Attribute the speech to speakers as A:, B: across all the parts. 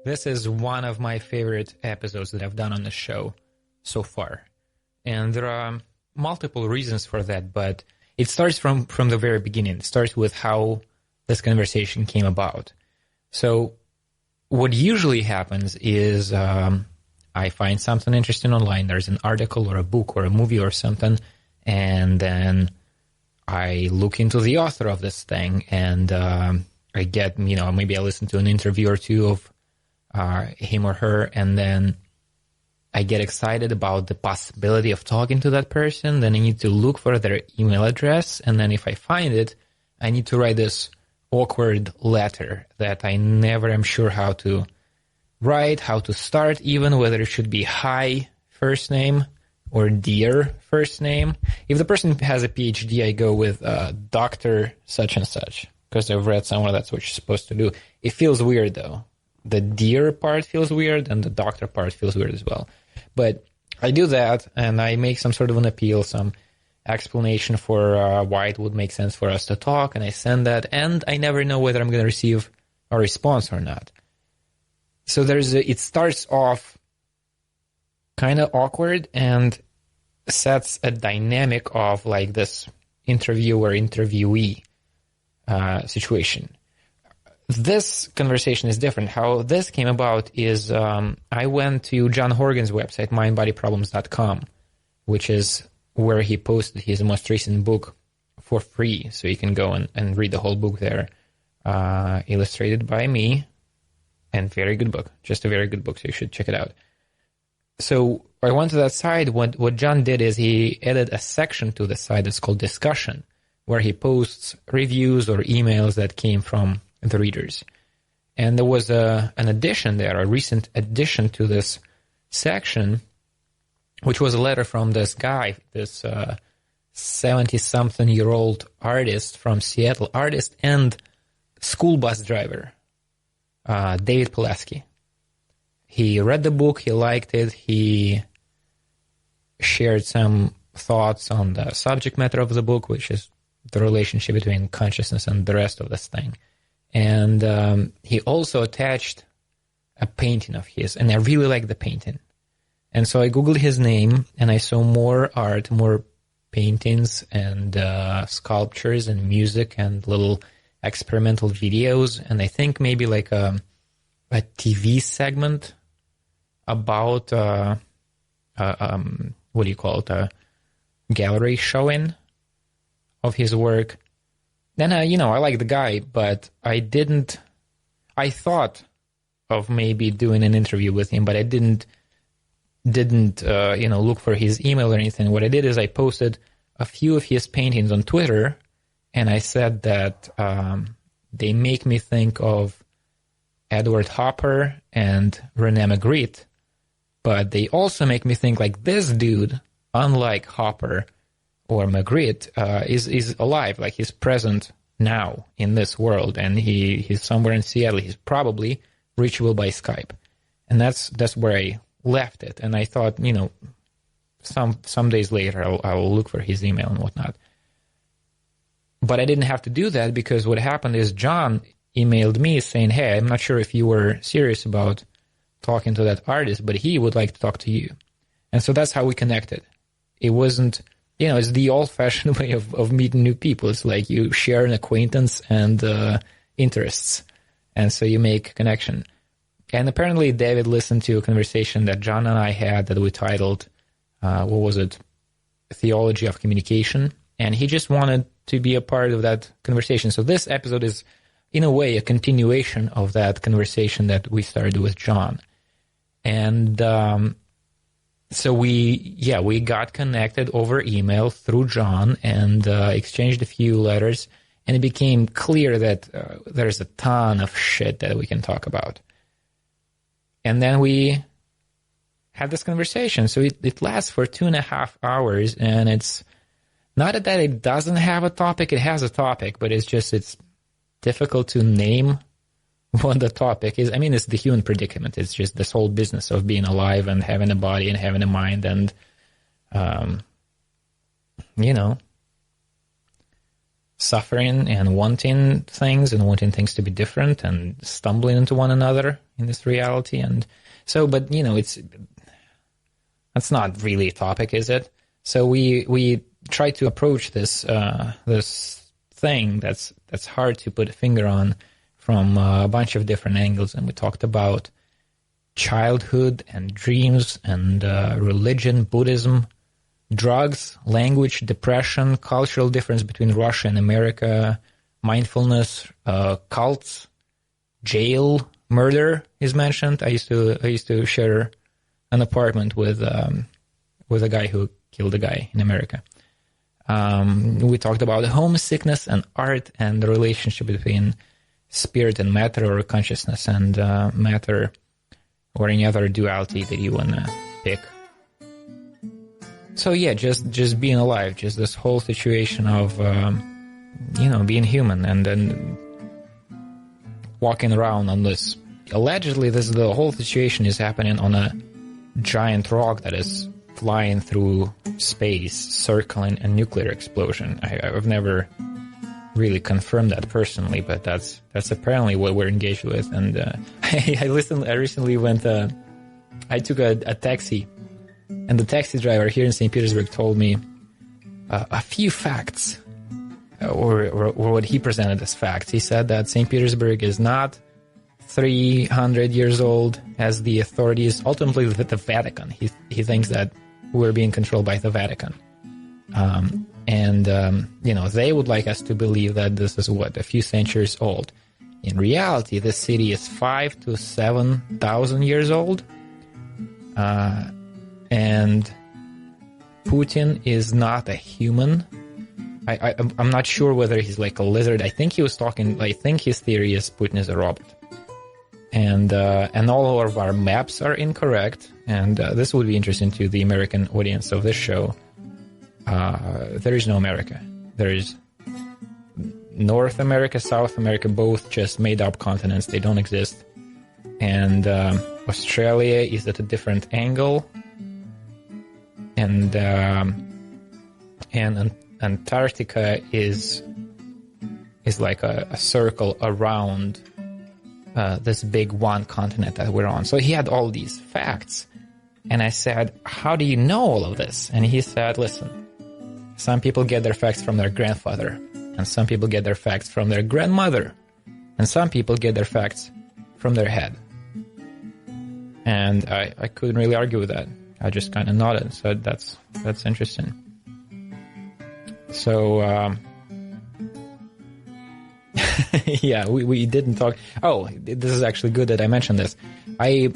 A: This is one of my favorite episodes that I've done on the show so far. And there are multiple reasons for that, but it starts from the very beginning. It starts with how this conversation came about. So what usually happens is I find something interesting online. There's an article or a book or a movie or something, and then I look into the author of this thing, and I get, maybe I listen to an interview or two of him or her, and then I get excited about the possibility of talking to that person. Then I need to look for their email address, and then if I find it, I need to write this awkward letter that I never am sure how to write, how to start even, whether it should be hi first name or dear first name. If the person has a PhD, I go with Dr. such and such, because I've read somewhere that's what you're supposed to do. It feels weird though. The dear part feels weird, and the doctor part feels weird as well. But I do that, and I make some sort of an appeal, some explanation for why it would make sense for us to talk, and I send that, and I never know whether I'm going to receive a response or not. So it starts off kind of awkward and sets a dynamic of like this interviewer-interviewee situation. This conversation is different. How this came about is I went to John Horgan's website, mindbodyproblems.com, which is where he posted his most recent book for free. So you can go and read the whole book there, illustrated by me, and very good book, just a very good book. So you should check it out. So I went to that site. What John did is he added a section to the site that's called discussion, where he posts reviews or emails that came from the readers. And there was an addition there, a recent addition to this section, which was a letter from this guy, this 70-something-year-old artist from Seattle, artist and school bus driver, David Poleski. He read the book, he liked it, he shared some thoughts on the subject matter of the book, which is the relationship between consciousness and the rest of this thing. And he also attached a painting of his, and I really liked the painting. And so I Googled his name, and I saw more art, more paintings and sculptures and music and little experimental videos, and I think maybe like a TV segment about, what do you call it, a gallery showing of his work. Then, I like the guy, but I thought of maybe doing an interview with him, but I didn't look for his email or anything. What I did is I posted a few of his paintings on Twitter, and I said that they make me think of Edward Hopper and René Magritte, but they also make me think like this dude, unlike Hopper or Magritte, is alive, like he's present now in this world, and he's somewhere in Seattle. He's probably reachable by Skype, and that's where I left it. And I thought, some days later I'll look for his email and whatnot. But I didn't have to do that, because what happened is John emailed me saying, hey, I'm not sure if you were serious about talking to that artist, but he would like to talk to you. And so that's how we connected. It wasn't, it's the old-fashioned way of meeting new people. It's like you share an acquaintance and interests, and so you make a connection. And apparently David listened to a conversation that John and I had that we titled, Theology of Communication, and he just wanted to be a part of that conversation. So this episode is, in a way, a continuation of that conversation that we started with John. And so we got connected over email through John and exchanged a few letters, and it became clear that there's a ton of shit that we can talk about. And then we had this conversation. So it lasts for 2.5 hours, and it's not that it doesn't have a topic. It has a topic, but it's difficult to name what the topic is. I mean, it's the human predicament. It's just this whole business of being alive and having a body and having a mind, and suffering and wanting things to be different and stumbling into one another in this reality. And so, but that's not really a topic, is it? So we try to approach this thing that's hard to put a finger on from a bunch of different angles. And we talked about childhood and dreams and religion, Buddhism, drugs, language, depression, cultural difference between Russia and America, mindfulness, cults, jail, murder is mentioned. I used to share an apartment with a guy who killed a guy in America. We talked about homesickness and art and the relationship between spirit and matter, or consciousness and matter, or any other duality that you want to pick. So yeah, just being alive, just this whole situation of, being human and then walking around on this. Allegedly, the whole situation is happening on a giant rock that is flying through space, circling a nuclear explosion. I've never really confirmed that personally, but that's apparently what we're engaged with. And I recently went. I took a taxi, and the taxi driver here in St. Petersburg told me a few facts, or what he presented as facts. He said that St. Petersburg is not 300 years old, as the authorities, ultimately the Vatican. He thinks that we're being controlled by the Vatican. They would like us to believe that this is a few centuries old. In reality, this city is 5,000 to 7,000 years old. And Putin is not a human. I'm not sure whether he's like a lizard. I think his theory is Putin is a robot. And all of our maps are incorrect. And this would be interesting to the American audience of this show. There is no America. There is North America, South America, both just made-up continents. They don't exist. And Australia is at a different angle. And Antarctica is like a circle around this big one continent that we're on. So he had all these facts. And I said, how do you know all of this? And he said, listen, some people get their facts from their grandfather, and some people get their facts from their grandmother, and some people get their facts from their head. And I couldn't really argue with that. I just kind of nodded. So that's interesting. So, yeah, we didn't talk. Oh, this is actually good that I mentioned this. I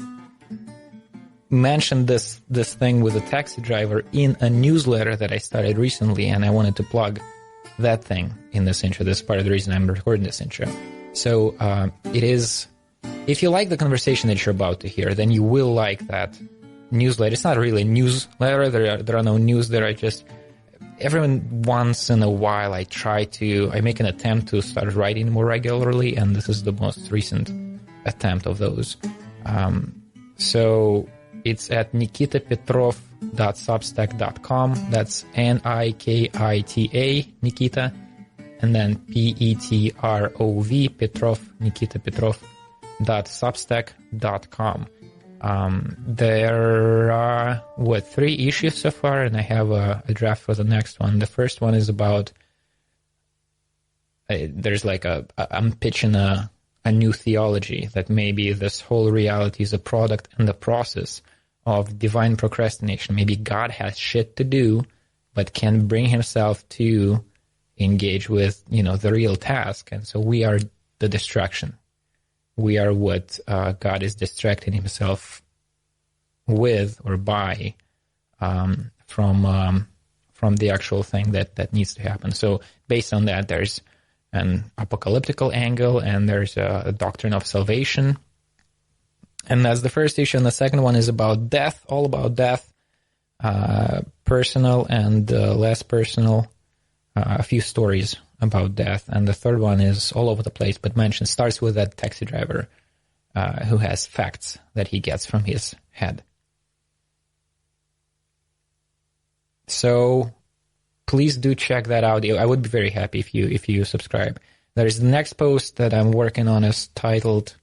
A: mentioned this thing with a taxi driver in a newsletter that I started recently, and I wanted to plug that thing in this intro. This is part of the reason I'm recording this intro. So it is, if you like the conversation that you're about to hear, then you will like that newsletter. It's not really a newsletter. There are no news there. Every once in a while I make an attempt to start writing more regularly, and this is the most recent attempt of those. So it's at nikitapetrov.substack.com. That's Nikita, Nikita, and then Petrov, Petrov, Nikita Petrov.substack.com. There are 3 issues so far, and I have a draft for the next one. The first one is about I'm pitching a new theology that maybe this whole reality is a product and the process of divine procrastination. Maybe God has shit to do, but can bring himself to engage with, the real task. And so we are the distraction. We are what God is distracting himself with or by from the actual thing that needs to happen. So based on that, there's an apocalyptical angle, and there's a doctrine of salvation. And that's the first issue. And the second one is about death, all about death, personal and less personal, a few stories about death. And the third one is all over the place, but starts with that taxi driver who has facts that he gets from his head. So please do check that out. I would be very happy if you subscribe. There's the next post that I'm working on is titled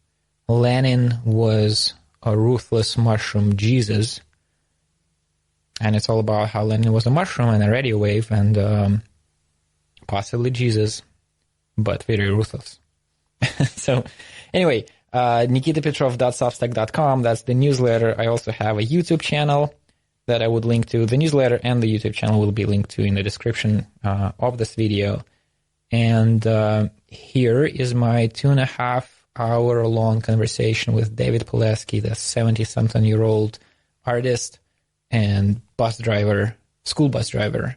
A: "Lenin Was a Ruthless Mushroom Jesus," and it's all about how Lenin was a mushroom and a radio wave and possibly Jesus, but very ruthless. So anyway, nikitapetrov.substack.com, that's the newsletter. I also have a YouTube channel that I would link to. The newsletter and the YouTube channel will be linked to in the description of this video. And here is my 2.5-hour-long conversation with David Poleski, the 70-something-year-old artist and school bus driver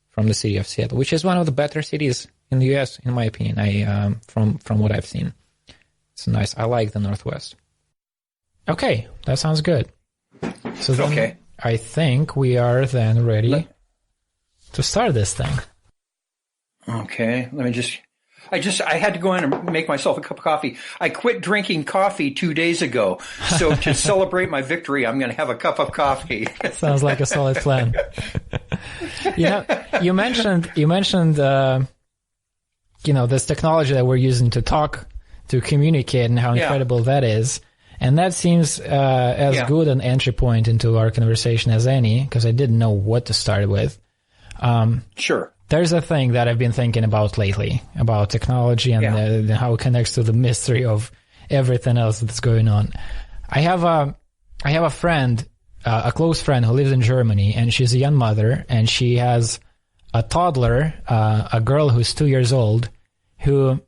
A: from the city of Seattle, which is one of the better cities in the U.S., in my opinion, from what I've seen. It's nice. I like the Northwest. Okay, that sounds good. So then
B: Okay.
A: I think we are then ready to start this thing.
B: Okay, I had to go in and make myself a cup of coffee. I quit drinking coffee 2 days ago. So to celebrate my victory, I'm going to have a cup of coffee.
A: Sounds like a solid plan. You mentioned, this technology that we're using to talk, to communicate, and how incredible that is. And that seems as good an entry point into our conversation as any, because I didn't know what to start with.
B: Sure.
A: There's a thing that I've been thinking about lately, about technology and how it connects to the mystery of everything else that's going on. I have a friend, a close friend who lives in Germany, and she's a young mother, and she has a toddler, a girl who's 2 years old, who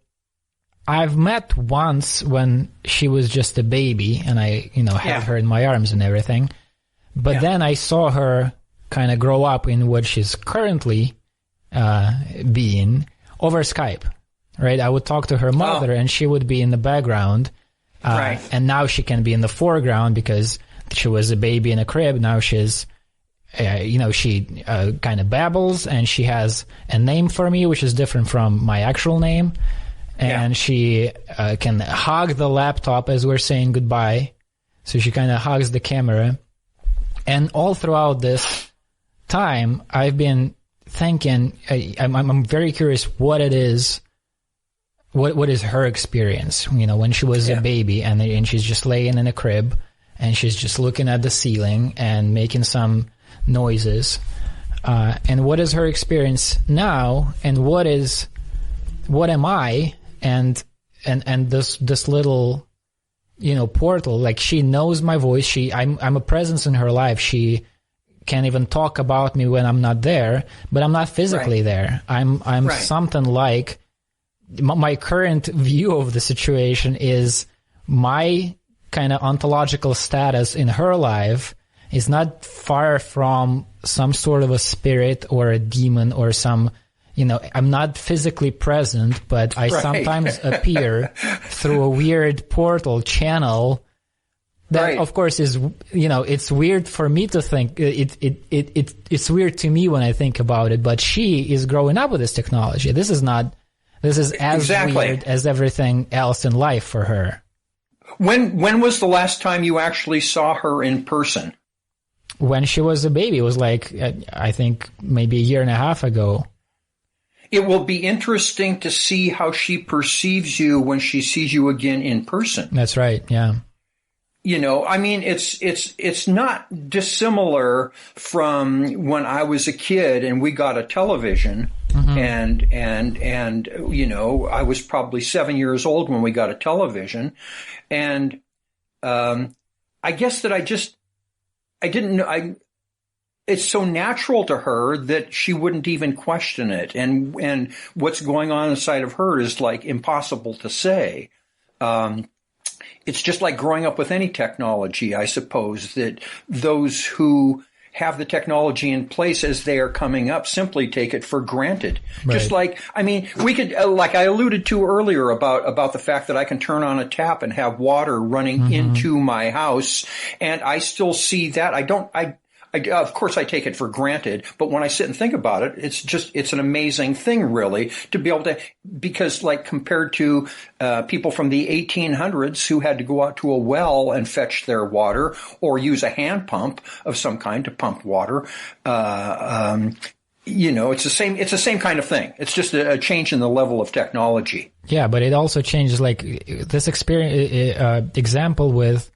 A: I've met once when she was just a baby, and I, had her in my arms and everything. But then I saw her kind of grow up in what she's currently being over Skype, right? I would talk to her mother and she would be in the background.
B: Right.
A: And now she can be in the foreground because she was a baby in a crib. Now she's, she kind of babbles and she has a name for me, which is different from my actual name. And she can hug the laptop as we're saying goodbye. So she kind of hugs the camera. And all throughout this time, I've been thinking, I'm very curious what it is, what is her experience, when she was a baby and she's just laying in a crib and she's just looking at the ceiling and making some noises. And what is her experience now, and what am I? And this little, portal, like she knows my voice. I'm a presence in her life. She can't even talk about me when I'm not there, but I'm not physically there. I'm something like, my current view of the situation is my kind of ontological status in her life is not far from some sort of a spirit or a demon or some, I'm not physically present, but I sometimes appear through a weird portal channel. That, of course, is, it's weird for me to think. It's weird to me when I think about it, but she is growing up with this technology. This is as weird as everything else in life for her.
B: When was the last time you actually saw her in person?
A: When she was a baby. It was like, I think maybe a year and a half ago.
B: It will be interesting to see how she perceives you when she sees you again in person.
A: That's right. Yeah.
B: It's not dissimilar from when I was a kid and we got a television, and I was probably 7 years old when we got a television, and I guess that I didn't know. It's so natural to her that she wouldn't even question it, and what's going on inside of her is like impossible to say. It's just like growing up with any technology, I suppose, that those who have the technology in place as they are coming up simply take it for granted. Right. Just like, we could, like I alluded to earlier about the fact that I can turn on a tap and have water running into my house, and I still see that. Of course, I take it for granted, but when I sit and think about it, it's an amazing thing, really, to be able to, because like compared to people from the 1800s who had to go out to a well and fetch their water or use a hand pump of some kind to pump water, it's the same kind of thing. It's just a change in the level of technology.
A: Yeah, but it also changes, like this experience, example with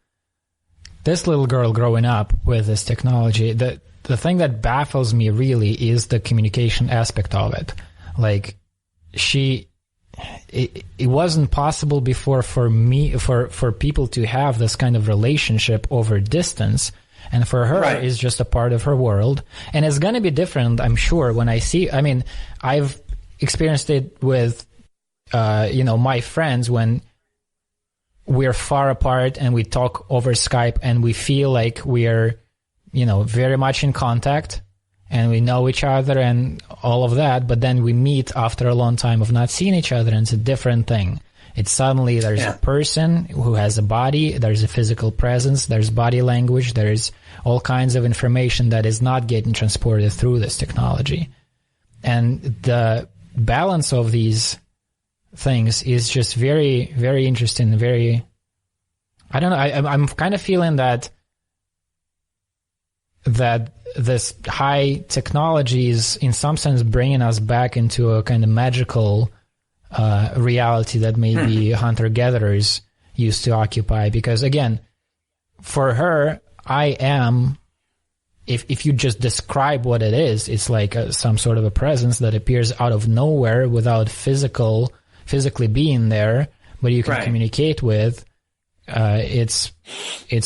A: this little girl growing up with this technology. The thing that baffles me really is the communication aspect of it. Like it wasn't possible before for people to have this kind of relationship over distance. And for her, it's just a part of her world. And it's going to be different, I'm sure, when I've experienced it with, my friends when we're far apart and we talk over Skype and we feel like we're, very much in contact and we know each other and all of that. But then we meet after a long time of not seeing each other, and it's a different thing. It's suddenly there's a person who has a body, there's a physical presence, there's body language, there's all kinds of information that is not getting transported through this technology. And the balance of these things is just very, very interesting. I don't know, I'm kind of feeling that this high technology is in some sense bringing us back into a kind of magical reality that maybe hunter-gatherers used to occupy. Because again, for her, I am, if you just describe what it is, it's like some sort of a presence that appears out of nowhere without physically being there, but you can communicate with. It's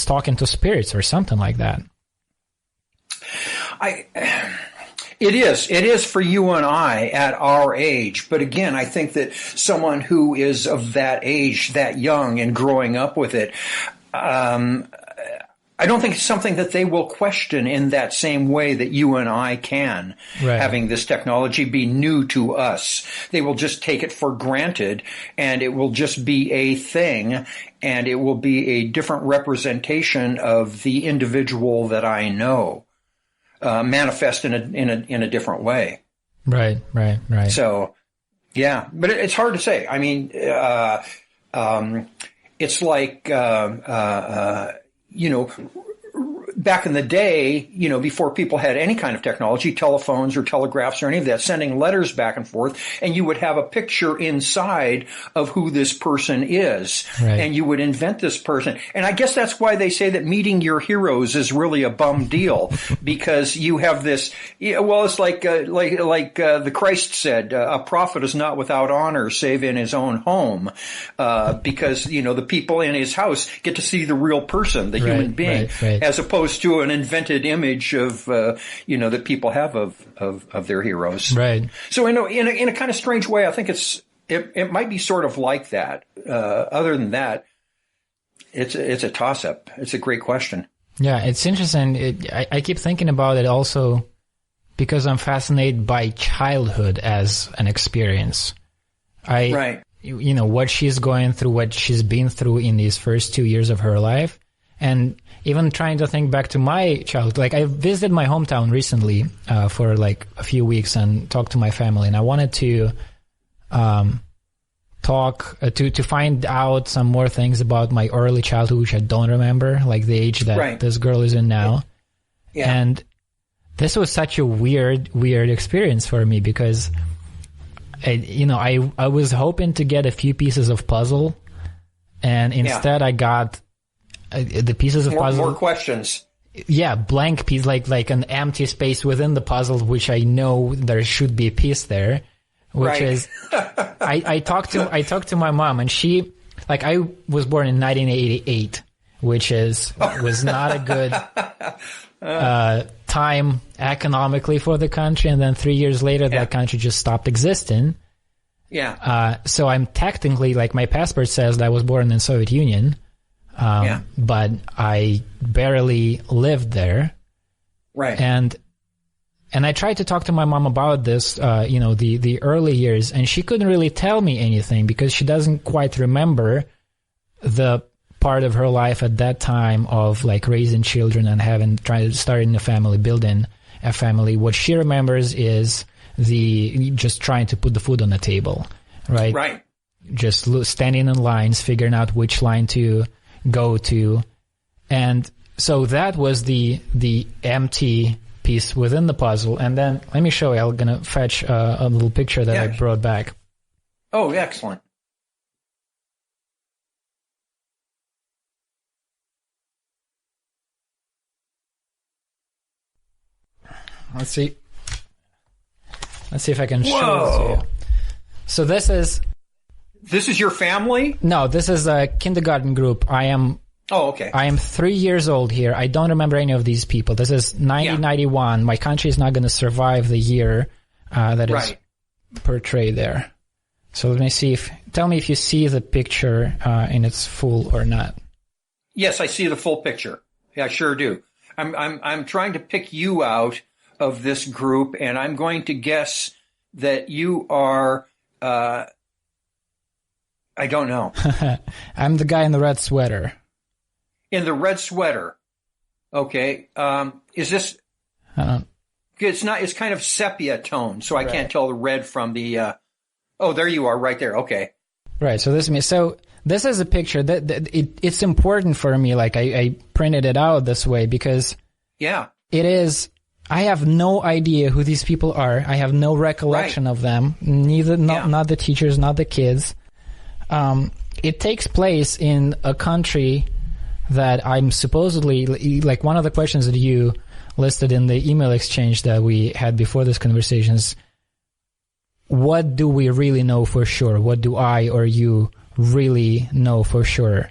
A: talking to spirits or something like that.
B: It is for you and I at our age. But again, I think that someone who is of that age, that young, and growing up with it, I don't think it's something that they will question in that same way that you and I can, having this technology be new to us. They will just take it for granted, and it will just be a thing, and it will be a different representation of the individual that I know. Manifest in a different way. Right. So, yeah, but it's hard to say. I mean, it's like, back in the day, before people had any kind of technology, telephones or telegraphs or any of that, sending letters back and forth, and you would have a picture inside of who this person is, and you would invent this person. And I guess that's why they say that meeting your heroes is really a bum deal, because you have this. Well, it's like the Christ said, a prophet is not without honor save in his own home, because the people in his house get to see the real person, the human being, as opposed to an invented image of that people have of their heroes. Right. So in a kind of strange way, I think it might be sort of like that. Other than that, it's a toss up. It's a great question.
A: Yeah, it's interesting. I keep thinking about it also because I'm fascinated by childhood as an experience. What she's going through, what she's been through in these first 2 years of her life. And even trying to think back to my childhood, like I visited my hometown recently for like a few weeks and talked to my family, and I wanted to talk to find out some more things about my early childhood, which I don't remember, like the age that this girl is in now. Yeah. And this was such a weird experience for me because I was hoping to get a few pieces of puzzle, and instead I got the pieces of puzzle.
B: More questions.
A: Yeah, blank piece, like an empty space within the puzzle, which I know there should be a piece there. Which is, I talked to my mom, and she, like, I was born in 1988, which was not a good time economically for the country, and then 3 years later, that country just stopped existing. Yeah. So I'm technically, like, my passport says that I was born in Soviet Union. But I barely lived there. Right. And I tried to talk to my mom about this, the early years, and she couldn't really tell me anything because she doesn't quite remember the part of her life at that time of like raising children and starting a family, building a family. What she remembers is just trying to put the food on the table, right? Right. Just standing in lines, figuring out which line to go to. And so that was the empty piece within the puzzle. And then let me show you. I'm going to fetch a little picture that I brought back.
B: Oh, excellent.
A: Let's see if I can show it to you. So this is
B: your family?
A: No, this is a kindergarten group.
B: Oh, okay.
A: I am 3 years old here. I don't remember any of these people. This is 1991. My country is not going to survive the year that is portrayed there. So let me see tell me if you see the picture in its full or not.
B: Yes, I see the full picture. Yeah, I sure do. I'm trying to pick you out of this group, and I'm going to guess that you are, I don't know.
A: I'm the guy in the red sweater.
B: In the red sweater. Okay. Is this, it's kind of sepia tone, so I can't tell the red from the, oh, there you are right there. Okay.
A: Right. So this is a picture that it's important for me. Like I printed it out this way because it is, I have no idea who these people are. I have no recollection of them. Not the teachers, not the kids. It takes place in a country that I'm supposedly, like one of the questions that you listed in the email exchange that we had before this conversation is, what do we really know for sure? What do I or you really know for sure?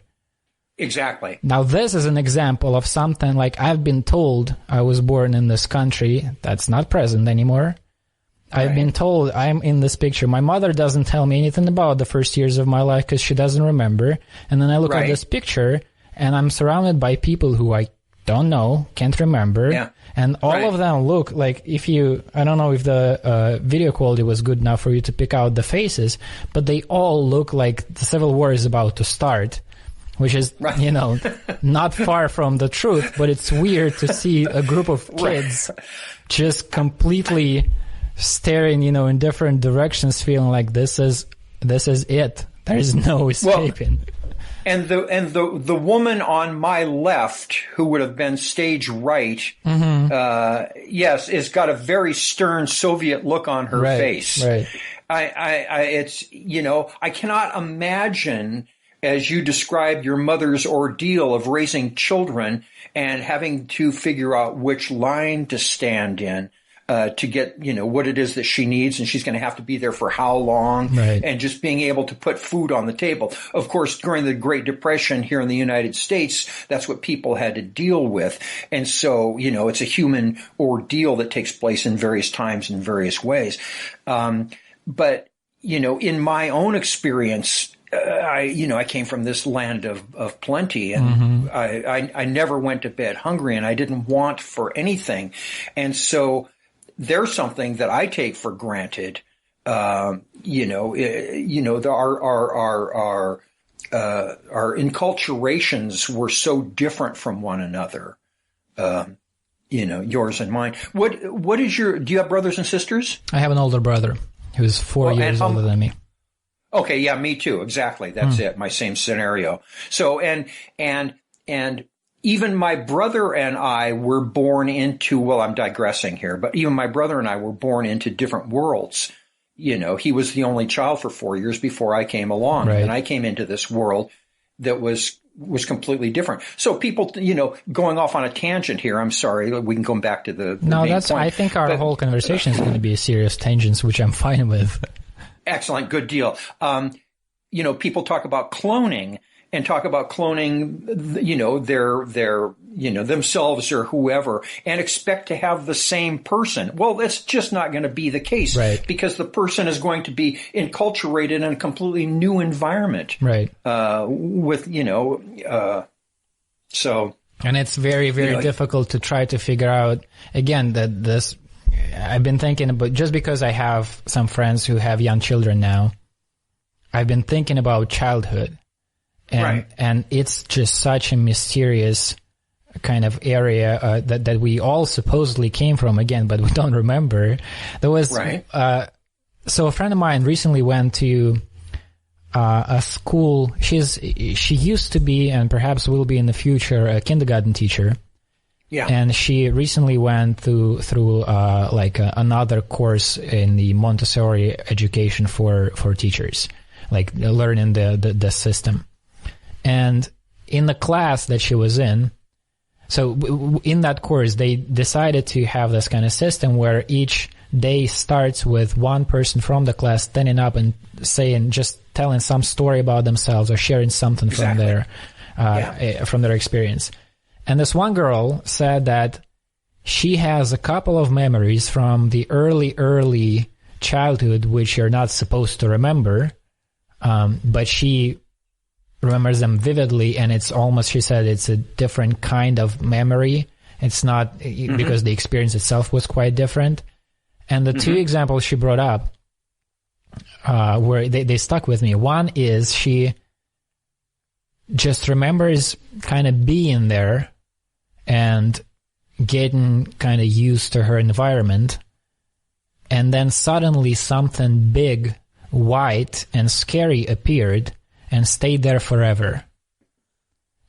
B: Exactly.
A: Now, this is an example of something like I've been told I was born in this country. That's not present anymore. I've been told I'm in this picture. My mother doesn't tell me anything about the first years of my life because she doesn't remember. And then I look at this picture and I'm surrounded by people who I don't know, can't remember. Yeah. And all of them look like I don't know if the video quality was good enough for you to pick out the faces, but they all look like the Civil War is about to start, which is, not far from the truth, but it's weird to see a group of kids just completely staring, in different directions, feeling like this is it. There is no escaping.
B: And the woman on my left, who would have been stage right, has got a very stern Soviet look on her face. Right. I cannot imagine, as you described your mother's ordeal of raising children and having to figure out which line to stand in. To get, what it is that she needs, and she's going to have to be there for how long, and just being able to put food on the table. Of course, during the Great Depression here in the United States, that's what people had to deal with. And so, it's a human ordeal that takes place in various times in various ways. But, in my own experience, I came from this land of plenty, and I never went to bed hungry, and I didn't want for anything. And so, there's something that I take for granted. Our enculturations were so different from one another. Yours and mine. Do you have brothers and sisters?
A: I have an older brother who's 4 years older than me.
B: Okay. Yeah, me too. Exactly. That's it. My same scenario. So, and even my brother and I were born into, well, I'm digressing here, but even my brother and I were born into different worlds. He was the only child for 4 years before I came along. And I came into this world that was completely different. So people, going off on a tangent here, I'm sorry, we can go back to the main point.
A: I think our whole conversation is going to be a serious tangent, which I'm fine with.
B: Excellent. Good deal. People talk about cloning. And talk about cloning, their themselves or whoever, and expect to have the same person. Well, that's just not going to be the case, because the person is going to be enculturated in a completely new environment, so. And
A: it's very, very difficult to try to figure out. Again, I've been thinking about, just because I have some friends who have young children now, I've been thinking about childhood. And it's just such a mysterious kind of area that we all supposedly came from, again, but we don't remember. There was so a friend of mine recently went to a school. She used to be, and perhaps will be in the future, a kindergarten teacher.
B: Yeah.
A: And she recently went through another course in the Montessori education for teachers, like learning the system. And in the class that she was in, so in that course, they decided to have this kind of system where each day starts with one person from the class standing up and just telling some story about themselves or sharing something from their experience. And this one girl said that she has a couple of memories from the early childhood which you're not supposed to remember, but she remembers them vividly, and it's almost, she said, it's a different kind of memory. It's not because the experience itself was quite different. And the two examples she brought up where they stuck with me. One is she just remembers kind of being there and getting kind of used to her environment, and then suddenly something big, white, and scary appeared and stayed there forever.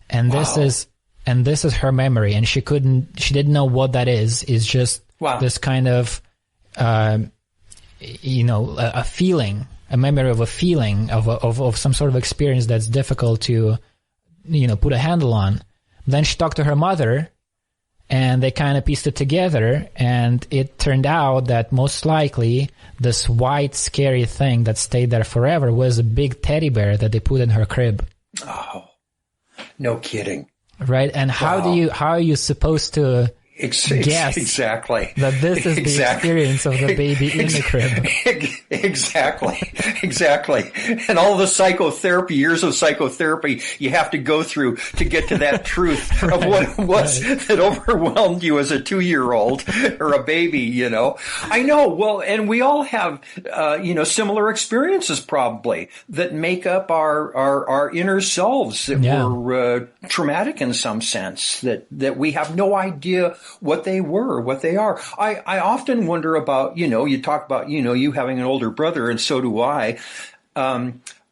A: And this is her memory, and she didn't know what that is. It's just this kind of a feeling, a memory of a feeling of some sort of experience that's difficult to put a handle on. Then she talked to her mother, and they kind of pieced it together, and it turned out that most likely this white, scary thing that stayed there forever was a big teddy bear that they put in her crib.
B: Oh, no kidding.
A: Right? And how are you supposed to guess
B: exactly
A: that this is the experience of the baby in the crib?
B: Exactly. And all the psychotherapy, years of psychotherapy you have to go through to get to that truth of what it was that overwhelmed you as a 2-year-old or a baby, I know. Well, and we all have, similar experiences probably that make up our inner selves that were traumatic in some sense, that we have no idea what they were, what they are. I often wonder about, you talk about, you having an older brother, and so do I.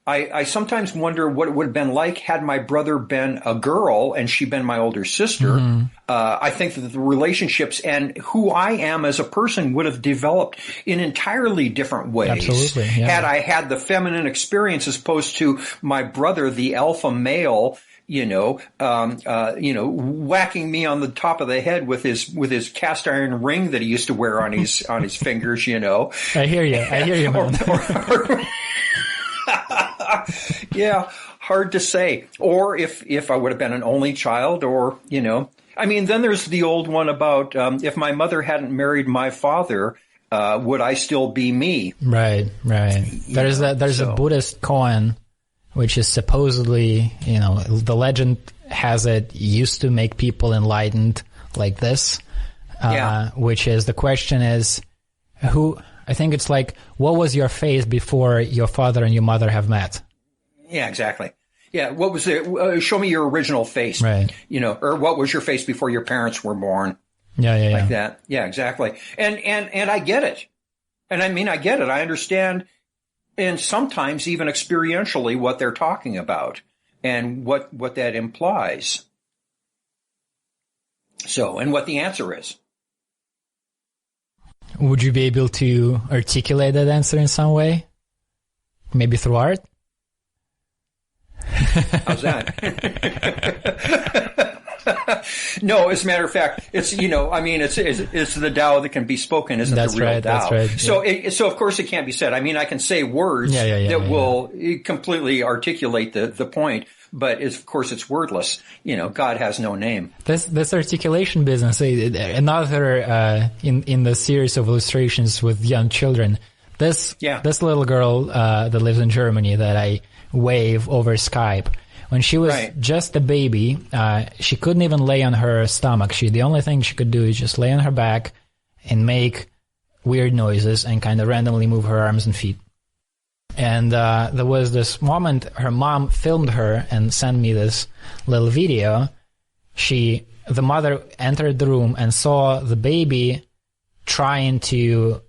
B: I sometimes wonder what it would have been like had my brother been a girl and she been my older sister. I think that the relationships and who I am as a person would have developed in entirely different ways.
A: Absolutely, yeah.
B: Had I had the feminine experience as opposed to my brother, the alpha male, whacking me on the top of the head with his cast iron ring that he used to wear on his fingers,
A: I hear you, man.
B: Yeah, hard to say. Or if I would have been an only child, or, then there's the old one about, if my mother hadn't married my father, would I still be me?
A: Right. There's a Buddhist koan, which is supposedly, the legend has it, used to make people enlightened like this. Which is, the question is, I think it's like, what was your face before your father and your mother have met?
B: Yeah, exactly. Yeah, what was it? Show me your original face.
A: Right.
B: Or what was your face before your parents were born?
A: Yeah.
B: Like that. Yeah, exactly. And I get it. And I get it. I understand. And sometimes even experientially what they're talking about and what that implies. So, and what the answer is.
A: Would you be able to articulate that answer in some way? Maybe through art?
B: How's that? No, as a matter of fact, it's, it's the Tao that can be spoken, isn't the real Tao.
A: That's right. Yeah.
B: So of course it can't be said. I can say words that will completely articulate the point, but of course it's wordless. God has no name.
A: This articulation business, another, in the series of illustrations with young children, this little girl, that lives in Germany that I wave over Skype, when she was just a baby, she couldn't even lay on her stomach. The only thing she could do is just lay on her back and make weird noises and kind of randomly move her arms and feet. And there was this moment, her mom filmed her and sent me this little video. The mother entered the room and saw the baby trying to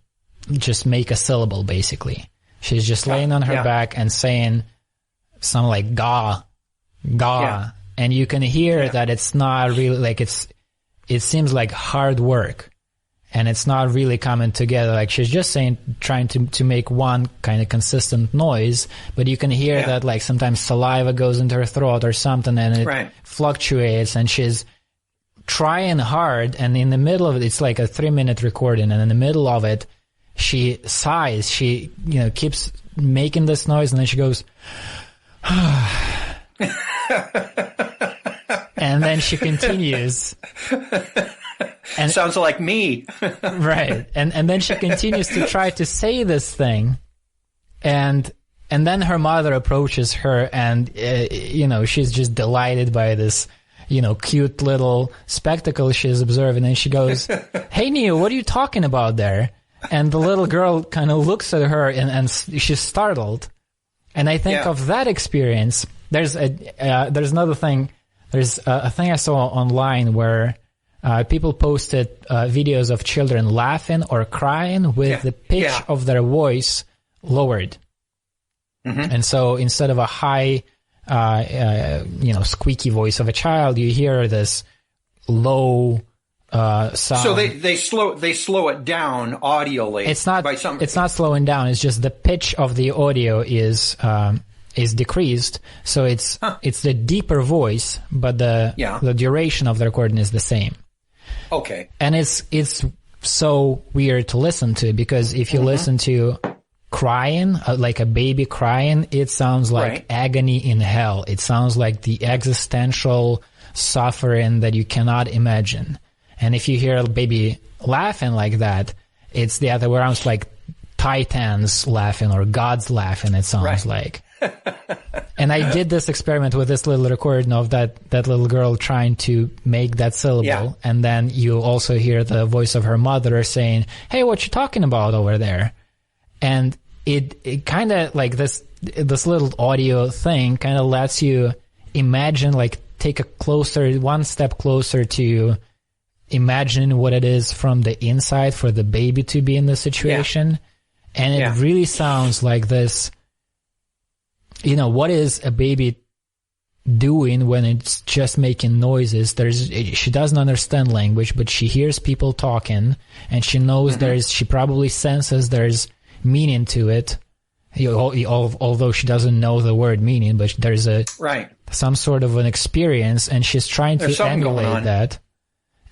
A: just make a syllable, basically. She's just laying on her back and saying something like "ga," "ga," and you can hear that it's not really like it's it seems like hard work. And it's not really coming together. Like she's just trying to make one kind of consistent noise, but you can hear that like sometimes saliva goes into her throat or something, and it fluctuates, and she's trying hard. And in the middle of it, it's like a 3-minute recording, and in the middle of it, she sighs. She, keeps making this noise, and then she goes, and then she continues.
B: And sounds like me.
A: Right. And then she continues to try to say this thing. And then her mother approaches her, and, she's just delighted by this, cute little spectacle she's observing. And she goes, "Hey, Neil, what are you talking about there?" And the little girl kind of looks at her and she's startled. And I think of that experience. There's another thing. There's a thing I saw online where people posted videos of children laughing or crying with the pitch of their voice lowered. Mm-hmm. And so instead of a high, squeaky voice of a child, you hear this low sound.
B: So they slow it down audially.
A: It's not slowing down. It's just the pitch of the audio is decreased. So it's the deeper voice, but the duration of the recording is the same.
B: Okay.
A: And it's so weird to listen to, because if you listen to crying, like a baby crying, it sounds like agony in hell. It sounds like the existential suffering that you cannot imagine. And if you hear a baby laughing like that, it's the other way around. It's like Titans laughing or gods laughing, it sounds like. And I did this experiment with this little recording of that little girl trying to make that syllable. And then you also hear the voice of her mother saying, "Hey, what you talking about over there?" And it kind of like this little audio thing kind of lets you imagine, like take one step closer to imagine what it is from the inside for the baby to be in the situation. And it really sounds like this. What is a baby doing when it's just making noises? She doesn't understand language, but she hears people talking, and she knows she probably senses there's meaning to it, although she doesn't know the word meaning, but there's some sort of an experience, and she's trying to emulate that.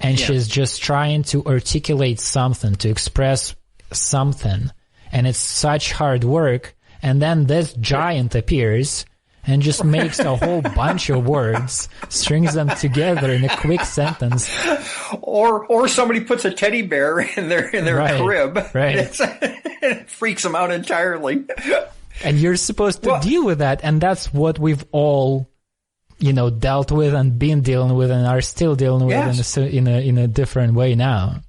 A: And she's just trying to articulate something, to express something. And it's such hard work. And then this giant appears and just makes a whole bunch of words, strings them together in a quick sentence.
B: Or somebody puts a teddy bear in their crib.
A: Right.
B: It freaks them out entirely.
A: And you're supposed to deal with that. And that's what we've all, dealt with and been dealing with and are still dealing with in a different way now.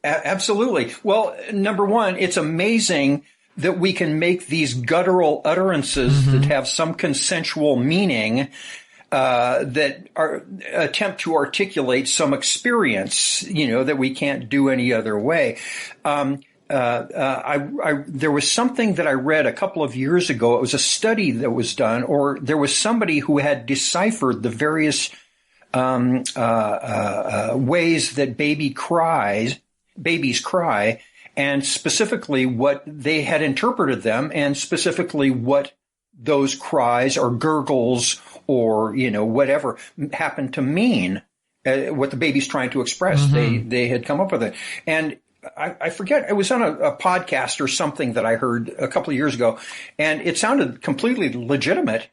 B: Absolutely. Well, number one, it's amazing that we can make these guttural utterances that have some consensual meaning, that attempt to articulate some experience, that we can't do any other way. There was something that I read a couple of years ago. It was a study that was done, or there was somebody who had deciphered the various ways that babies cry, and specifically what they had interpreted them, and specifically what those cries or gurgles or, whatever happened to mean, what the baby's trying to express. They had come up with it. And I forget, it was on a podcast or something that I heard a couple of years ago, and it sounded completely legitimate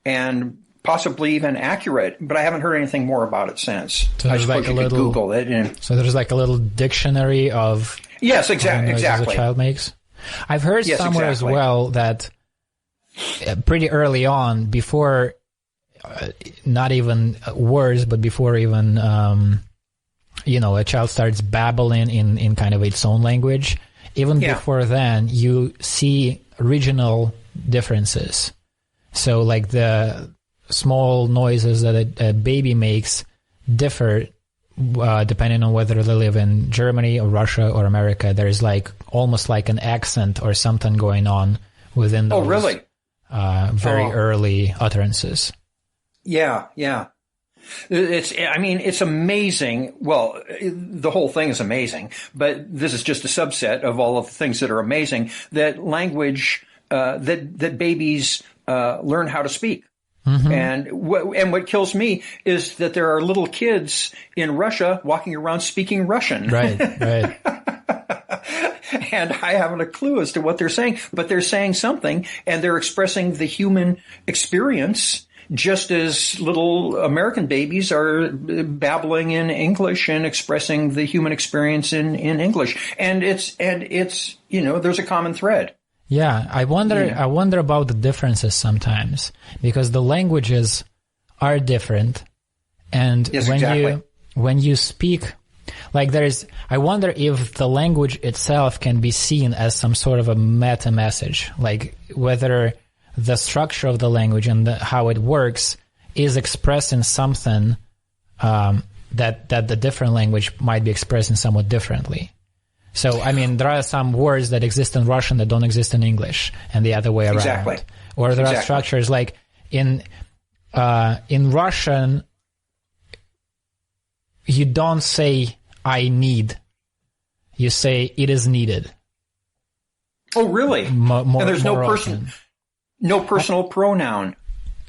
B: and possibly even accurate, but I haven't heard anything more about it since.
A: So
B: I suppose you could Google it.
A: So there's like a little dictionary of
B: exactly
A: a child makes. I've heard somewhere as well that pretty early on, before not even words, but before even a child starts babbling in kind of its own language, even before then, you see regional differences. So like the small noises that a baby makes differ depending on whether they live in Germany or Russia or America. There's like almost like an accent or something going on within those very early utterances.
B: Yeah. It's amazing. Well, the whole thing is amazing, but this is just a subset of all of the things that are amazing, that language, that babies, learn how to speak. Mm-hmm. And what kills me is that there are little kids in Russia walking around speaking Russian.
A: Right.
B: And I haven't a clue as to what they're saying, but they're saying something, and they're expressing the human experience, just as little American babies are babbling in English and expressing the human experience in English. And it's, there's a common thread.
A: Yeah, I wonder about the differences sometimes, because the languages are different, and
B: yes, exactly.
A: when you speak, like I wonder if the language itself can be seen as some sort of a meta message, like whether the structure of the language and how it works is expressing something that the different language might be expressing somewhat differently. So, I mean, there are some words that exist in Russian that don't exist in English, and the other way around.
B: Exactly.
A: Or there are structures like in Russian, you don't say "I need," you say "it is needed."
B: Oh, really?
A: And
B: there's no personal pronoun.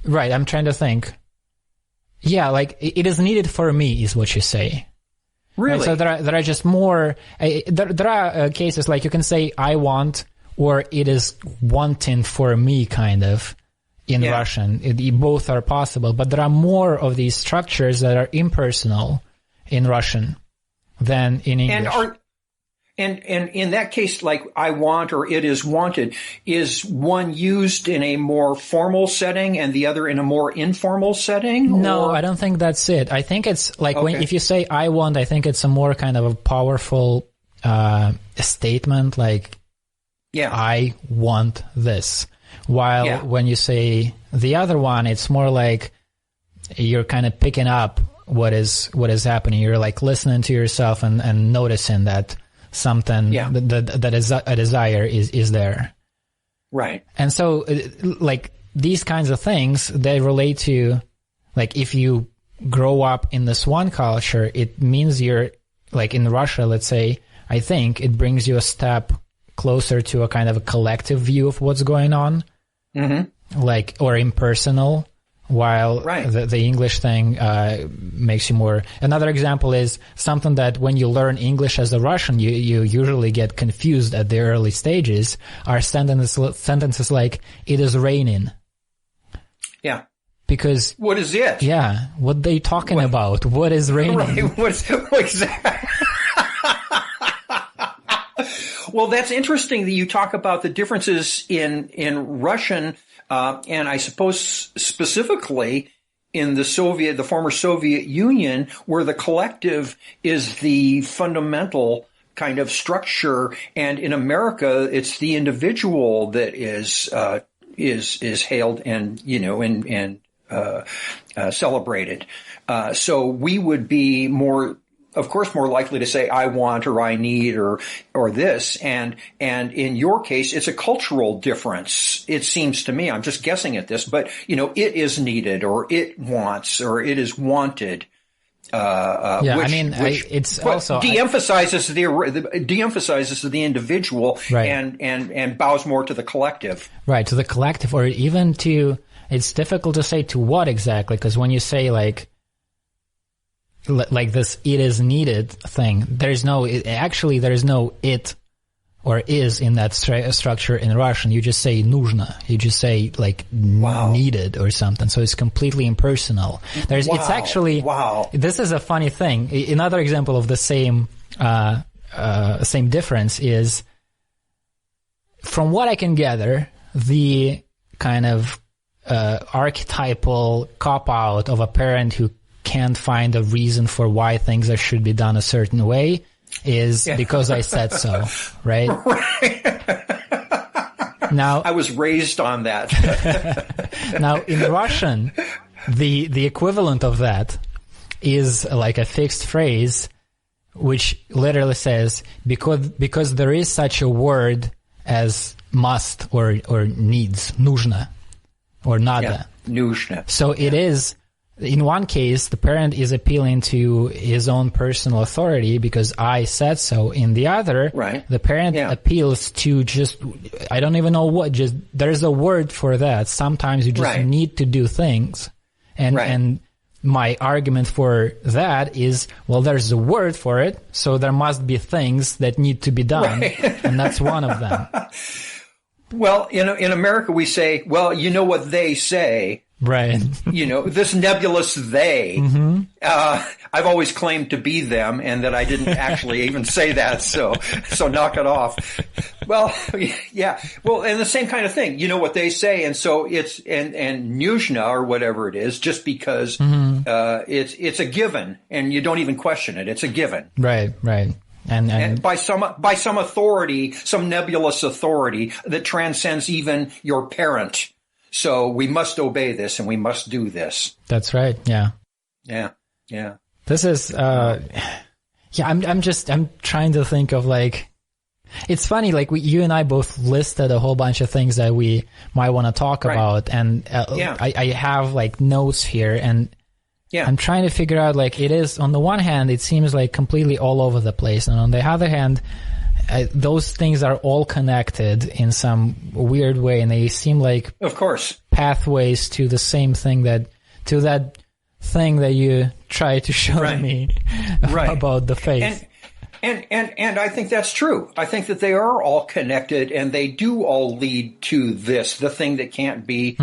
A: Right. I'm trying to think. Yeah, like "it is needed for me" is what you say.
B: Really?
A: Right, so there are just more. There are cases like you can say "I want" or "it is wanting for me," kind of in Russian. Both are possible, but there are more of these structures that are impersonal in Russian than in English.
B: And in that case, like "I want" or "it is wanted," is one used in a more formal setting and the other in a more informal setting?
A: No, I don't think that's it. I think it's like if you say "I want," I think it's a more kind of a powerful statement, like "I want this." While when you say the other one, it's more like you're kind of picking up what is happening. You're like listening to yourself and noticing that something that is a desire is there.
B: Right.
A: And so like these kinds of things, they relate to, like, if you grow up in this one culture, it means you're like in Russia, let's say, I think it brings you a step closer to a kind of a collective view of what's going on, like, or impersonal. While the English thing makes you more. Another example is something that when you learn English as a Russian, you usually get confused at the early stages. Are sentences like "it is raining." Yeah. Because
B: what is it?
A: Yeah, what they talking about? What is raining?
B: Right. What's exactly? Well, that's interesting that you talk about the differences in Russian. And I suppose specifically in the former Soviet Union, where the collective is the fundamental kind of structure, and in America, it's the individual that is hailed and celebrated. So we would be more likely to say "I want" or "I need" or this. And in your case, it's a cultural difference. It seems to me, I'm just guessing at this, but "it is needed" or "it wants" or "it is wanted."
A: It's also
B: de-emphasizes the individual, and bows more to the collective.
A: Right, to the collective, or even to. It's difficult to say to what exactly, because when you say like this "it is needed" thing, there is no "it" or "is" in that structure in Russian. You just say "нужно." You just say like "needed" or something. So it's completely impersonal. It's actually this is a funny thing. Another example of the same difference is, from what I can gather, the kind of archetypal cop-out of a parent who can't find a reason for why things should be done a certain way is because I said so, right? Now,
B: I was raised on that.
A: Now, in Russian, the equivalent of that is like a fixed phrase, which literally says, because there is such a word as must or needs, нужно or надо.
B: Нужно.
A: So it is in one case, the parent is appealing to his own personal authority because I said so. In the other, the parent appeals to just, I don't even know what, just, there's a word for that. Sometimes you just need to do things. And my argument for that is, well, there's a word for it, so there must be things that need to be done. And that's one of them.
B: Well, in America, we say, well, you know what they say.
A: Right.
B: This nebulous they. I've always claimed to be them, and that I didn't actually even say that. So knock it off. Well, yeah. Well, and the same kind of thing. You know what they say, and so it's and Nuzhna or whatever it is, just because it's a given, and you don't even question it. It's a given.
A: Right. And
B: by some authority, some nebulous authority that transcends even your parent. So we must obey this, and we must do this.
A: That's right. Yeah. This is, I'm trying to think of it's funny, you and I both listed a whole bunch of things that we might want to talk about. And I have notes here, and I'm trying to figure out, it is, on the one hand, it seems completely all over the place. And on the other hand, those things are all connected in some weird way, and they seem like,
B: of course,
A: pathways to the same thing that you try to show me about the faith.
B: And I think that's true. I think that they are all connected, and they do all lead to this, the thing that can't be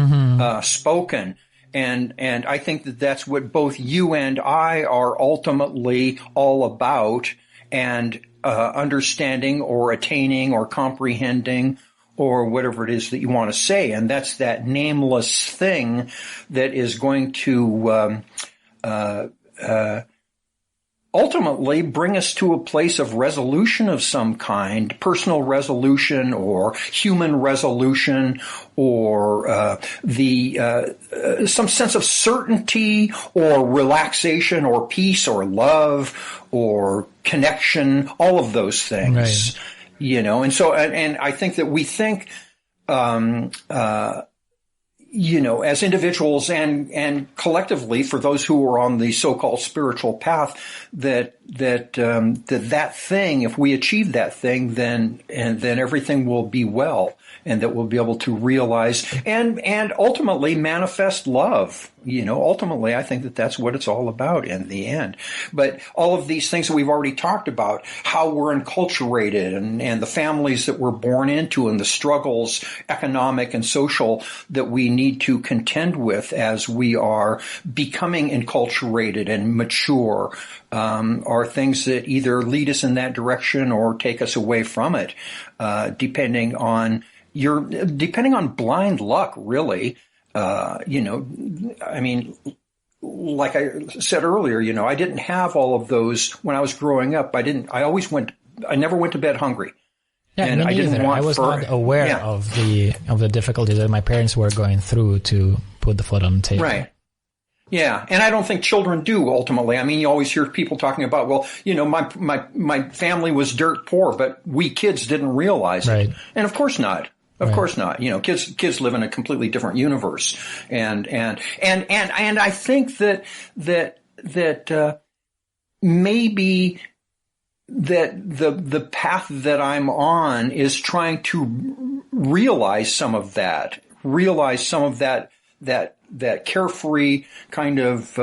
B: spoken. And I think that that's what both you and I are ultimately all about, and understanding or attaining or comprehending or whatever it is that you want to say. And that's that nameless thing that is going to ultimately bring us to a place of resolution of some kind, personal resolution or human resolution, or some sense of certainty or relaxation or peace or love or connection, all of those things, and so, and I think that we think, as individuals and collectively, for those who are on the so-called spiritual path, that thing, if we achieve that thing, then everything will be well, and that we'll be able to realize and ultimately manifest love. Ultimately, I think that that's what it's all about in the end. But all of these things that we've already talked about, how we're enculturated, and the families that we're born into, and the struggles, economic and social, that we need to contend with as we are becoming enculturated and mature, are things that either lead us in that direction or take us away from it, depending on blind luck, really. I mean, like I said earlier, I didn't have all of those when I was growing up. I never went to bed hungry.
A: Yeah, and I didn't want. I was not aware of the difficulties that my parents were going through to put the food on the table.
B: Right. Yeah, and I don't think children do ultimately. I mean, you always hear people talking about, well, my family was dirt poor, but we kids didn't realize it. And of course not. Of course not. Kids live in a completely different universe, and I think that maybe that the path that I'm on is trying to realize some of that carefree kind of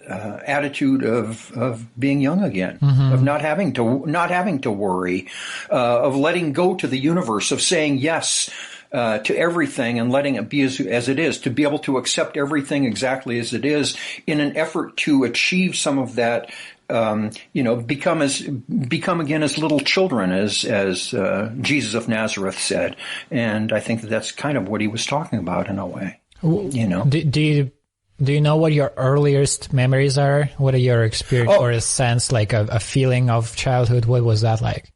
B: attitude of being young again, of not having to worry, of letting go to the universe, of saying yes to everything and letting it be as it is, to be able to accept everything exactly as it is, in an effort to achieve some of that. Become again as little children, as Jesus of Nazareth said, and I think that's kind of what he was talking about in a way.
A: Do you know what your earliest memories are? What are your experience or a sense, like a feeling of childhood? What was that like?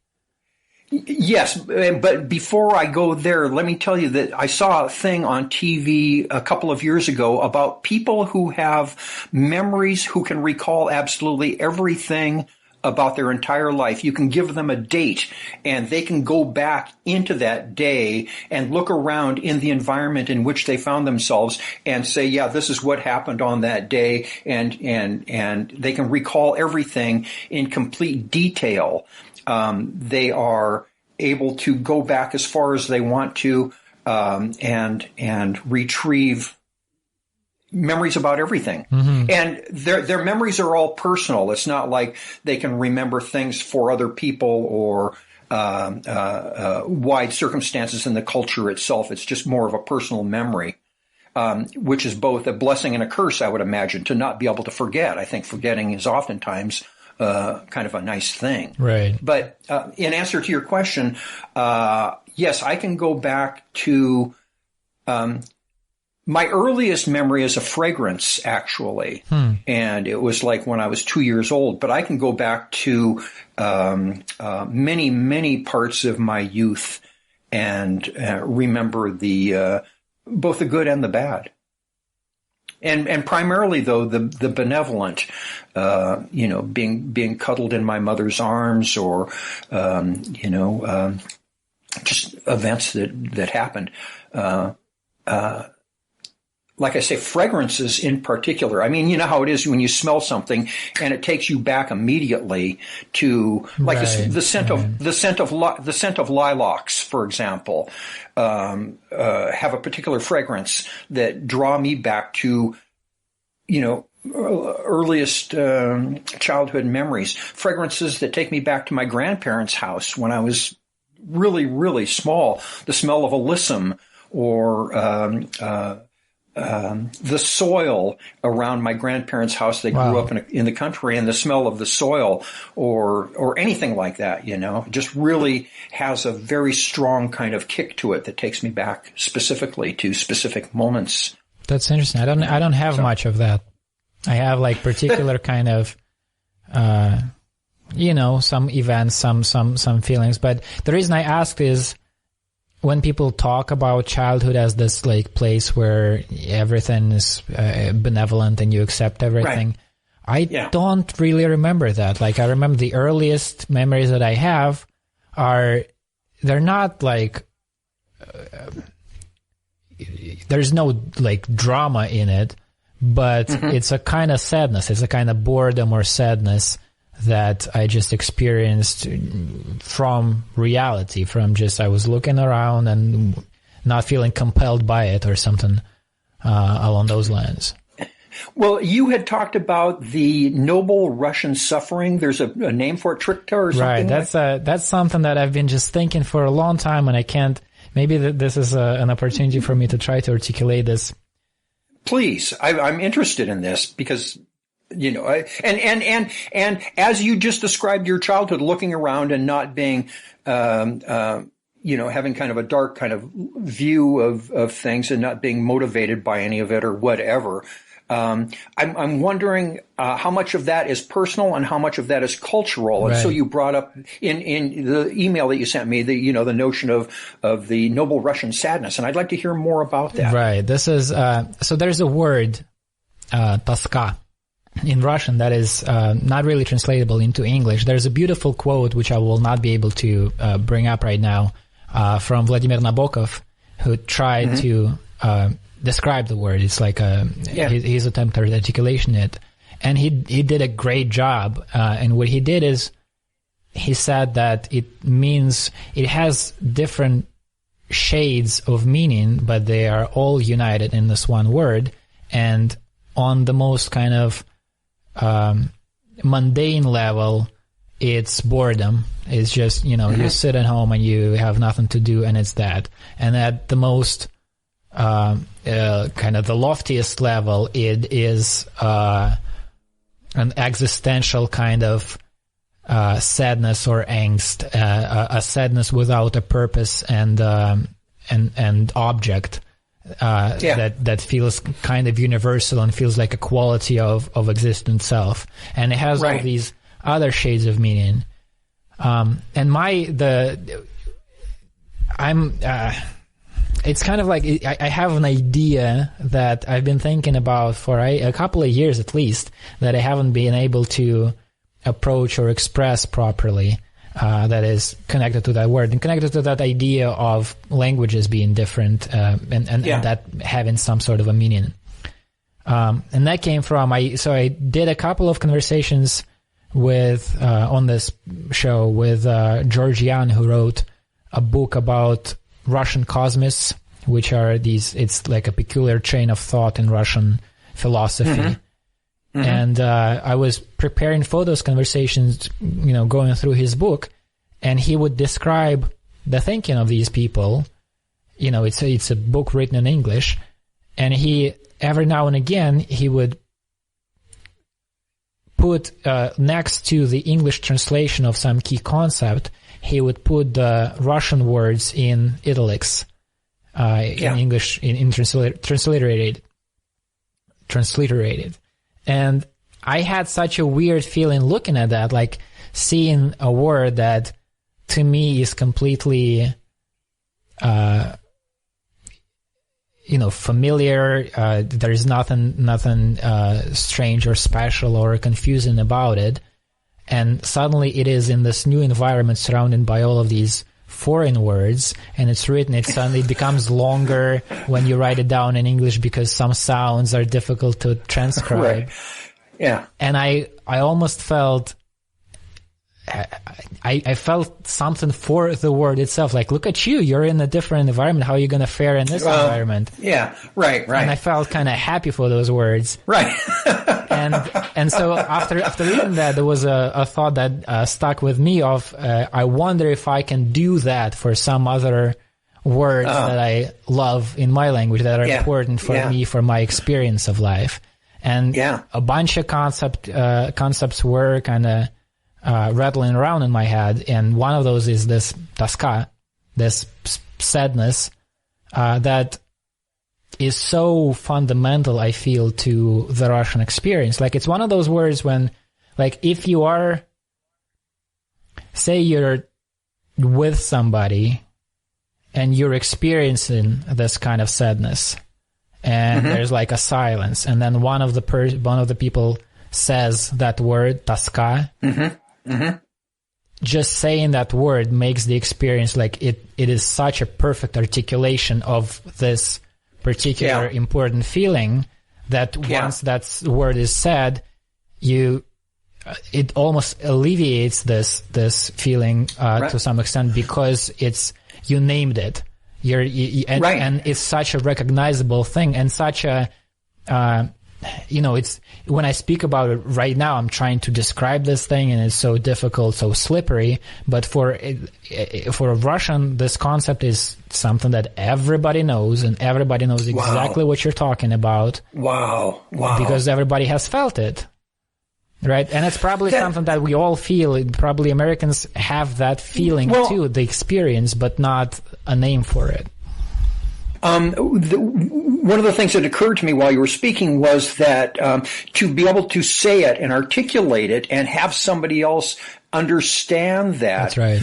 B: Yes, but before I go there, let me tell you that I saw a thing on TV a couple of years ago about people who have memories, who can recall absolutely everything about their entire life. You can give them a date and they can go back into that day and look around in the environment in which they found themselves and say, yeah, this is what happened on that day. And they can recall everything in complete detail. They are able to go back as far as they want to, and retrieve memories about everything. Mm-hmm. And their memories are all personal. It's not like they can remember things for other people or wide circumstances in the culture itself. It's just more of a personal memory, which is both a blessing and a curse, I would imagine, to not be able to forget. I think forgetting is oftentimes kind of a nice thing.
A: Right.
B: But in answer to your question, yes, I can go back to my earliest memory is a fragrance, actually. And it was like when I was 2 years old. But I can go back to many, many parts of my youth and remember both the good and the bad. And primarily, though, the benevolent, being cuddled in my mother's arms or, just events that happened. Like I say, fragrances in particular. I mean, you know how it is when you smell something and it takes you back immediately to, like the scent of lilacs, for example, have a particular fragrance that draw me back to, earliest childhood memories. Fragrances that take me back to my grandparents' house when I was really, really small. The smell of alyssum or the soil around my grandparents' house. They grew up in the country, and the smell of the soil or anything like that, just really has a very strong kind of kick to it that takes me back specifically to specific moments.
A: That's interesting. I don't have much of that. I have like particular kind of, some events, some feelings. But the reason I asked is, when people talk about childhood as this like place where everything is benevolent and you accept everything, I don't really remember that. Like I remember the earliest memories that I have they're not like, there's no like drama in it, but it's a kind of sadness. It's a kind of boredom or sadness that I just experienced from reality, from just I was looking around and not feeling compelled by it or something along those lines.
B: Well, you had talked about the noble Russian suffering. There's a name for it, Trikta or something.
A: Right. That's something that I've been just thinking for a long time, and I can't. Maybe this is an opportunity for me to try to articulate this. Please,
B: I'm interested in this because. And as you just described your childhood, looking around and not being, having kind of a dark kind of view of things and not being motivated by any of it or whatever. I'm wondering how much of that is personal and how much of that is cultural. And so you brought up in the email that you sent me the notion of the noble Russian sadness, and I'd like to hear more about that.
A: Right. This is so there's a word, Toska, in Russian that is not really translatable into English. There's a beautiful quote which I will not be able to bring up right now from Vladimir Nabokov, who tried to describe the word. It's like his attempt at articulation it, and he did a great job. And what he did is he said that it has different shades of meaning, but they are all united in this one word. And on the most kind of mundane level, it's boredom. It's just, you sit at home and you have nothing to do, and it's that. And at the most, kind of the loftiest level, it is, an existential kind of, sadness or angst, a sadness without a purpose and object. That feels kind of universal and feels like a quality of existence itself, and it has all these other shades of meaning. It's kind of like I have an idea that I've been thinking about for a couple of years at least, that I haven't been able to approach or express properly that is connected to that word and connected to that idea of languages being different and that having some sort of a meaning. And that came from, I did a couple of conversations with, on this show with George Yan, who wrote a book about Russian cosmists, which are it's like a peculiar train of thought in Russian philosophy. Mm-hmm. And I was preparing for those conversations, going through his book, and he would describe the thinking of these people. It's a book written in English, and he, every now and again, he would put next to the English translation of some key concept, he would put the Russian words in italics, in English, in transliterated. And I had such a weird feeling looking at that, like seeing a word that to me is completely, familiar. There's nothing strange or special or confusing about it. And suddenly it is in this new environment surrounded by all of these foreign words, and it's written, it suddenly becomes longer when you write it down in English because some sounds are difficult to transcribe.
B: Right. Yeah.
A: And I almost felt, I felt something for the word itself. Like, look at you, you're in a different environment. How are you going to fare in this environment?
B: Yeah, right.
A: And I felt kind of happy for those words.
B: Right.
A: And so after reading that, there was a thought that stuck with me of, I wonder if I can do that for some other words that I love in my language that are important for me, for my experience of life. And a bunch of concepts were kind of rattling around in my head, and one of those is this Toska, this sadness that is so fundamental, I feel, to the Russian experience. Like, it's one of those words when, like, if you are, say you're with somebody and you're experiencing this kind of sadness, and there's like a silence, and then one of the people says that word, Toska. Just saying that word makes the experience like it is such a perfect articulation of this particular important feeling that once that word is said, it almost alleviates this feeling to some extent, because you named it. And it's such a recognizable thing, and such a it's, when I speak about it right now, I'm trying to describe this thing, and it's so difficult, so slippery. But for a Russian, this concept is something that everybody knows, and everybody knows exactly what you're talking about.
B: Wow.
A: Because everybody has felt it. Right? And it's probably something that we all feel. Probably Americans have that feeling too, the experience, but not a name for it.
B: One of the things that occurred to me while you were speaking was that to be able to say it and articulate it and have somebody else understand that.
A: That's right.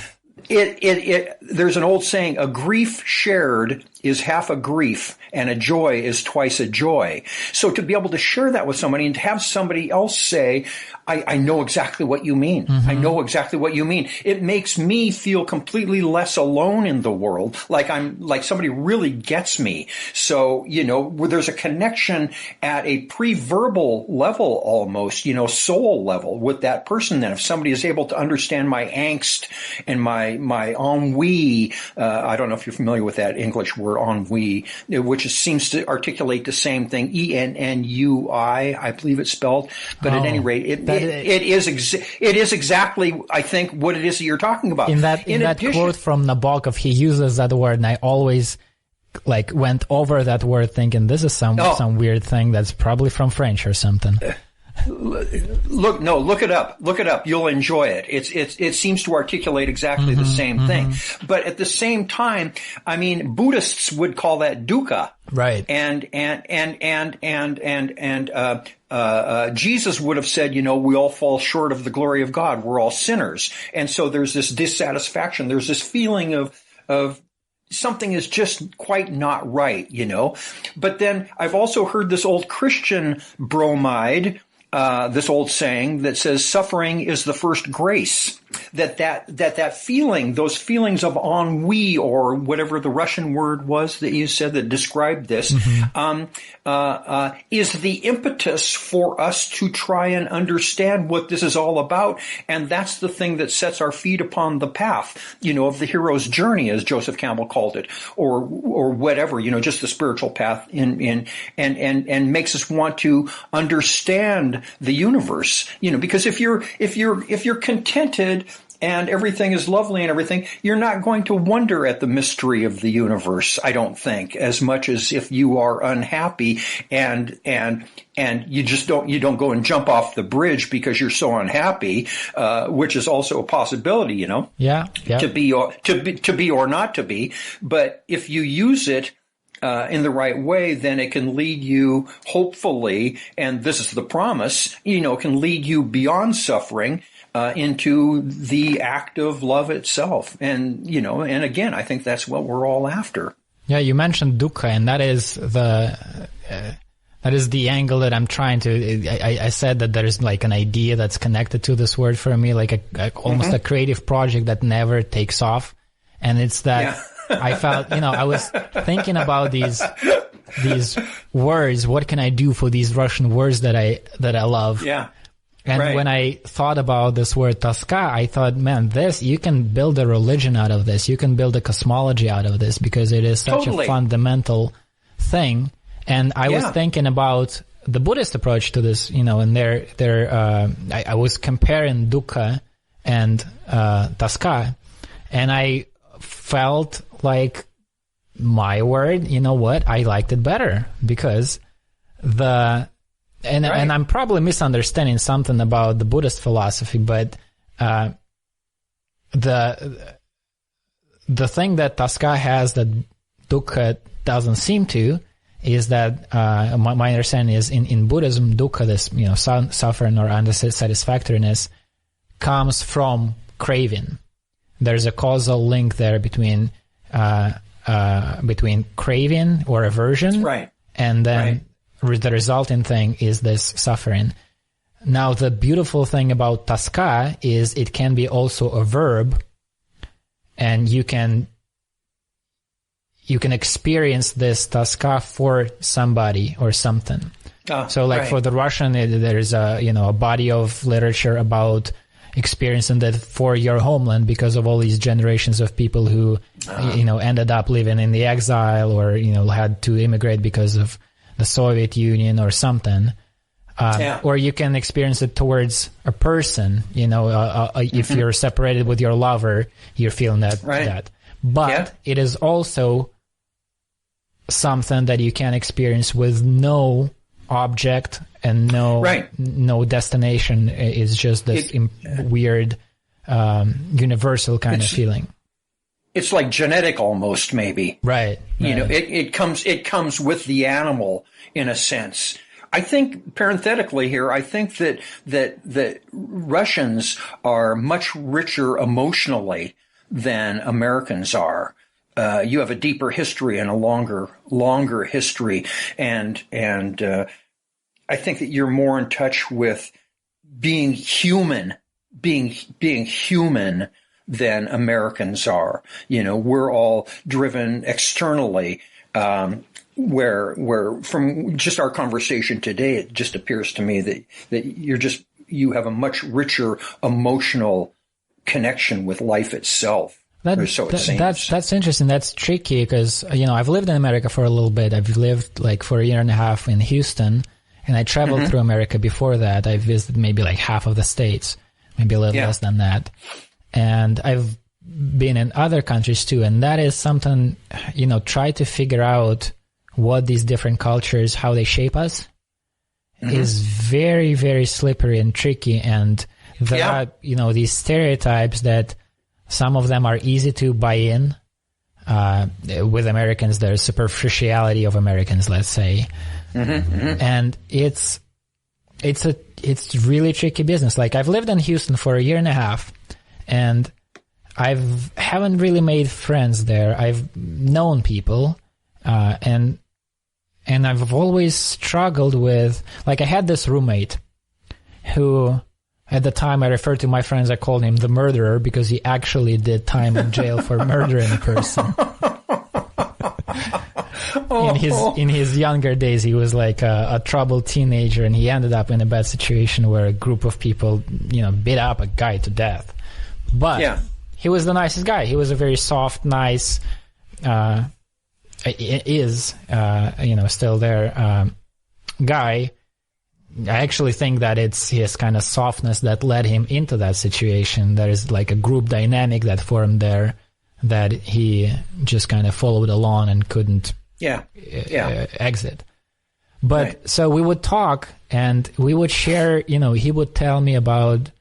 B: There's an old saying, a grief shared is half a grief, and a joy is twice a joy. So to be able to share that with somebody and to have somebody else say, I know exactly what you mean. I know exactly what you mean. It makes me feel completely less alone in the world. Like somebody really gets me. So, where there's a connection at a pre-verbal level almost, soul level with that person. Then if somebody is able to understand my angst and my ennui, I don't know if you're familiar with that English word ennui, which seems to articulate the same thing, ENNUI, I believe it's spelled. But at any rate, it is exactly, I think, what it is that you're talking about.
A: In that quote from Nabokov, he uses that word, and I always went over that word thinking this is some weird thing that's probably from French or something.
B: Look it up. You'll enjoy it. It seems to articulate exactly the same thing. But at the same time, I mean, Buddhists would call that dukkha.
A: Right.
B: And Jesus would have said, we all fall short of the glory of God. We're all sinners. And so there's this dissatisfaction. There's this feeling of something is just quite not right, But then I've also heard this old Christian bromide, this old saying that says suffering is the first grace. That feeling, those feelings of ennui, or whatever the Russian word was that you said that described this, is the impetus for us to try and understand what this is all about. And that's the thing that sets our feet upon the path, of the hero's journey, as Joseph Campbell called it, or whatever, just the spiritual path and makes us want to understand the universe, because if you're contented and everything is lovely and everything, you're not going to wonder at the mystery of the universe, I don't think, as much as if you are unhappy and you don't go and jump off the bridge because you're so unhappy, which is also a possibility,
A: Yeah.
B: to be or not to be. But if you use it in the right way, then it can lead you, hopefully, and this is the promise, can lead you beyond suffering into the act of love itself. And, and again, I think that's what we're all after.
A: Yeah, you mentioned dukkha, and that is the angle that I'm trying to. I said that there is like an idea that's connected to this word for me, like almost a creative project that never takes off, and it's that I felt, I was thinking about these words. What can I do for these Russian words that I love?
B: Yeah.
A: And when I thought about this word Toska, I thought, man, you can build a religion out of this. You can build a cosmology out of this, because it is such a fundamental thing. And I was thinking about the Buddhist approach to this, and I was comparing dukkha and Toska, and I felt like my word, I liked it better, because and I'm probably misunderstanding something about the Buddhist philosophy, but the thing that Toska has that dukkha doesn't seem to is that my understanding is in Buddhism, dukkha, this suffering or unsatisfactoriness, comes from craving. There's a causal link there between craving or aversion, and then the resulting thing is this suffering. Now, the beautiful thing about Toska is it can be also a verb, and you can experience this Toska for somebody or something. For the Russian, there's a body of literature about experiencing that for your homeland, because of all these generations of people who ended up living in the exile, or had to immigrate because of the Soviet Union or something. Or you can experience it towards a person, if you're separated with your lover, you're feeling that. But it is also something that you can experience with no object and no destination. Is just this weird, universal kind of feeling.
B: It's like genetic almost, maybe.
A: Right.
B: It comes with the animal in a sense. I think, parenthetically here, I think that Russians are much richer emotionally than Americans are. You have a deeper history and a longer history, and I think that you're more in touch with being human than Americans are. We're all driven externally, where from just our conversation today, it just appears to me that you have a much richer emotional connection with life itself. It seems.
A: That's interesting. That's tricky, because, I've lived in America for a little bit. I've lived for a year and a half in Houston, and I traveled through America before that. I visited maybe half of the states, maybe a little less than that. And I've been in other countries too, and that is something, try to figure out what these different cultures, how they shape us, is very, very slippery and tricky. And there are, these stereotypes that some of them are easy to buy in. With Americans, there's superficiality of Americans, let's say. And it's really tricky business. I've lived in Houston for a year and a half, and haven't really made friends there. I've known people, and I've always struggled with, I had this roommate who at the time I referred to my friends, I called him the murderer because he actually did time in jail for murdering a person. In his younger days, he was like a troubled teenager, and he ended up in a bad situation where a group of people, beat up a guy to death. But he was the nicest guy. He was a very soft, nice, still there, guy. I actually think that it's his kind of softness that led him into that situation. There is like a group dynamic that formed there that he just kind of followed along and couldn't exit. But so we would talk and we would share, he would tell me about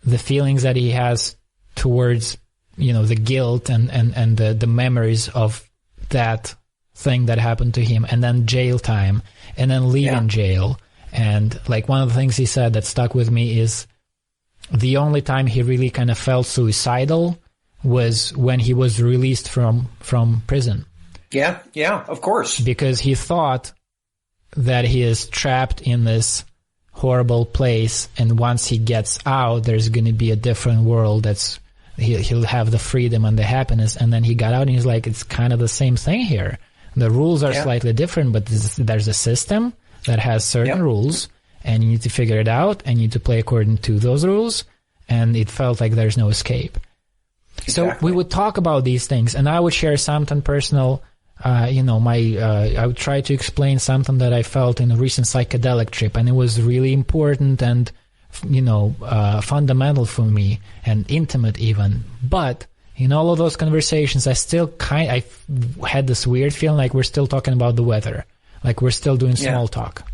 A: the feelings that he has towards, the guilt and the memories of that thing that happened to him, and then jail time, and then leaving jail. And like one of the things he said that stuck with me is the only time he really kind of felt suicidal was when he was released from prison.
B: Yeah, of course.
A: Because he thought that he is trapped in this horrible place, and once he gets out, there's going to be a different world he'll have the freedom and the happiness. And then he got out and he's like, it's kind of the same thing here. The rules are slightly different, but there's a system that has certain rules, and you need to figure it out, and you need to play according to those rules, and it felt like there's no escape. Exactly. So we would talk about these things, and I would share something personal. I would try to explain something that I felt in a recent psychedelic trip, and it was really important and, fundamental for me and intimate even. But in all of those conversations, I still I had this weird feeling like we're still talking about the weather. Like we're still doing small talk.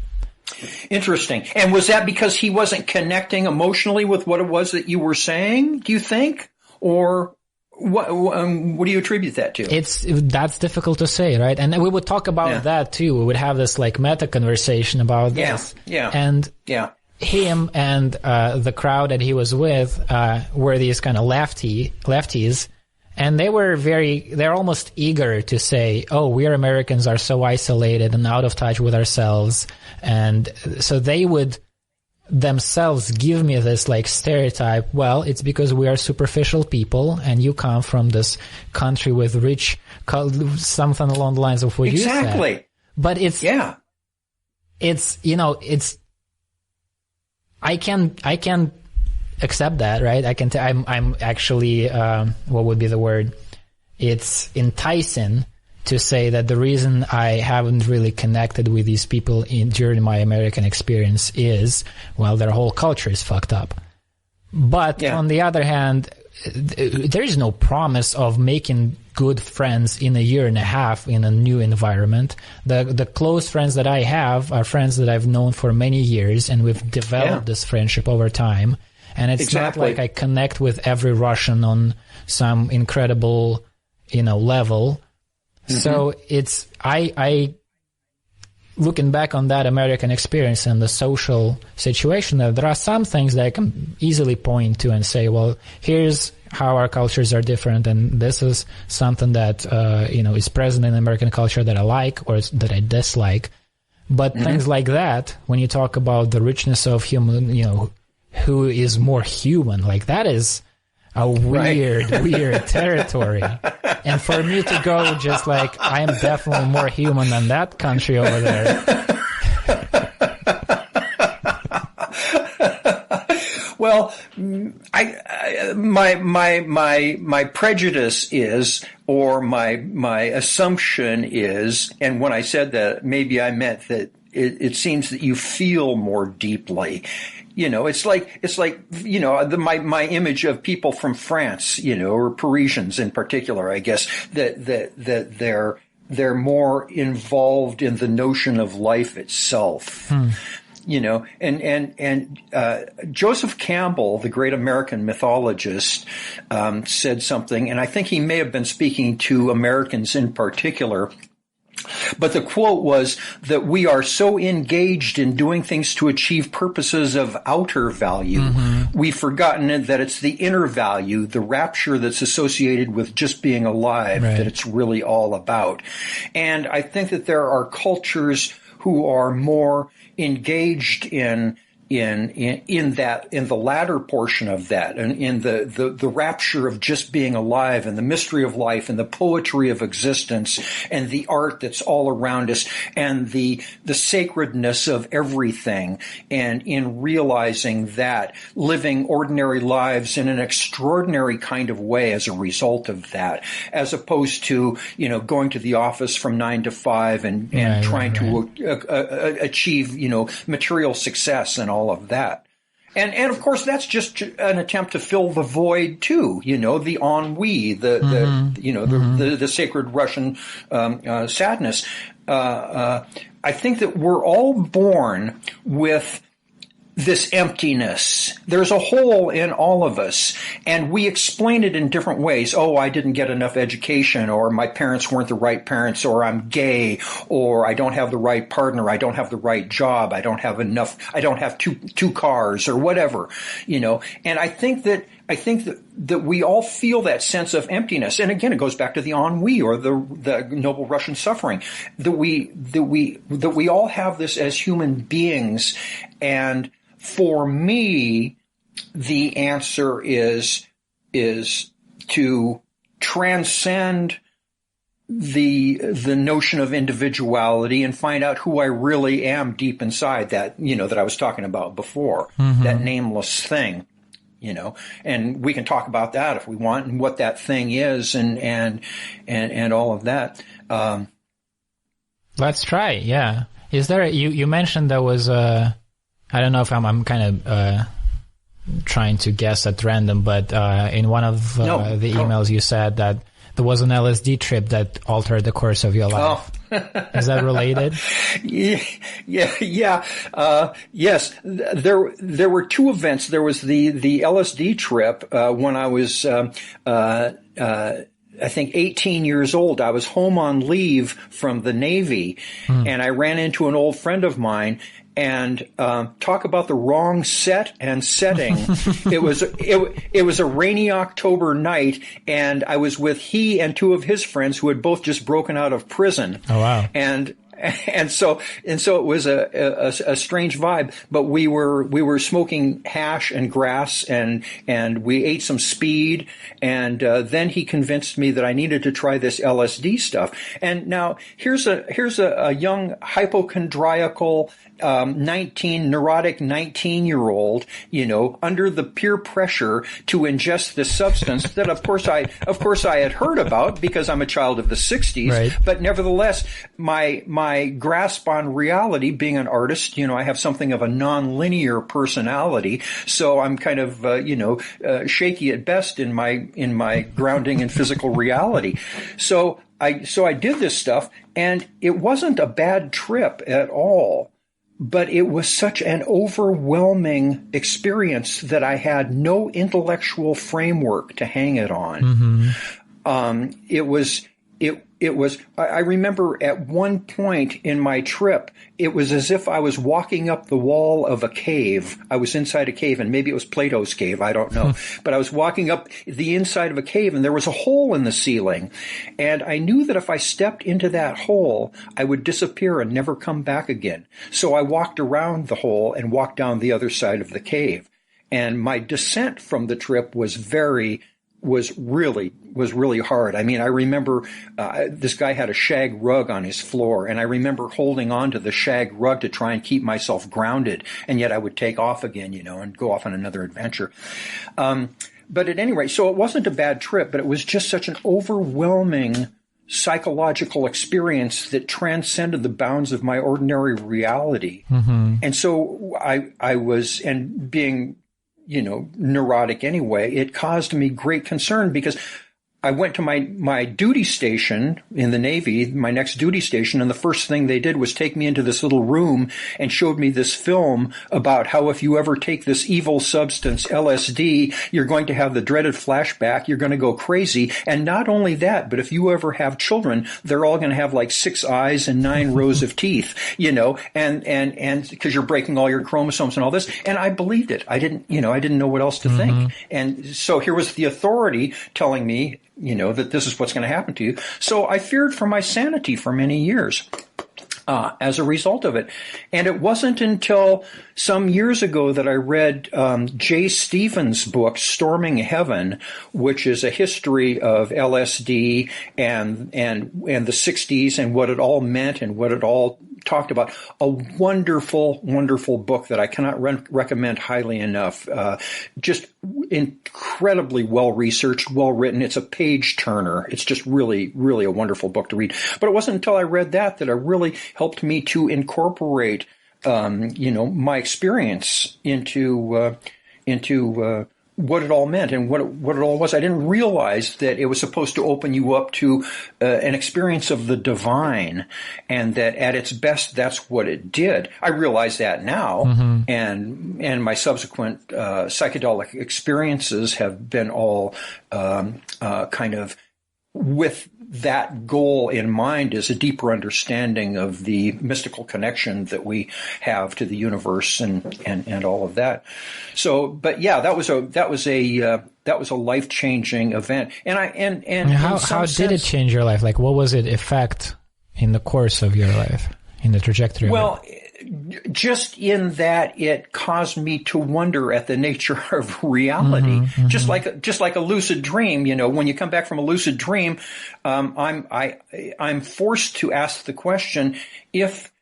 B: Interesting. And was that because he wasn't connecting emotionally with what it was that you were saying, do you think? Or what do you attribute that to?
A: That's difficult to say, right? And we would talk about that too. We would have this like meta conversation about this. And him and the crowd that he was with were these kind of lefties. And they're almost eager to say, oh, we Americans are so isolated and out of touch with ourselves. And so they would themselves give me this like stereotype. Well, it's because we are superficial people and you come from this country with rich, something along the lines of what you said. But I can accept that, right? I'm actually, what would be the word? It's enticing to say that the reason I haven't really connected with these people during my American experience is, well, their whole culture is fucked up. But on the other hand, there is no promise of making good friends in a year and a half in a new environment. The close friends that I have are friends that I've known for many years, and we've developed this friendship over time. And it's not like I connect with every Russian on some incredible, level. Mm-hmm. So I looking back on that American experience and the social situation, there are some things that I can easily point to and say, well, here's how our cultures are different, and this is something that, is present in American culture that I like or that I dislike. But things like that, when you talk about the richness of human, who is more human, like that is a weird territory. And for me to go just like, I am definitely more human than that country over there.
B: Well, my prejudice is, or my assumption is, and when I said that, maybe I meant that it seems that you feel more deeply. It's like my image of people from France, or Parisians in particular, I guess, that they're more involved in the notion of life itself. And Joseph Campbell, the great American mythologist, said something, and I think he may have been speaking to Americans in particular. But the quote was that we are so engaged in doing things to achieve purposes of outer value, we've forgotten that it's the inner value, the rapture that's associated with just being alive, that it's really all about. And I think that there are cultures who are more engaged in in the latter portion of that, and in the rapture of just being alive, and the mystery of life, and the poetry of existence, and the art that's all around us, and the sacredness of everything, and in realizing that, living ordinary lives in an extraordinary kind of way as a result of that, as opposed to going to the office from 9 to 5 and trying to achieve material success and all of that. And of course, that's just an attempt to fill the void too. The ennui, the sacred Russian sadness. I think that we're all born with this emptiness. There's a hole in all of us, and we explain it in different ways. Oh, I didn't get enough education, or my parents weren't the right parents, or I'm gay, or I don't have the right partner, I don't have the right job, I don't have enough, I don't have two cars, or whatever, And I think that we all feel that sense of emptiness. And again, it goes back to the ennui or the noble Russian suffering, that we all have this as human beings. And for me, the answer is to transcend the notion of individuality and find out who I really am deep inside, that that I was talking about before, that nameless thing. And we can talk about that if we want, and what that thing is, and all of that.
A: Let's try. Yeah. Is there? You mentioned there was I don't know if I'm kind of trying to guess at random, but in one of the emails you said that there was an LSD trip that altered the course of your life. Oh. Is that related?
B: Yeah. Yes. There were two events. There was the LSD trip when I was I think 18 years old. I was home on leave from the Navy, and I ran into an old friend of mine. And talk about the wrong set and setting. It was a rainy October night, and I was with he and two of his friends who had both just broken out of prison.
A: Oh wow!
B: And so it was a strange vibe. But we were smoking hash and grass, and we ate some speed, and then he convinced me that I needed to try this LSD stuff. And now here's a young hypochondriacal neurotic 19-year-old, under the peer pressure to ingest this substance that of course I had heard about because I'm a child of the 60s,
A: right.
B: But nevertheless, my grasp on reality, being an artist, I have something of a non-linear personality, so I'm kind of, shaky at best in my grounding in physical reality. So I did this stuff, and it wasn't a bad trip at all. But it was such an overwhelming experience that I had no intellectual framework to hang it on. I remember at one point in my trip, it was as if I was walking up the wall of a cave. I was inside a cave, and maybe it was Plato's cave, I don't know. But I was walking up the inside of a cave, and there was a hole in the ceiling. And I knew that if I stepped into that hole, I would disappear and never come back again. So I walked around the hole and walked down the other side of the cave. And my descent from the trip was really hard. I mean, I remember this guy had a shag rug on his floor, and I remember holding on to the shag rug to try and keep myself grounded, and yet I would take off again, and go off on another adventure. But at any rate, so it wasn't a bad trip, but it was just such an overwhelming psychological experience that transcended the bounds of my ordinary reality. And so I was, and being neurotic anyway, it caused me great concern because I went to my duty station in the Navy, my next duty station, and the first thing they did was take me into this little room and showed me this film about how if you ever take this evil substance, LSD, you're going to have the dreaded flashback, you're going to go crazy. And not only that, but if you ever have children, they're all going to have like 6 eyes and 9 rows of teeth, and because you're breaking all your chromosomes and all this. And I believed it. I didn't know what else to think. And so here was the authority telling me, that this is what's going to happen to you. So I feared for my sanity for many years. as a result of it. And it wasn't until some years ago that I read Jay Stevens' book, Storming Heaven, which is a history of LSD and the 60s and what it all meant and what it all talked about. A wonderful, wonderful book that I cannot recommend highly enough. Just incredibly well-researched, well-written. It's a page-turner. It's just really, really a wonderful book to read. But it wasn't until I read that I really helped me to incorporate, my experience into what it all meant and what it all was. I didn't realize that it was supposed to open you up to an experience of the divine, and that at its best, that's what it did. I realize that now, and my subsequent psychedelic experiences have been all kind of with that goal in mind, is a deeper understanding of the mystical connection that we have to the universe and all of that. So, but yeah, that was a life-changing event. And
A: how did it change your life? Like, what was it effect in the course of your life, in the trajectory?
B: Well, just in that it caused me to wonder at the nature of reality, just like a lucid dream. When you come back from a lucid dream, I'm forced to ask the question, if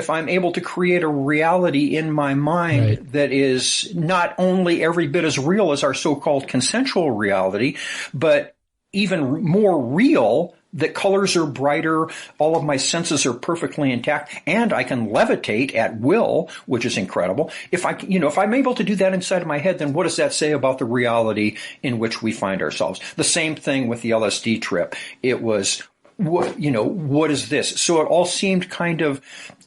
B: I'm able to create a reality in my mind that is not only every bit as real as our so-called consensual reality, but even more real, that colors are brighter, all of my senses are perfectly intact, and I can levitate at will, which is incredible. If I'm able to do that inside of my head, then what does that say about the reality in which we find ourselves? The same thing with the LSD trip. It was, what is this? So it all seemed kind of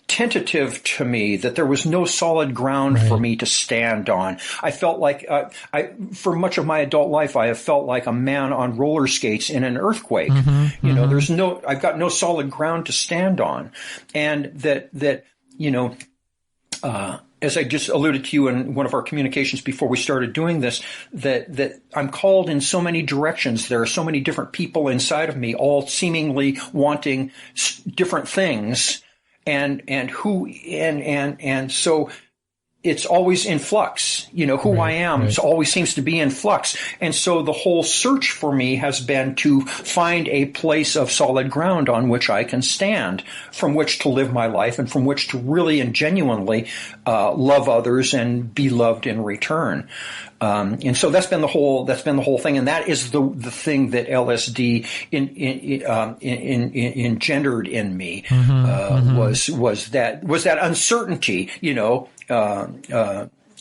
B: tentative to me, that there was no solid ground for me to stand on. I felt like, for much of my adult life, I have felt like a man on roller skates in an earthquake. I've got no solid ground to stand on. And as I just alluded to you in one of our communications before we started doing this, that I'm called in so many directions. There are so many different people inside of me, all seemingly wanting different things. And so it's always in flux. Who I am always seems to be in flux. And so the whole search for me has been to find a place of solid ground on which I can stand, from which to live my life, and from which to really and genuinely love others and be loved in return. And so that's been the whole thing. And that is the thing that LSD engendered in me, was that uncertainty,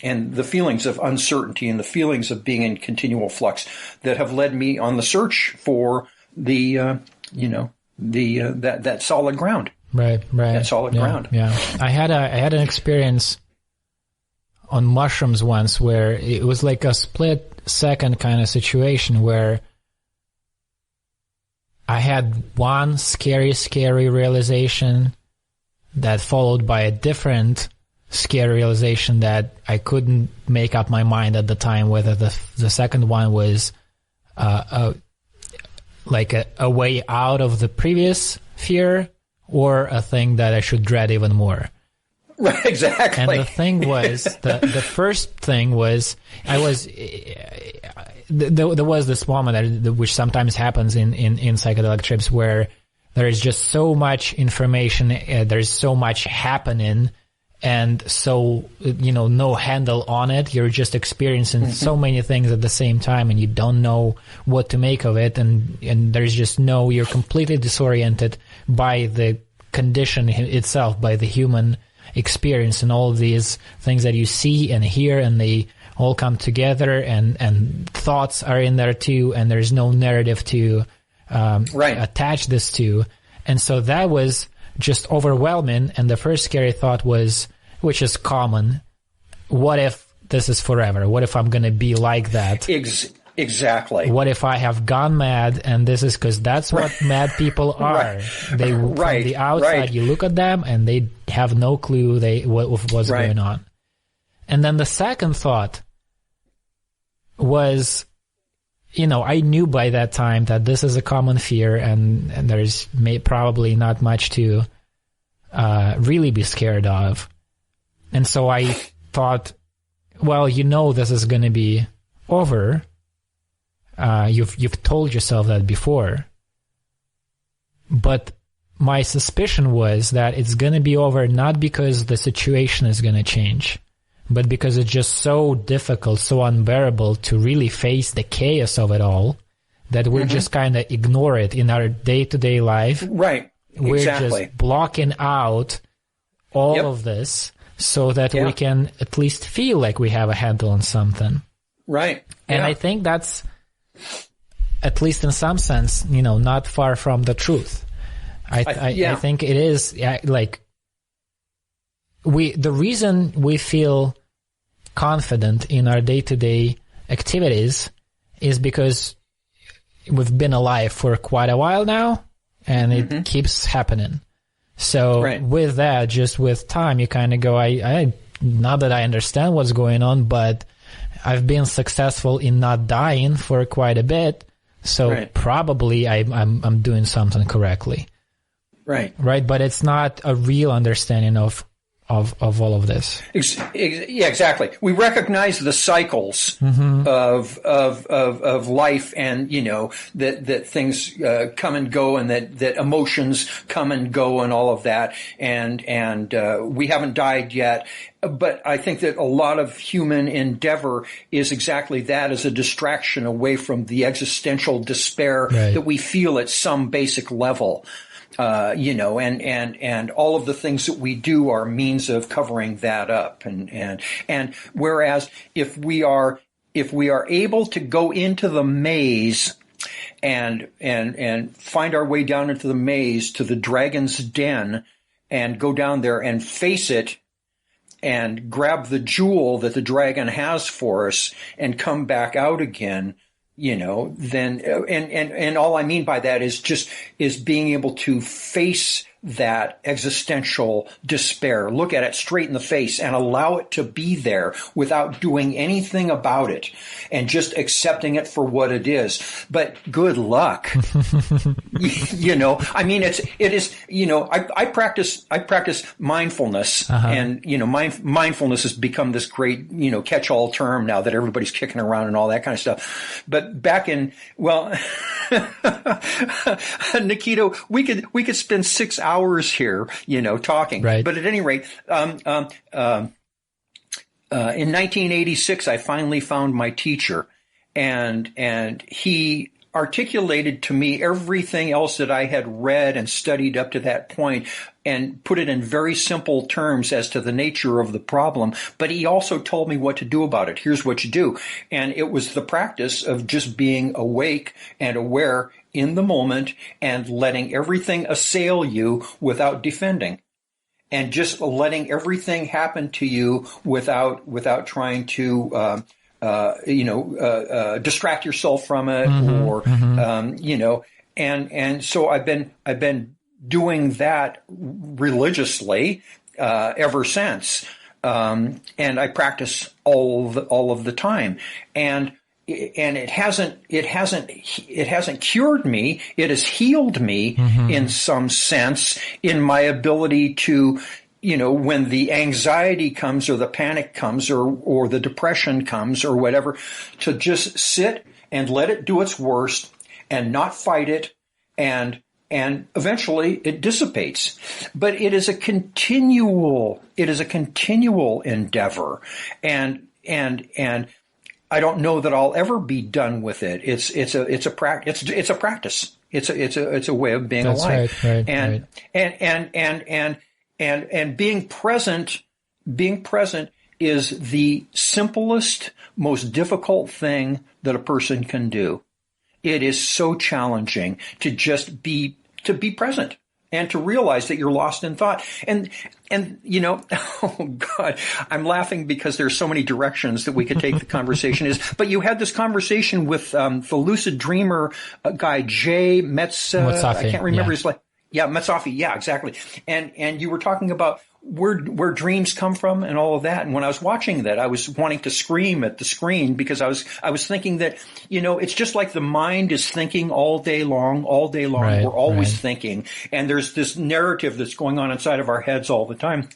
B: and the feelings of uncertainty and the feelings of being in continual flux that have led me on the search for that solid ground. Right. That solid ground.
A: Yeah. I had an experience on mushrooms once where it was like a split second kind of situation where I had one scary realization that followed by a different scary realization that I couldn't make up my mind at the time whether the second one was like a way out of the previous fear or a thing that I should dread even more.
B: Right, exactly.
A: And the thing was, the first thing was, there was this moment which sometimes happens in psychedelic trips where there is just so much information, there's so much happening, and so, no handle on it. You're just experiencing so many things at the same time, and you don't know what to make of it, and there's just you're completely disoriented by the condition itself, by the human experience and all of these things that you see and hear, and they all come together, and thoughts are in there too, and there's no narrative to attach this to. And so that was just overwhelming. And the first scary thought was, which is common, what if this is forever? What if I'm going to be like that?
B: Exactly.
A: What if I have gone mad, and this is because that's what mad people are. They from the outside, you look at them and they have no clue what's going on. And then the second thought was, I knew by that time that this is a common fear, and there's probably not much to really be scared of. And so I thought, well, this is going to be over. You've told yourself that before. But my suspicion was that it's going to be over not because the situation is going to change, but because it's just so difficult, so unbearable to really face the chaos of it all that we just kind of ignore it in our day-to-day life.
B: Right.
A: We're
B: Exactly.
A: just blocking out all of this so that we can at least feel like we have a handle on something.
B: Right.
A: And I think that's, at least in some sense, not far from the truth. I think it is the reason we feel confident in our day-to-day activities is because we've been alive for quite a while now, and it keeps happening. So with that, just with time, you kind of go, I not that I understand what's going on, but I've been successful in not dying for quite a bit, so probably I'm doing something correctly. Right. But it's not a real understanding of all of this.
B: Yeah, exactly. We recognize the cycles of life, and that things come and go, and that emotions come and go, and all of that. And we haven't died yet. But I think that a lot of human endeavor is exactly that, as a distraction away from the existential despair that we feel at some basic level. And all of the things that we do are means of covering that up. And whereas if we are able to go into the maze and find our way down into the maze to the dragon's den, and go down there and face it and grab the jewel that the dragon has for us and come back out again, then, and all I mean by that is being able to face that existential despair, look at it straight in the face and allow it to be there without doing anything about it, and just accepting it for what it is. But good luck. I mean, it is, I practice mindfulness, and, mindfulness has become this great, catch-all term now that everybody's kicking around and all that kind of stuff. But back in, Nikita, we could spend 6 hours here, talking. Right. But at any rate, in 1986, I finally found my teacher, and he articulated to me everything else that I had read and studied up to that point, and put it in very simple terms as to the nature of the problem. But he also told me what to do about it. Here's what you do. And it was the practice of just being awake and aware in the moment, and letting everything assail you without defending, and just letting everything happen to you without trying to distract yourself from it, and so I've been doing that religiously ever since, and I practice all of the time, and it hasn't cured me. It has healed me in some sense, in my ability to, when the anxiety comes, or the panic comes, or the depression comes, or whatever, to just sit and let it do its worst and not fight it, and eventually it dissipates. But it is a continual endeavor, and I don't know that I'll ever be done with it. It's a practice. It's a way of being alive.
A: Right,
B: and being present is the simplest, most difficult thing that a person can do. It is so challenging to just be present, and to realize that you're lost in thought. And oh God, I'm laughing because there's so many directions that we could take the conversation but you had this conversation with the lucid dreamer guy, Jay Metz, I can't remember his name. Yeah, Metzafi. Yeah, exactly. And you were talking about where dreams come from and all of that. And when I was watching that, I was wanting to scream at the screen because I was thinking that, it's just like the mind is thinking all day long.
A: Right,
B: we're always
A: right.
B: thinking. And there's this narrative that's going on inside of our heads all the time.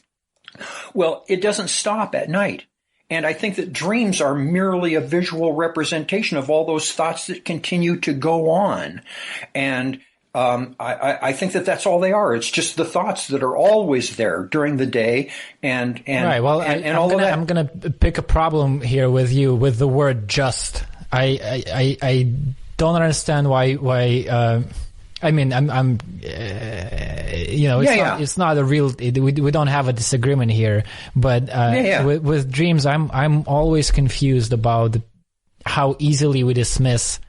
B: Well, it doesn't stop at night. And I think that dreams are merely a visual representation of all those thoughts that continue to go on. And I think that that's all they are. It's just the thoughts that are always there during the day, and
A: right. Well, I'm gonna pick a problem here with you with the word "just." I don't understand why. I mean, it's not a real. We don't have a disagreement here, but with dreams, I'm always confused about how easily we dismiss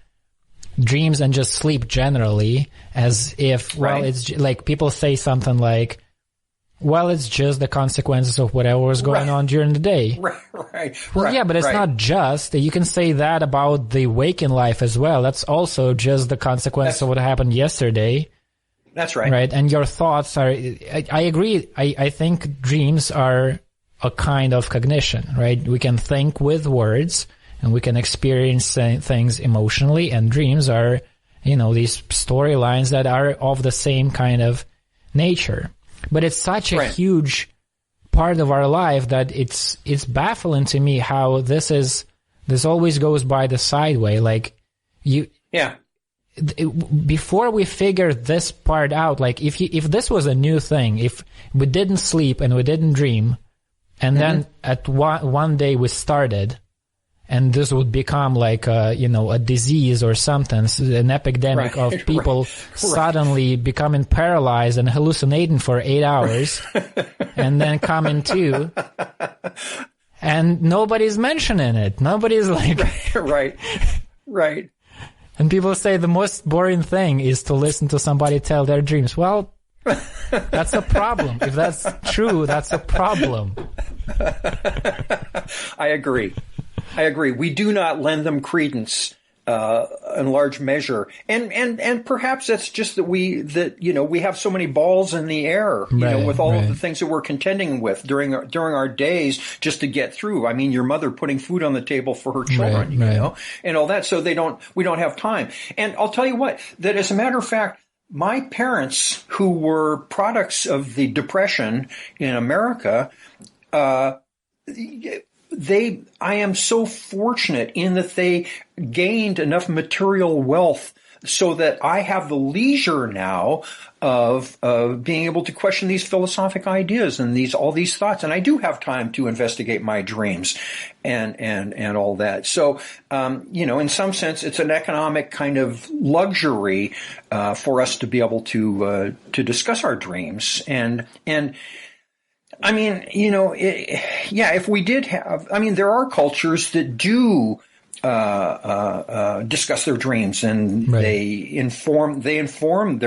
A: dreams and just sleep generally, as if it's like people say something like, well, it's just the consequences of whatever was going on during the day. Right. But it's not just. You can say that about the waking life as well. That's also just the consequence of what happened yesterday.
B: That's right.
A: Right. And your thoughts are, I agree. I think dreams are a kind of cognition, right? We can think with words and we can experience things emotionally, and dreams are, these storylines that are of the same kind of nature. But it's such a huge part of our life that it's baffling to me how this always goes by the side way. Like before we figure this part out, like if this was a new thing, if we didn't sleep and we didn't dream, and then at one day we started, and this would become like a disease or something, an epidemic of people suddenly becoming paralyzed and hallucinating for 8 hours, and then coming to, and nobody's mentioning it. Nobody's like,
B: right.
A: And people say the most boring thing is to listen to somebody tell their dreams. Well, that's a problem. If that's true, that's a problem.
B: I agree. We do not lend them credence in large measure, and perhaps that's just that we have so many balls in the air, with all of the things that we're contending with during our days just to get through. I mean, your mother putting food on the table for her children, and all that, so we don't have time. And I'll tell you what, that as a matter of fact, my parents, who were products of the Depression in America, I am so fortunate in that they gained enough material wealth so that I have the leisure now of being able to question these philosophic ideas and all these thoughts. And I do have time to investigate my dreams and all that. So, in some sense, it's an economic kind of luxury for us to be able to discuss our dreams. And I mean, if we did have, there are cultures that do discuss their dreams, and their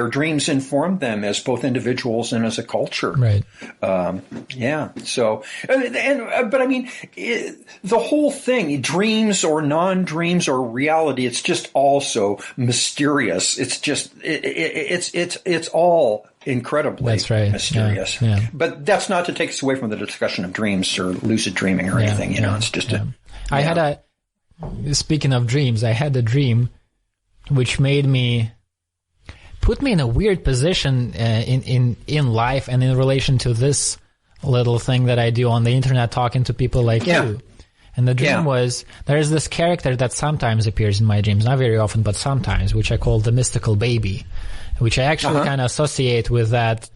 B: dreams inform them as both individuals and as a culture.
A: Right.
B: So, but I mean, the whole thing, dreams or non-dreams or reality, it's just also mysterious. It's just, it's all incredibly mysterious. Yeah. But that's not to take us away from the discussion of dreams or lucid dreaming or anything. It's just
A: speaking of dreams, I had a dream which put me in a weird position in life and in relation to this little thing that I do on the internet, talking to people like you. And the dream was, there's this character that sometimes appears in my dreams, not very often, but sometimes, which I call the mystical baby, which I actually kind of associate with that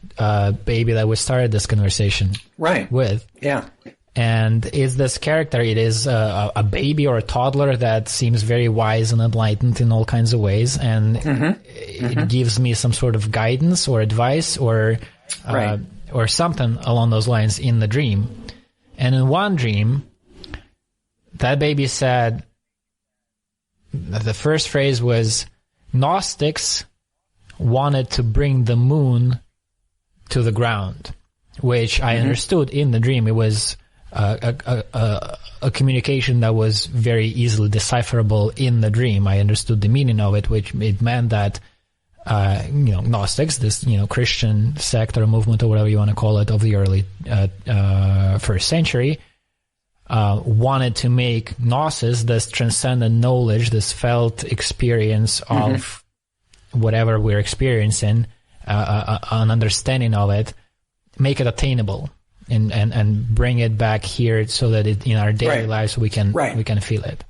A: baby that we started this conversation with. Yeah. And it's this character. It is a baby or a toddler that seems very wise and enlightened in all kinds of ways, and it gives me some sort of guidance or advice or something along those lines in the dream. And in one dream, that baby said, the first phrase was, Gnostics wanted to bring the moon to the ground, which I understood in the dream. It was a communication that was very easily decipherable in the dream. I understood the meaning of it, which it meant that Gnostics, this, Christian sect or movement or whatever you want to call it of the early first century, wanted to make Gnosis, this transcendent knowledge, this felt experience of whatever we're experiencing, an understanding of it, make it attainable and bring it back here so that in our daily lives we can feel it.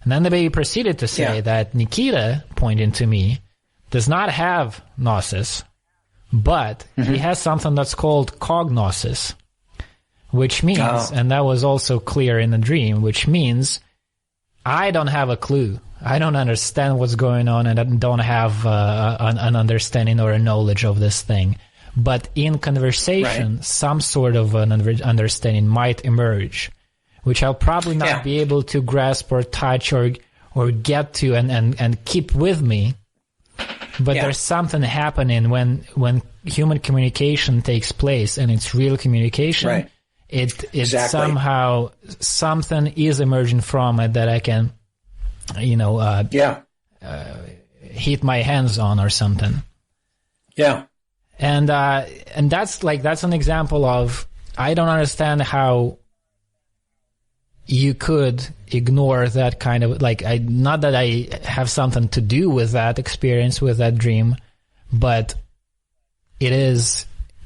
A: And then the baby proceeded to say that Nikita, pointing to me, does not have Gnosis, but he has something that's called cognosis, which means, and that was also clear in the dream, which means I don't have a clue. I don't understand what's going on, and I don't have an understanding or a knowledge of this thing. But in conversation, some sort of an understanding might emerge, which I'll probably not be able to grasp or touch or get to and keep with me. But there's something happening when human communication takes place, and it's real communication. It somehow something is emerging from it that I can, hit my hands on or something.
B: Yeah.
A: And that's an example of, I don't understand how you could ignore that kind of, not that I have something to do with that experience, with that dream, but it is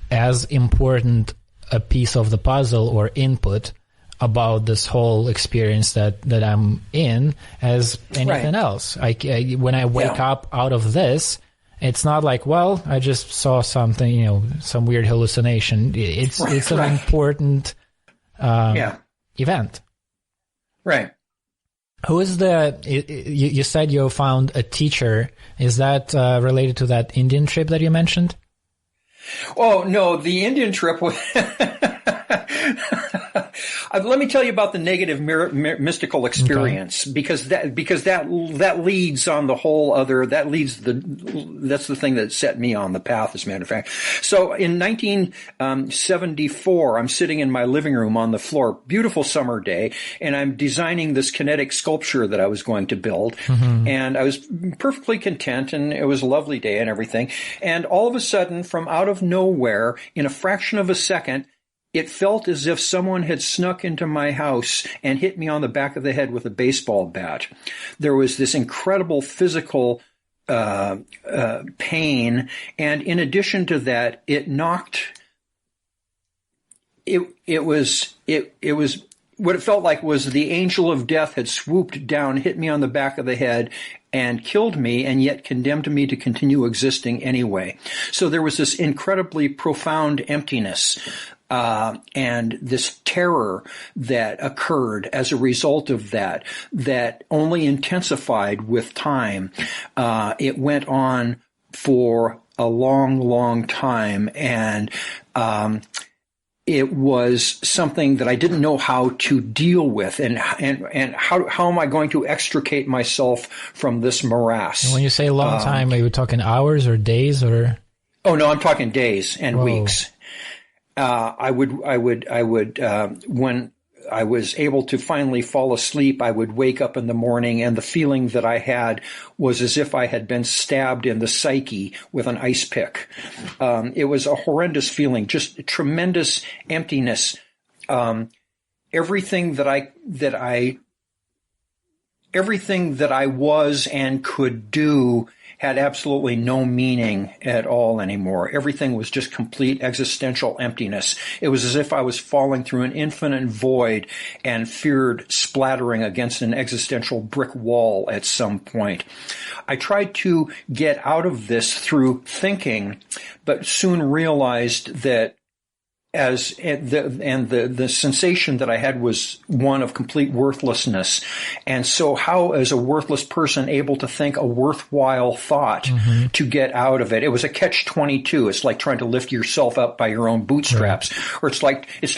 A: as important a piece of the puzzle or input about this whole experience that I'm in as anything else. When I wake up out of this, it's not like, well, I just saw something, some weird hallucination. It's an important event.
B: Right.
A: Who is you said you found a teacher. Is that related to that Indian trip that you mentioned?
B: Oh, no, the Indian trip was... Let me tell you about the negative mystical experience, because that leads on the whole other, that's the thing that set me on the path, as a matter of fact. So in 1974, I'm sitting in my living room on the floor, beautiful summer day, and I'm designing this kinetic sculpture that I was going to build. And I was perfectly content, and it was a lovely day and everything. And all of a sudden, from out of nowhere, in a fraction of a second, it felt as if someone had snuck into my house and hit me on the back of the head with a baseball bat. There was this incredible physical pain, and in addition to that, it knocked. It was what it felt like was the angel of death had swooped down, hit me on the back of the head, and killed me, and yet condemned me to continue existing anyway. So there was this incredibly profound emptiness. And this terror that occurred as a result of that only intensified with time. It went on for a long, long time, and it was something that I didn't know how to deal with, and how am I going to extricate myself from this morass?
A: And when you say a long time, are you talking hours or days or?
B: Oh no, I'm talking days and weeks. I would, when I was able to finally fall asleep, I would wake up in the morning, and the feeling that I had was as if I had been stabbed in the psyche with an ice pick. It was a horrendous feeling, just tremendous emptiness. Everything that I was and could do had absolutely no meaning at all anymore. Everything was just complete existential emptiness. It was as if I was falling through an infinite void and feared splattering against an existential brick wall at some point. I tried to get out of this through thinking, but soon realized that the sensation that I had was one of complete worthlessness. And so how is a worthless person able to think a worthwhile thought to get out of it? It was a catch-22. It's like trying to lift yourself up by your own bootstraps. Right. Or it's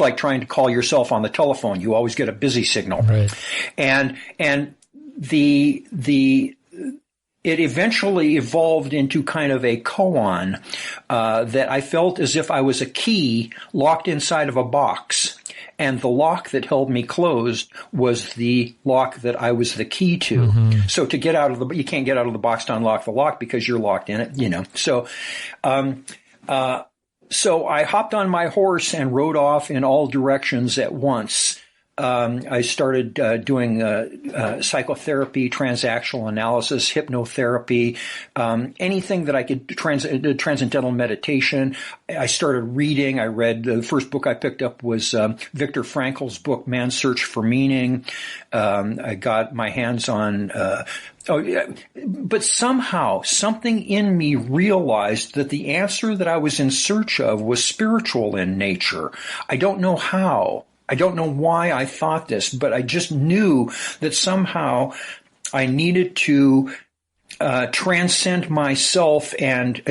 B: like trying to call yourself on the telephone. You always get a busy signal. Right. And it eventually evolved into kind of a koan that I felt as if I was a key locked inside of a box. and the lock that held me closed was the lock that I was the key to. So to get out of you can't get out of the box to unlock the lock because you're locked in it, So, so I hopped on my horse and rode off in all directions at once. I started doing psychotherapy, transactional analysis, hypnotherapy, anything that I could, transcendental meditation. I started reading. I read the first book I picked up was Viktor Frankl's book, Man's Search for Meaning. I got my hands on but somehow something in me realized that the answer that I was in search of was spiritual in nature. I don't know how. I don't know why I thought this, but I just knew that somehow I needed to transcend myself and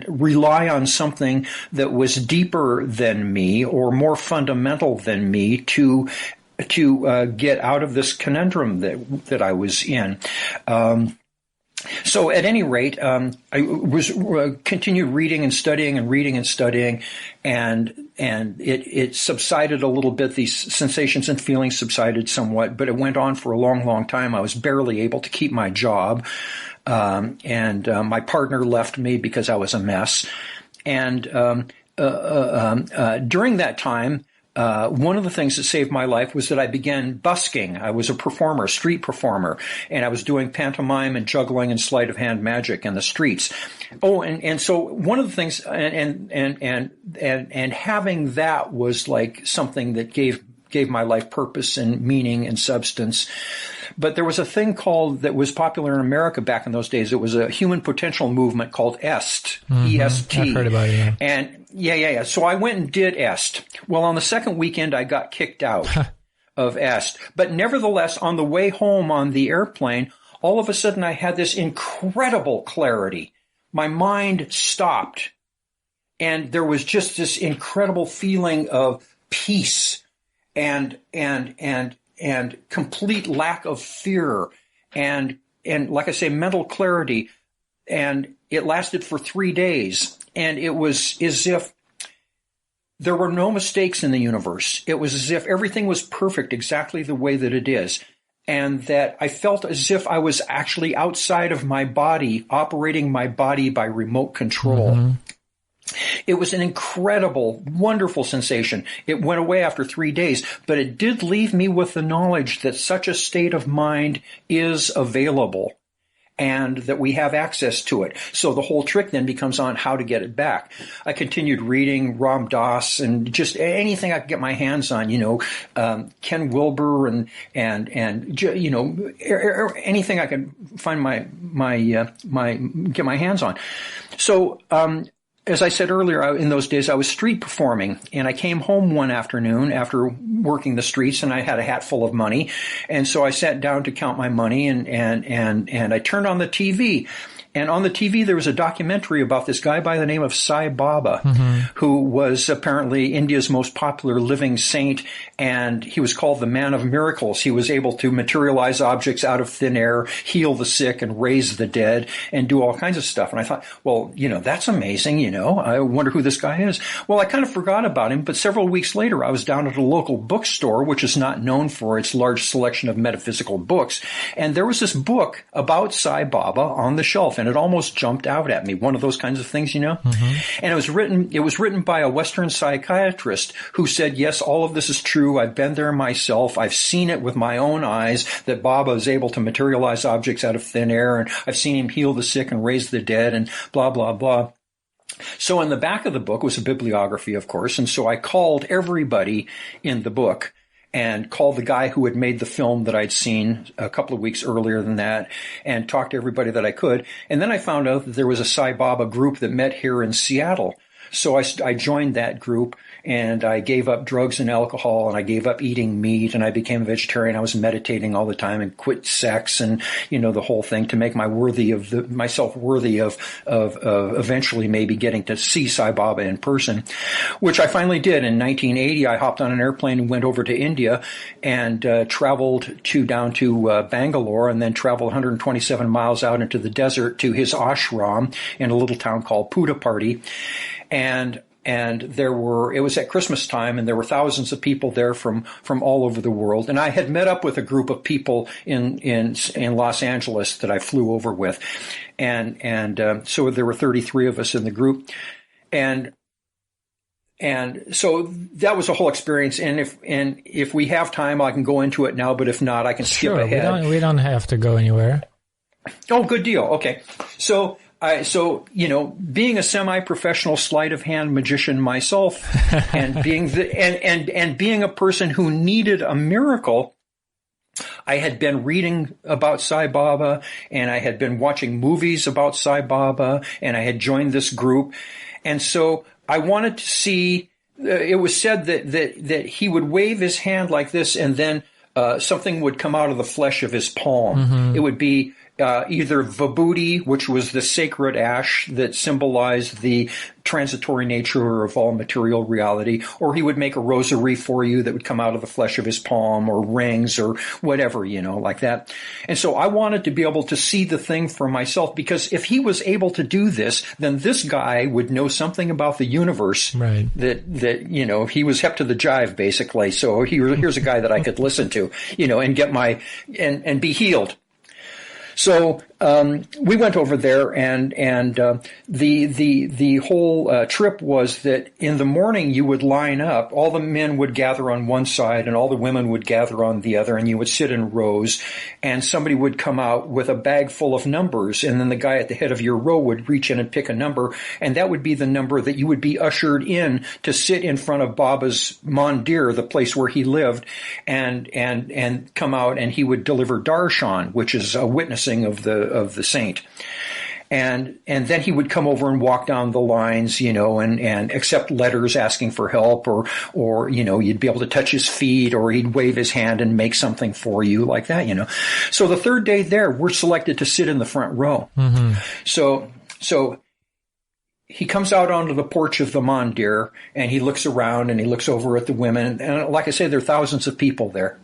B: rely on something that was deeper than me or more fundamental than me to get out of this conundrum that I was in. So at any rate, I was continued reading and studying, and it subsided a little bit. These sensations and feelings subsided somewhat, but it went on for a long, long time. I was barely able to keep my job, and my partner left me because I was a mess. And during that time, one of the things that saved my life was that I began busking. I was a performer, street performer, and I was doing pantomime and juggling and sleight of hand magic in the streets. Oh, and so one of the things, and having that was like something that gave my life purpose and meaning and substance. But there was a thing that was popular in America back in those days. It was a human potential movement called EST, E-S-T.
A: I've heard about it, yeah.
B: And yeah. So I went and did EST. Well, on the second weekend, I got kicked out of EST. But nevertheless, on the way home on the airplane, all of a sudden I had this incredible clarity. My mind stopped. And there was just this incredible feeling of peace and complete lack of fear and like I say, mental clarity. And it lasted for 3 days. And it was as if there were no mistakes in the universe. It was as if everything was perfect exactly the way that it is. And that I felt as if I was actually outside of my body, operating my body by remote control. It was an incredible, wonderful sensation. It went away after 3 days, but it did leave me with the knowledge that such a state of mind is available and that we have access to it. So the whole trick then becomes on how to get it back. I continued reading Ram Dass and just anything I could get my hands on, Ken Wilber and anything I could find get my hands on. So, as I said earlier, in those days I was street performing, and I came home one afternoon after working the streets, and I had a hat full of money, and so I sat down to count my money, and I turned on the TV. And on the TV, there was a documentary about this guy by the name of Sai Baba, who was apparently India's most popular living saint, and he was called the Man of Miracles. He was able to materialize objects out of thin air, heal the sick, and raise the dead, and do all kinds of stuff. And I thought, well, that's amazing, I wonder who this guy is. Well, I kind of forgot about him, but several weeks later, I was down at a local bookstore, which is not known for its large selection of metaphysical books, and there was this book about Sai Baba on the shelf, and it almost jumped out at me. One of those kinds of things, And it was written by a Western psychiatrist who said, yes, all of this is true. I've been there myself. I've seen it with my own eyes that Baba is able to materialize objects out of thin air, and I've seen him heal the sick and raise the dead and blah, blah, blah. So in the back of the book was a bibliography, of course, and so I called everybody in the book and called the guy who had made the film that I'd seen a couple of weeks earlier than that, and talked to everybody that I could. And then I found out that there was a Sai Baba group that met here in Seattle. So I joined that group, and I gave up drugs and alcohol, and I gave up eating meat, and I became a vegetarian. I was meditating all the time and quit sex and, the whole thing to make myself worthy of eventually maybe getting to see Sai Baba in person, which I finally did. In 1980, I hopped on an airplane and went over to India and traveled down to Bangalore, and then traveled 127 miles out into the desert to his ashram in a little town called Puttaparthi. And And it was at Christmas time, and there were thousands of people there from all over the world. And I had met up with a group of people in Los Angeles that I flew over with. And so there were 33 of us in the group. And so that was a whole experience. And if we have time, I can go into it now, but if not, I can skip ahead.
A: We don't have to go anywhere.
B: Oh, good deal. Okay. So being a semi-professional sleight of hand magician myself, and being a person who needed a miracle, I had been reading about Sai Baba, and I had been watching movies about Sai Baba, and I had joined this group, and so I wanted to see. It was said that he would wave his hand like this, and then something would come out of the flesh of his palm. Mm-hmm. It would be either vibhuti, which was the sacred ash that symbolized the transitory nature of all material reality, or he would make a rosary for you that would come out of the flesh of his palm, or rings, or whatever, like that. And so I wanted to be able to see the thing for myself, because if he was able to do this, then this guy would know something about the universe, right? That he was hep to the jive, basically. So here's a guy that I could listen to, and get and be healed. So we went over there, and the whole trip was that in the morning you would line up. All the men would gather on one side, and all the women would gather on the other, and you would sit in rows. And somebody would come out with a bag full of numbers, and then the guy at the head of your row would reach in and pick a number, and that would be the number that you would be ushered in to sit in front of Baba's mandir, the place where he lived, and come out, and he would deliver darshan, which is a witnessing of the saint. And then he would come over and walk down the lines, and accept letters asking for help, or you'd be able to touch his feet, or he'd wave his hand and make something for you like that, So the third day there, we're selected to sit in the front row. Mm-hmm. So he comes out onto the porch of the mandir, and he looks around, and he looks over at the women. And like I say, there are thousands of people there.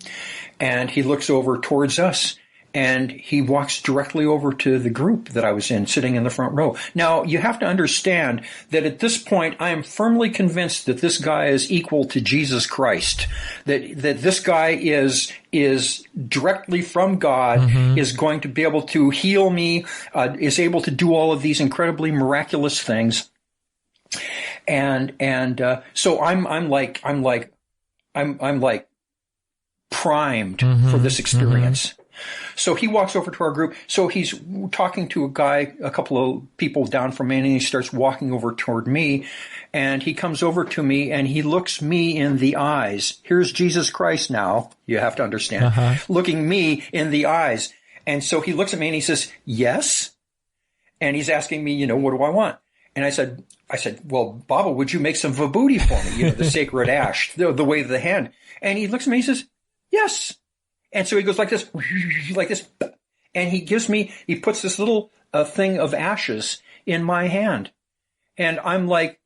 B: And he looks over towards us. And he walks directly over to the group that I was in, sitting in the front row. Now, you have to understand that at this point, I am firmly convinced that this guy is equal to Jesus Christ. That this guy is directly from God, mm-hmm. is going to be able to heal me, is able to do all of these incredibly miraculous things. And so I'm like primed mm-hmm. for this experience. Mm-hmm. So he walks over to our group. So he's talking to a couple of people down from me, and he starts walking over toward me. And he comes over to me, and he looks me in the eyes. Here's Jesus Christ now, you have to understand, uh-huh. looking me in the eyes. And so he looks at me, and he says, yes. And he's asking me, what do I want? And I said, well, Baba, would you make some vibhuti for me? The sacred ash, the way of the hand. And he looks at me, and he says, yes. And so he goes like this, and he puts this little thing of ashes in my hand. And I'm like,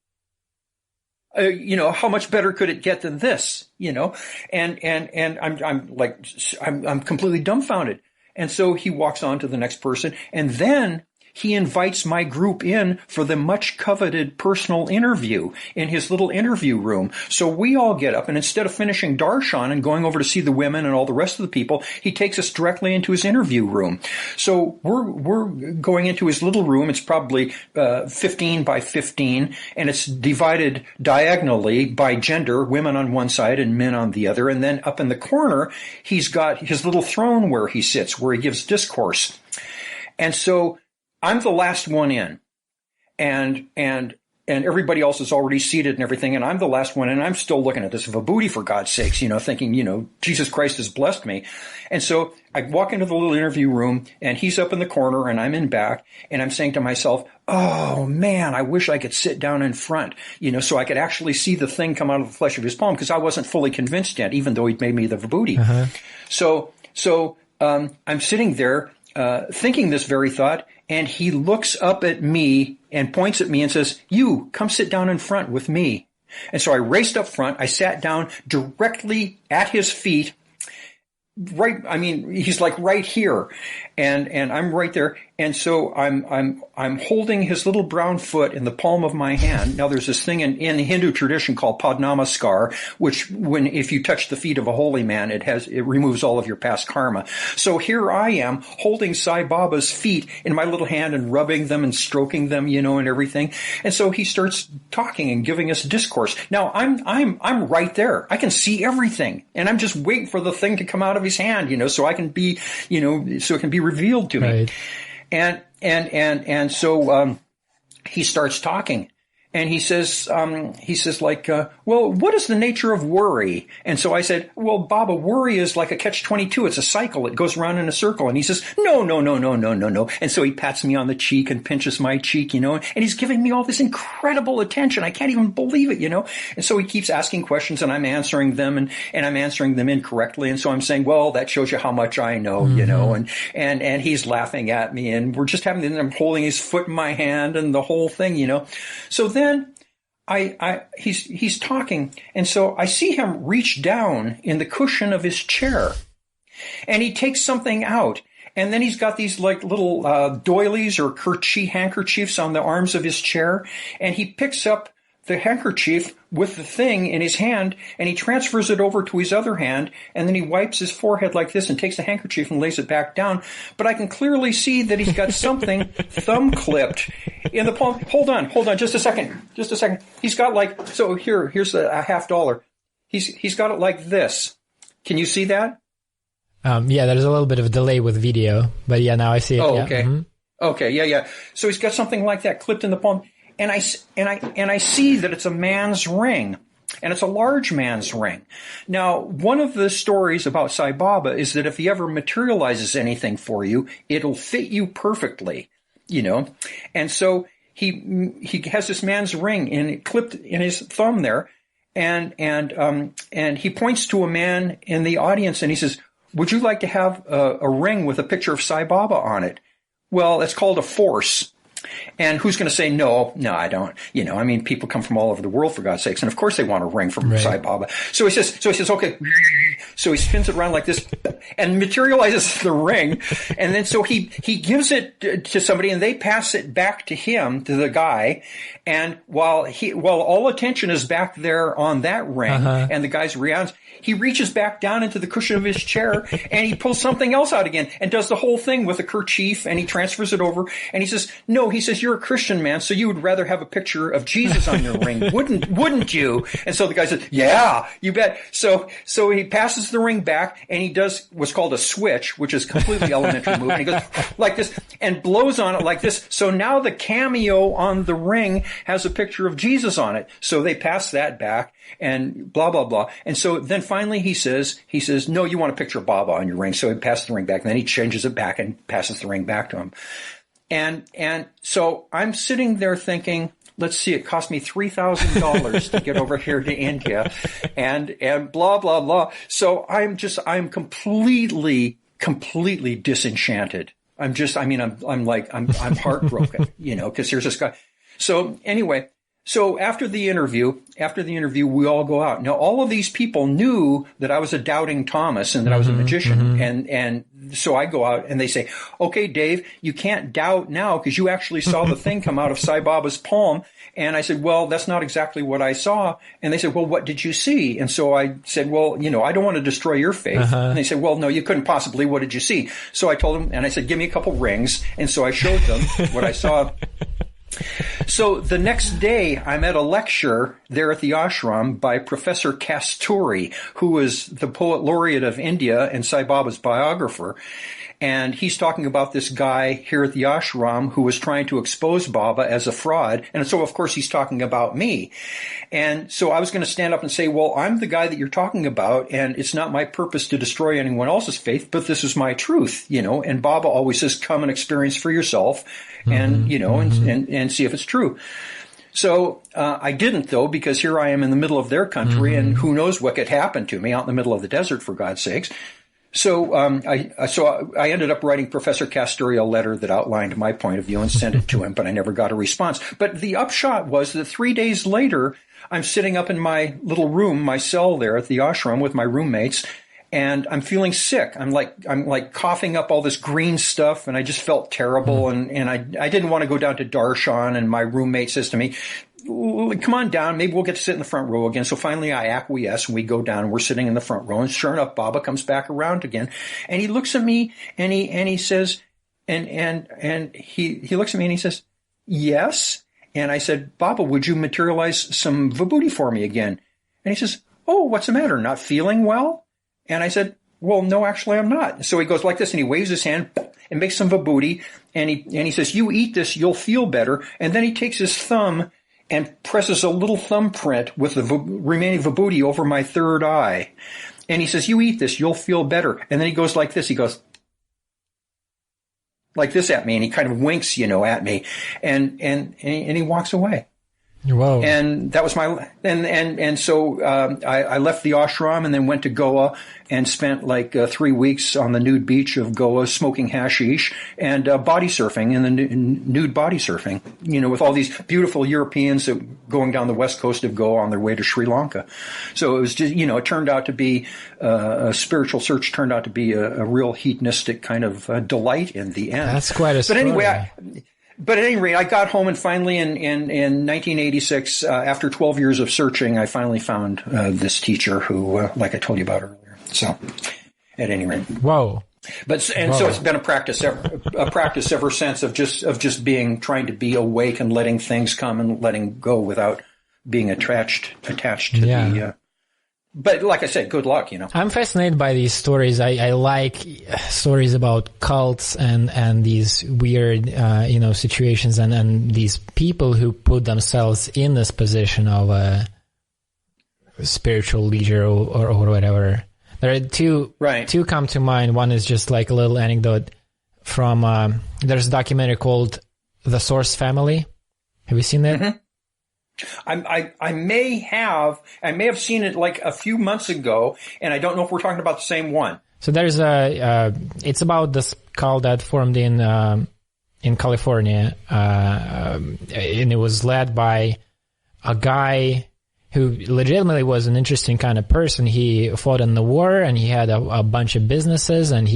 B: how much better could it get than this, And I'm completely dumbfounded. And so he walks on to the next person, and then he invites my group in for the much coveted personal interview in his little interview room. So we all get up, and instead of finishing darshan and going over to see the women and all the rest of the people, he takes us directly into his interview room. So we're going into his little room. It's probably 15 by 15, and it's divided diagonally by gender, women on one side and men on the other. And then up in the corner, he's got his little throne where he sits, where he gives discourse. And so I'm the last one in, and everybody else is already seated and everything, and I'm the last one in, and I'm still looking at this vibhuti, for God's sakes, thinking, Jesus Christ has blessed me. And so I walk into the little interview room, and he's up in the corner, and I'm in back, and I'm saying to myself, oh man, I wish I could sit down in front, so I could actually see the thing come out of the flesh of his palm, because I wasn't fully convinced yet, even though he'd made me the vibhuti. Uh-huh. So I'm sitting there, thinking this very thought, and he looks up at me and points at me and says, you, come sit down in front with me. And so I raced up front. I sat down directly at his feet. He's like right here. And I'm right there. And so I'm holding his little brown foot in the palm of my hand. Now there's this thing in Hindu tradition called Padnamaskar, which if you touch the feet of a holy man, it removes all of your past karma. So here I am holding Sai Baba's feet in my little hand and rubbing them and stroking them, and everything. And so he starts talking and giving us discourse. Now I'm right there. I can see everything, and I'm just waiting for the thing to come out of his hand, so I can be, so it can be revealed to me.
A: Right.
B: And so he starts talking, and he says well, what is the nature of worry? And so I said, well, Baba, worry is like a catch-22. It's a cycle. It goes around in a circle. And he says, no. And so he pats me on the cheek and pinches my cheek, and he's giving me all this incredible attention. I can't even believe it, And so he keeps asking questions, and I'm answering them, and I'm answering them incorrectly. And so I'm saying, well, that shows you how much I know, and he's laughing at me, and we're just and I'm holding his foot in my hand and the whole thing, So then he's talking, and so I see him reach down in the cushion of his chair, and he takes something out, and then he's got these like little doilies or handkerchiefs on the arms of his chair, and he picks up the handkerchief with the thing in his hand, and he transfers it over to his other hand, and then he wipes his forehead like this and takes the handkerchief and lays it back down. But I can clearly see that he's got something thumb clipped in the palm. Hold on, just a second. He's got so here's a $50. He's got it like this. Can you see that?
A: Yeah, there's a little bit of a delay with video, but yeah, now I see it.
B: Oh,
A: yeah.
B: okay. Mm-hmm. Okay, yeah. So he's got something like that clipped in the palm. And I see that it's a man's ring, and it's a large man's ring. Now, one of the stories about Sai Baba is that if he ever materializes anything for you, it'll fit you perfectly, And so he has this man's ring clipped in his thumb there, and he points to a man in the audience, and he says, "Would you like to have a ring with a picture of Sai Baba on it?" Well, it's called a force. And who's going to say, no, I don't. People come from all over the world, for God's sakes. And of course they want a ring from Sai Baba. So he says, okay. So he spins it around like this and materializes the ring. And then so he gives it to somebody, and they pass it back to him, to the guy. And while all attention is back there on that ring, and the guy's reactions, he reaches back down into the cushion of his chair, and he pulls something else out again and does the whole thing with a kerchief, and he transfers it over. And he says, no, he says, you're a Christian man, so you would rather have a picture of Jesus on your ring, wouldn't you? And so the guy says, yeah, you bet. So he passes the ring back, and he does what's called a switch, which is a completely elementary move. And he goes like this and blows on it like this. So now the cameo on the ring has a picture of Jesus on it. So they pass that back, and blah, blah, blah. And so then finally he says, no, you want a picture of Baba on your ring. So he passes the ring back, and then he changes it back and passes the ring back to him. And so I'm sitting there thinking, let's see, it cost me $3,000 to get over here to India, and blah, blah, blah. So I'm completely disenchanted. I'm heartbroken, because here's this guy. So anyway, so after the interview, we all go out. Now, all of these people knew that I was a doubting Thomas and that I was a magician. And so I go out, and they say, okay, Dave, you can't doubt now because you actually saw the thing come out of Sai Baba's palm. And I said, well, that's not exactly what I saw. And they said, well, what did you see? And so I said, well, I don't want to destroy your faith. And they said, well, no, you couldn't possibly. What did you see? So I told them, and I said, give me a couple rings. And so I showed them what I saw. So the next day, I'm at a lecture there at the ashram by Professor Kasturi, who was the poet laureate of India and Sai Baba's biographer. And he's talking about this guy here at the ashram who was trying to expose Baba as a fraud. And so, of course, he's talking about me. And so I was going to stand up and say, well, I'm the guy that you're talking about, and it's not my purpose to destroy anyone else's faith, but this is my truth, And Baba always says, come and experience for yourself and, and see if it's true. So I didn't, though, because here I am in the middle of their country, and who knows what could happen to me out in the middle of the desert, for God's sakes. So I ended up writing Professor Kasturi a letter that outlined my point of view and sent it to him, but I never got a response. But the upshot was that 3 days later, I'm sitting up in my little room, my cell there at the ashram with my roommates, and I'm feeling sick. I'm like coughing up all this green stuff, and I just felt terrible. And I didn't want to go down to Darshan, and my roommate says to me, come on down. Maybe we'll get to sit in the front row again. So finally I acquiesce, and we go down, and we're sitting in the front row, and sure enough, Baba comes back around again, and he looks at me, and he says, and he looks at me and he says, yes. And I said, Baba, would you materialize some vibhuti for me again? And he says, oh, what's the matter? Not feeling well? And I said, well, no, actually, I'm not. So he goes like this, and he waves his hand and makes some vibhuti, and he says, you eat this, you'll feel better. And then he takes his thumb and presses a little thumbprint with the remaining vibhuti over my third eye. And he says, you eat this, you'll feel better. And then he goes like this. He goes like this at me, and he kind of winks, at me, and he walks away.
A: Whoa.
B: And that was so I left the ashram and then went to Goa and spent like 3 weeks on the nude beach of Goa smoking hashish and body surfing, and the nude body surfing, with all these beautiful Europeans going down the west coast of Goa on their way to Sri Lanka. So it was just, it turned out to be a spiritual search turned out to be a real hedonistic kind of delight in the end.
A: That's quite a story.
B: But anyway, But at any rate, I got home, and finally in 1986, after 12 years of searching, I finally found this teacher who, like I told you about earlier. So, at any rate.
A: Whoa.
B: So it's been a practice ever since of just trying to be awake and letting things come and letting go without being attached to the. But like I said, good luck,
A: I'm fascinated by these stories. I like stories about cults and these weird, situations and these people who put themselves in this position of a spiritual leader or whatever. There are two come to mind. One is just like a little anecdote from, there's a documentary called The Source Family. Have you seen that?
B: Mm-hmm. I may have seen it like a few months ago, and I don't know if we're talking about the same one.
A: So there's it's about this cult that formed in California, and it was led by a guy who legitimately was an interesting kind of person. He fought in the war, and he had a bunch of businesses, and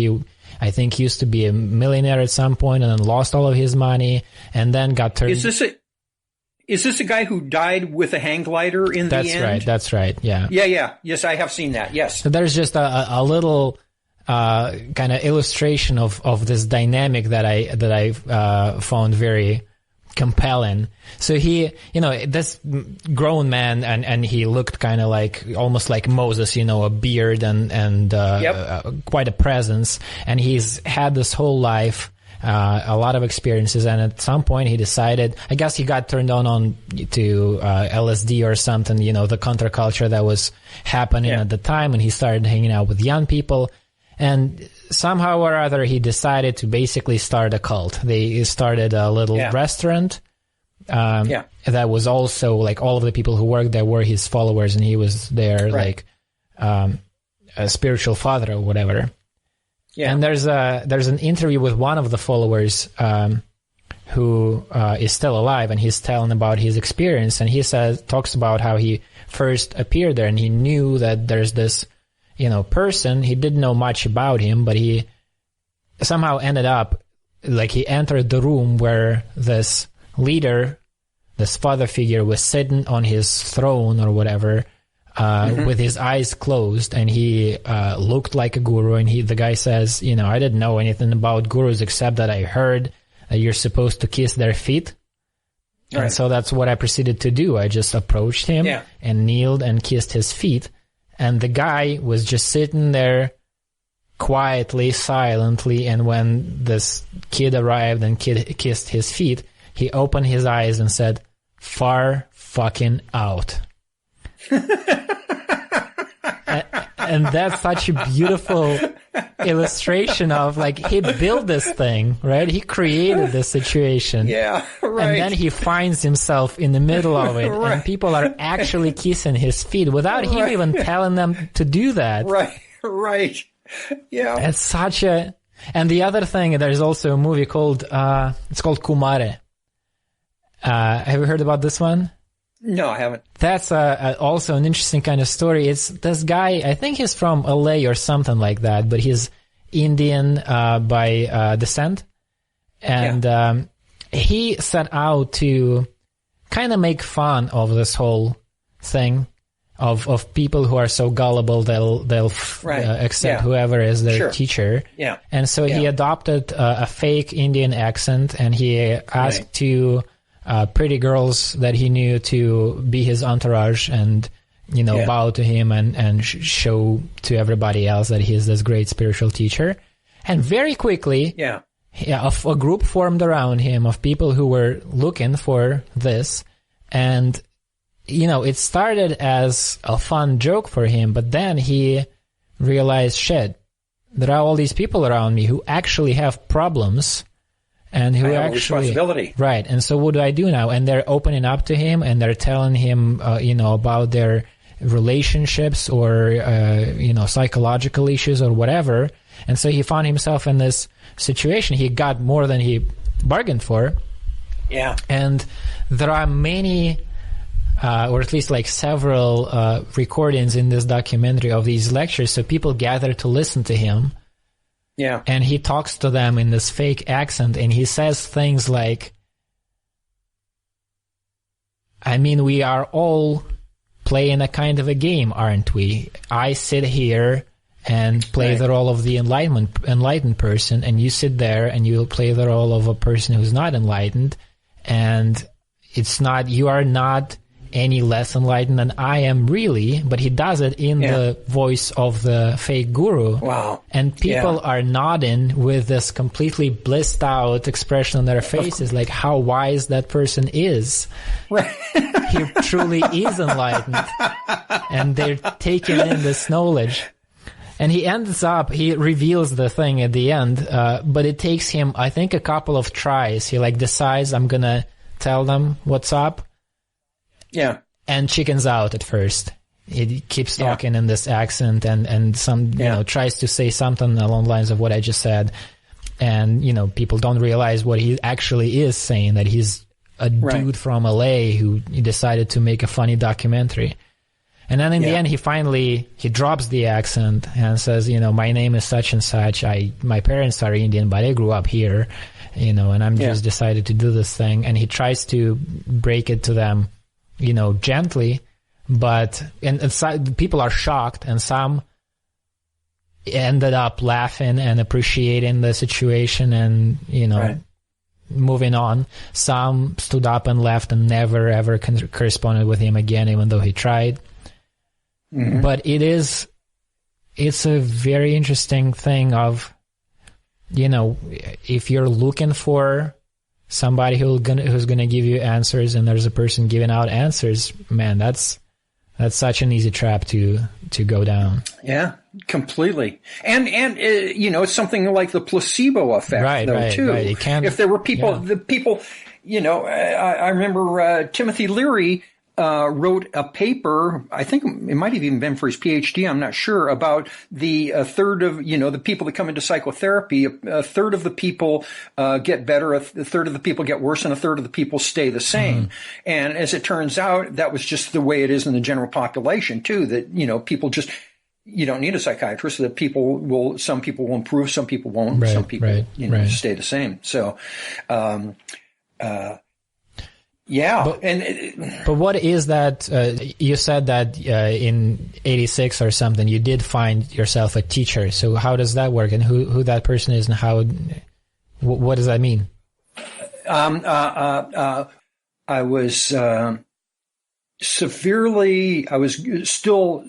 A: I think he used to be a millionaire at some point, and then lost all of his money, and then got turned.
B: Is this a guy who died with a hang glider in the end?
A: That's right. Yeah.
B: Yeah. Yes, I have seen that. Yes.
A: So there's just a little kind of illustration of this dynamic that I found very compelling. So he, this grown man, and he looked kind of like almost like Moses, a beard and quite a presence, and he's had this whole life. A lot of experiences, and at some point he decided, I guess he got turned on to LSD or something, the counterculture that was happening at the time, and he started hanging out with young people, and somehow or other he decided to basically start a cult. They started a little restaurant that was also like all of the people who worked there were his followers, and he was their like a spiritual father or whatever. Yeah. And there's an interview with one of the followers who is still alive, and he's telling about his experience, and he talks about how he first appeared there, and he knew that there's this person. He didn't know much about him, but he somehow ended up like he entered the room where this leader, this father figure, was sitting on his throne or whatever. With his eyes closed, and he looked like a guru, and the guy says, I didn't know anything about gurus except that I heard that you're supposed to kiss their feet. Right. And so that's what I proceeded to do. I just approached him and kneeled and kissed his feet. And the guy was just sitting there quietly, silently, and when this kid arrived and kissed his feet, he opened his eyes and said, "Far fucking out." And that's such a beautiful illustration of like he built this thing, right? He created this situation.
B: Yeah, right.
A: And then he finds himself in the middle of it, and people are actually kissing his feet without him even telling them to do that.
B: Right. Yeah.
A: It's such a... And the other thing, there's also a movie called, it's called Kumare. Have you heard about this one?
B: No, I haven't.
A: That's also an interesting kind of story. It's this guy, I think he's from LA or something like that, but he's Indian by descent. And he set out to kind of make fun of this whole thing of people who are so gullible they'll accept whoever is their teacher.
B: Yeah.
A: And so he adopted a fake Indian accent, and he asked two pretty girls that he knew to be his entourage and, bow to him and show to everybody else that he is this great spiritual teacher. And very quickly, a group formed around him of people who were looking for this. And, it started as a fun joke for him, but then he realized, shit, there are all these people around me who actually have problems. And who actually
B: responsibility,
A: right? And so, what do I do now? And they're opening up to him, and they're telling him, about their relationships or psychological issues or whatever. And so he found himself in this situation. He got more than he bargained for.
B: Yeah.
A: And there are many, or at least like several recordings in this documentary of these lectures. So people gather to listen to him.
B: Yeah.
A: And he talks to them in this fake accent, and he says things like, we are all playing a kind of a game, aren't we? I sit here and play the role of the enlightened person, and you sit there and you'll play the role of a person who's not enlightened, and you are not any less enlightened than I am really, but he does it in the voice of the fake guru.
B: Wow.
A: And people are nodding with this completely blissed out expression on their faces, like how wise that person is.
B: Right.
A: He truly is enlightened. And they're taking in this knowledge. And he reveals the thing at the end, but it takes him, I think, a couple of tries. He decides, I'm gonna tell them what's up.
B: Yeah.
A: And chickens out at first. He keeps talking in this accent and tries to say something along the lines of what I just said. And, people don't realize what he actually is saying, that he's a dude from LA who decided to make a funny documentary. And then in the end, he drops the accent and says, my name is such and such. My parents are Indian, but I grew up here, and I'm just decided to do this thing. And he tries to break it to them, gently, but people are shocked, and some ended up laughing and appreciating the situation and, moving on. Some stood up and left and never ever corresponded with him again, even though he tried. Mm-hmm. But it's a very interesting thing of, if you're looking for somebody who's gonna give you answers, and there's a person giving out answers, man, that's such an easy trap to go down.
B: Yeah, completely. And it's something like the placebo effect, too.
A: Right. It can,
B: if there were people, I remember Timothy Leary wrote a paper, I think it might have even been for his PhD, I'm not sure, about the third of, the people that come into psychotherapy, a third of the people get better, a third of the people get worse, and a third of the people stay the same. Mm-hmm. And as it turns out, that was just the way it is in the general population, too, that, people just, you don't need a psychiatrist, that some people will improve, some people won't, some people, stay the same. So,
A: but what is that? You said that in '86 or something, you did find yourself a teacher. So how does that work, and who that person is, and what does that mean?
B: I was I was still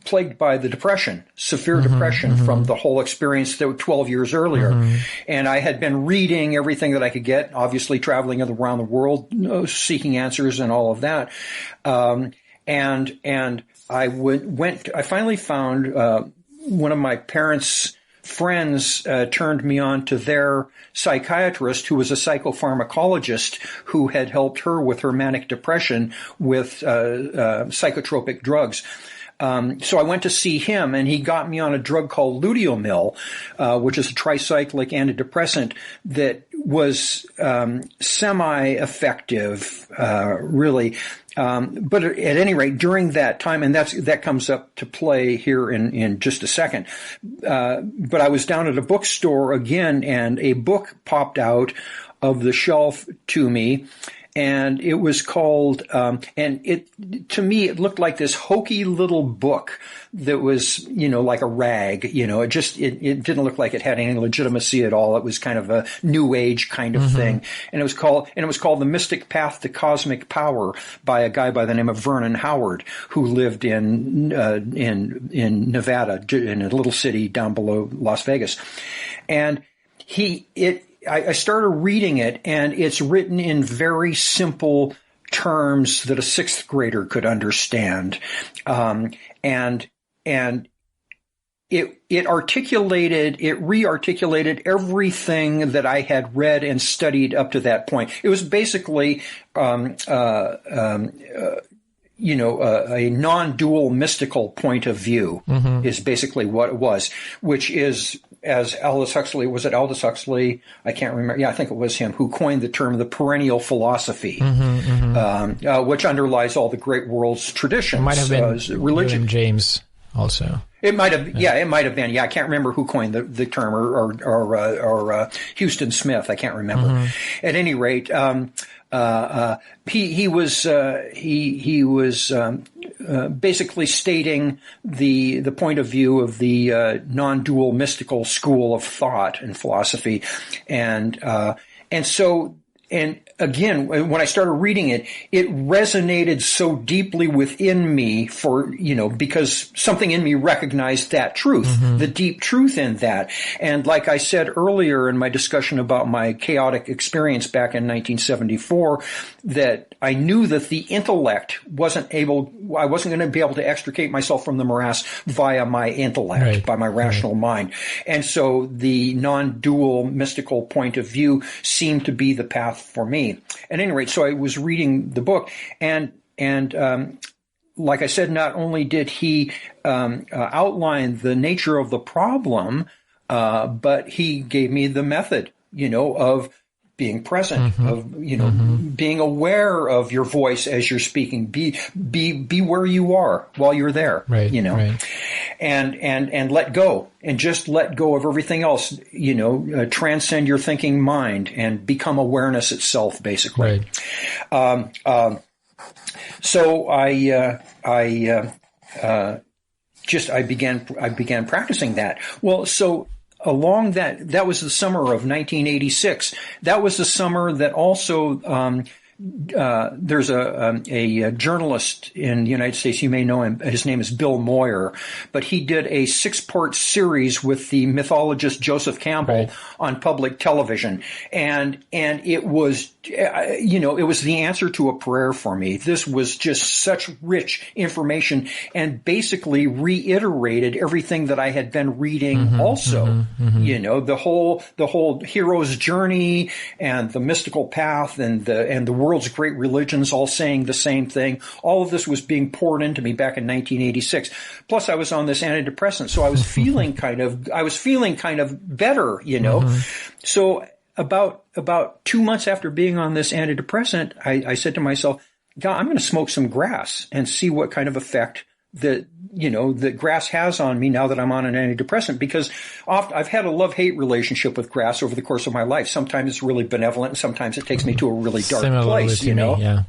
B: plagued by the depression, severe depression from the whole experience that 12 years earlier. And I had been reading everything that I could get, obviously traveling around the world, seeking answers and all of that. And I finally found, one of my parents' friends turned me on to their psychiatrist, who was a psychopharmacologist who had helped her with her manic depression with psychotropic drugs. So I went to see him, and he got me on a drug called luteolmil, which is a tricyclic antidepressant that was semi-effective, really. But at any rate, during that time, and that comes up to play here in just a second. But I was down at a bookstore again, and a book popped out of the shelf to me. And it was called, to me, it looked like this hokey little book that was, like a rag, it didn't look like it had any legitimacy at all. It was kind of a new age kind of thing. And it was called The Mystic Path to Cosmic Power by a guy by the name of Vernon Howard, who lived in Nevada, in a little city down below Las Vegas. And I started reading it, and it's written in very simple terms that a sixth grader could understand. And it re-articulated everything that I had read and studied up to that point. It was basically, a non-dual mystical point of view is basically what it was, which is, as Aldous Huxley, was it Aldous Huxley? I can't remember. Yeah, I think it was him who coined the term the perennial philosophy, which underlies all the great world's traditions.
A: It might have been
B: religion.
A: William James also.
B: It might have, it might have been. Yeah, I can't remember who coined the term, or Houston Smith. I can't remember. At any rate, he was basically stating the point of view of the non-dual mystical school of thought and philosophy, and so. And again, when I started reading it, it resonated so deeply within me because something in me recognized that truth, the deep truth in that. And like I said earlier in my discussion about my chaotic experience back in 1974, that I knew that the intellect I wasn't going to be able to extricate myself from the morass via my intellect,
A: right,
B: by my rational mind. And so the non-dual mystical point of view seemed to be the path for me. At any rate, so I was reading the book, and like I said, not only did he outline the nature of the problem, but he gave me the method, of being present, of being aware of your voice as you're speaking. Be where you are while you're there,
A: right, right.
B: And let go, and just let go of everything else. Transcend your thinking mind and become awareness itself, basically.
A: Right.
B: So I began practicing that. Well, so. Along that was the summer of 1986. That was the summer that also, there's a journalist in the United States. You may know him. His name is Bill Moyer, but he did a 6-part series with the mythologist Joseph Campbell on public television. And it was, it was the answer to a prayer for me. This was just such rich information, and basically reiterated everything that I had been reading also. The whole hero's journey and the mystical path and the world's great religions all saying the same thing. All of this was being poured into me back in 1986. Plus I was on this antidepressant, so I was feeling kind of better, So about 2 months after being on this antidepressant, I said to myself, God, I'm going to smoke some grass and see what kind of effect that grass has on me now that I'm on an antidepressant, because I've had a love-hate relationship with grass over the course of my life. Sometimes it's really benevolent, and sometimes it takes me to a really dark place,
A: Yeah.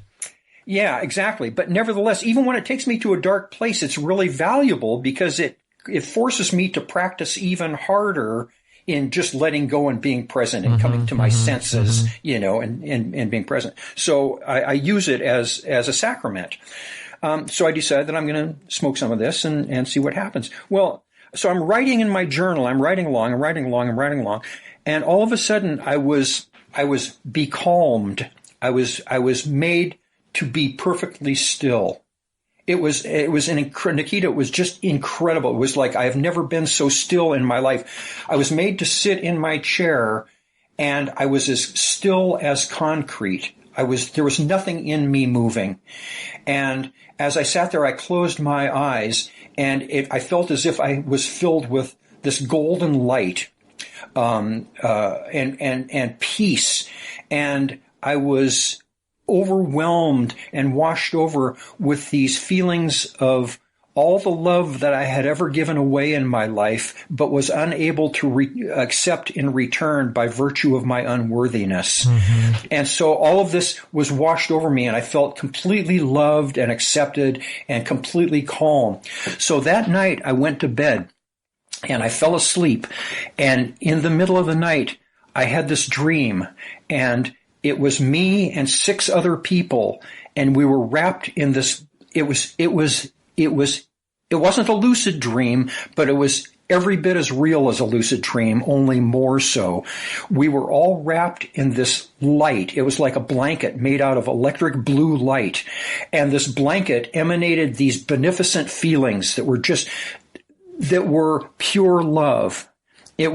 B: Yeah, exactly. But nevertheless, even when it takes me to a dark place, it's really valuable because it forces me to practice even harder in just letting go and being present and coming to my senses, and being present. So I use it as a sacrament. So I decided that I'm going to smoke some of this and see what happens. Well, so I'm writing in my journal. I'm writing along. And all of a sudden I was becalmed. I was made to be perfectly still. It was Nikita, it was just incredible. It was like I have never been so still in my life. I was made to sit in my chair, and I was as still as concrete. There was nothing in me moving. And as I sat there, I closed my eyes, I felt as if I was filled with this golden light, and peace. And I was overwhelmed and washed over with these feelings of all the love that I had ever given away in my life, but was unable to accept in return by virtue of my unworthiness. Mm-hmm. And so all of this was washed over me, and I felt completely loved and accepted and completely calm. So that night I went to bed and I fell asleep, and in the middle of the night I had this dream, and it was me and 6 other people, and we were wrapped in this. It wasn't a lucid dream, but it was every bit as real as a lucid dream, only more so. We were all wrapped in this light. It was like a blanket made out of electric blue light. And this blanket emanated these beneficent feelings that were pure love. The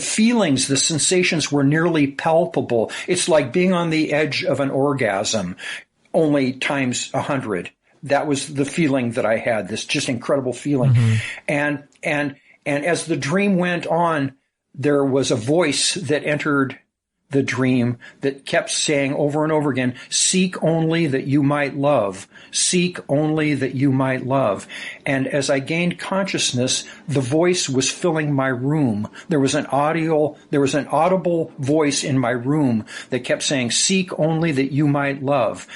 B: feelings, the sensations were nearly palpable. It's like being on the edge of an orgasm, only times 100. That was the feeling that I had, this just incredible feeling. Mm-hmm. And as the dream went on, there was a voice that entered the dream that kept saying over and over again, seek only that you might love, seek only that you might love. And as I gained consciousness, the voice was filling my room. There was an audible voice in my room that kept saying, seek only that you might love.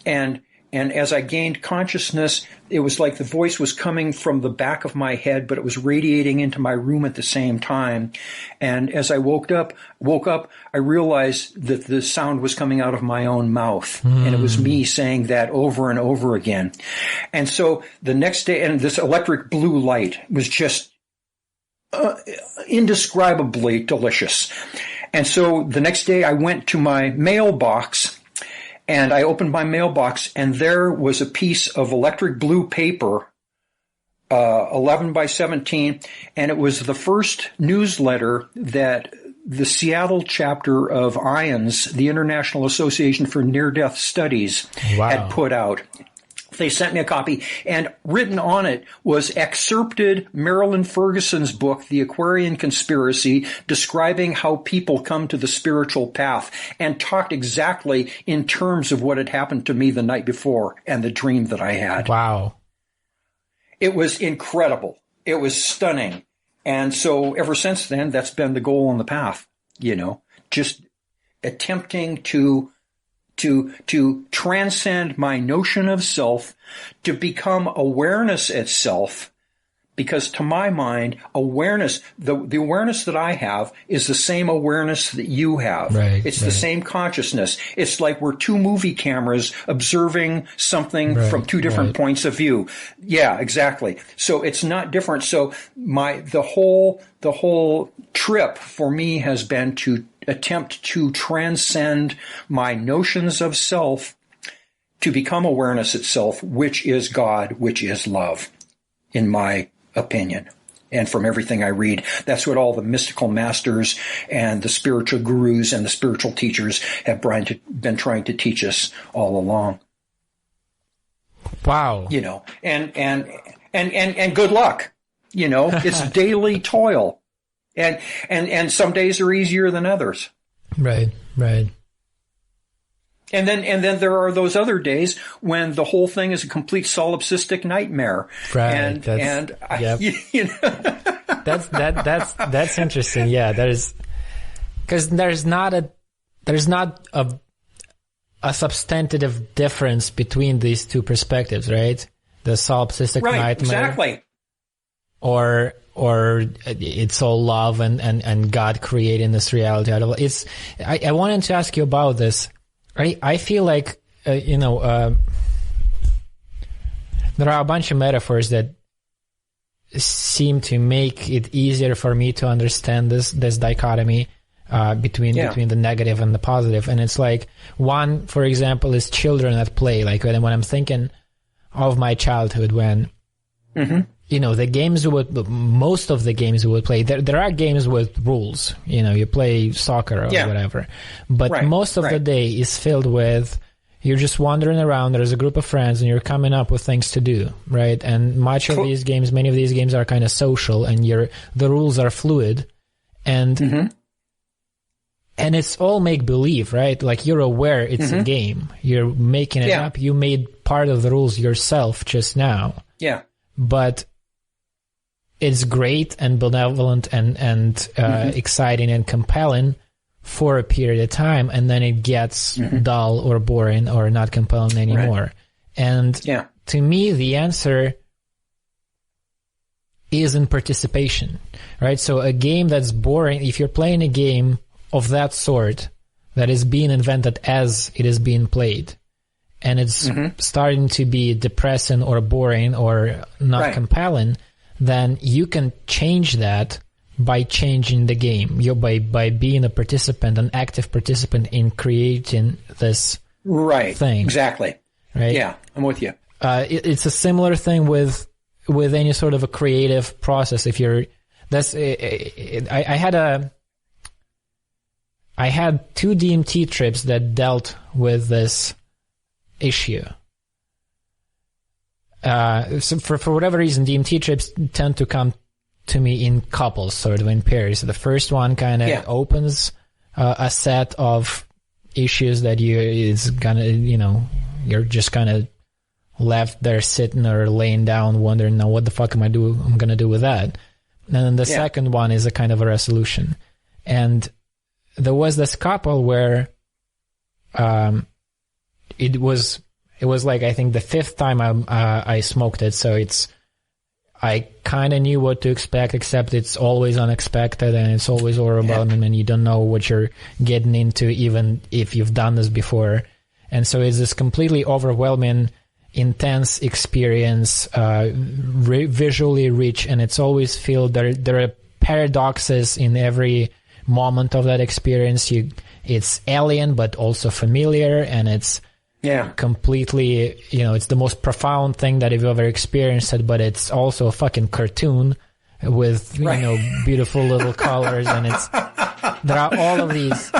B: And as I gained consciousness, it was like the voice was coming from the back of my head, but it was radiating into my room at the same time. And as I woke up, I realized that the sound was coming out of my own mouth. And it was me saying that over and over again. And so the next day, and this electric blue light was just indescribably delicious. And so the next day I went to my mailbox, and I opened my mailbox, and there was a piece of electric blue paper, 11 by 17, and it was the first newsletter that the Seattle chapter of IANS, the International Association for Near-Death Studies, had put out. They sent me a copy, and written on it was excerpted Marilyn Ferguson's book, The Aquarian Conspiracy, describing how people come to the spiritual path, and talked exactly in terms of what had happened to me the night before and the dream that I had.
A: Wow.
B: It was incredible. It was stunning. And so ever since then, that's been the goal on the path, just attempting to transcend my notion of self, to become awareness itself, because to my mind, awareness, the awareness that I have is the same awareness that you have.
A: Right,
B: it's the same consciousness. It's like we're 2 movie cameras observing something from 2 different points of view. Yeah, exactly. So it's not different. So the whole trip for me has been to attempt to transcend my notions of self, to become awareness itself, which is God, which is love, in my opinion. And from everything I read, that's what all the mystical masters and the spiritual gurus and the spiritual teachers have been trying to teach us all along.
A: Wow.
B: And good luck. It's daily toil. And some days are easier than others.
A: Right.
B: And then there are those other days when the whole thing is a complete solipsistic nightmare.
A: Right. That's interesting. Yeah, because there's not a substantive difference between these 2 perspectives, right? The solipsistic nightmare.
B: Exactly.
A: Or it's all love and God creating this reality out of it. I wanted to ask you about this. I feel like, there are a bunch of metaphors that seem to make it easier for me to understand this dichotomy between the negative and the positive. And it's like, one, for example, is children at play. Like when I'm thinking of my childhood, when the games most of the games we would play, there are games with rules, you play soccer or whatever, but most of the day is filled with, you're just wandering around. There's a group of friends, and you're coming up with things to do, right? And many of these games are kind of social, and the rules are fluid, and it's all make believe, right? Like you're aware it's a game. You're making it up. You made part of the rules yourself just now.
B: Yeah,
A: but it's great and benevolent and exciting and compelling for a period of time, and then it gets dull or boring or not compelling anymore. Right. And to me, the answer is in participation, right? So a game that's boring, if you're playing a game of that sort that is being invented as it is being played, and it's starting to be depressing or boring or not compelling, then you can change that by changing the game. By being a participant, an active participant in creating this thing. Exactly. Right?
B: Yeah, I'm with you.
A: It's a similar thing with any sort of a creative process. If you're, I had 2 DMT trips that dealt with this issue. So for whatever reason, DMT trips tend to come to me in couples, sort of in pairs. The first one kind of opens a set of issues that you're just kind of left there sitting or laying down wondering, now what the fuck I'm going to do with that? And then the second one is a kind of a resolution. And there was this couple where it was like, I think the 5th time I smoked it, so I kind of knew what to expect, except it's always unexpected and it's always overwhelming, and you don't know what you're getting into, even if you've done this before. And so it's this completely overwhelming, intense experience, visually rich, and it's always feel there are paradoxes in every moment of that experience. It's alien, but also familiar, and it's completely, it's the most profound thing that you've ever experienced, but it's also a fucking cartoon with, beautiful little colors, and there are all of these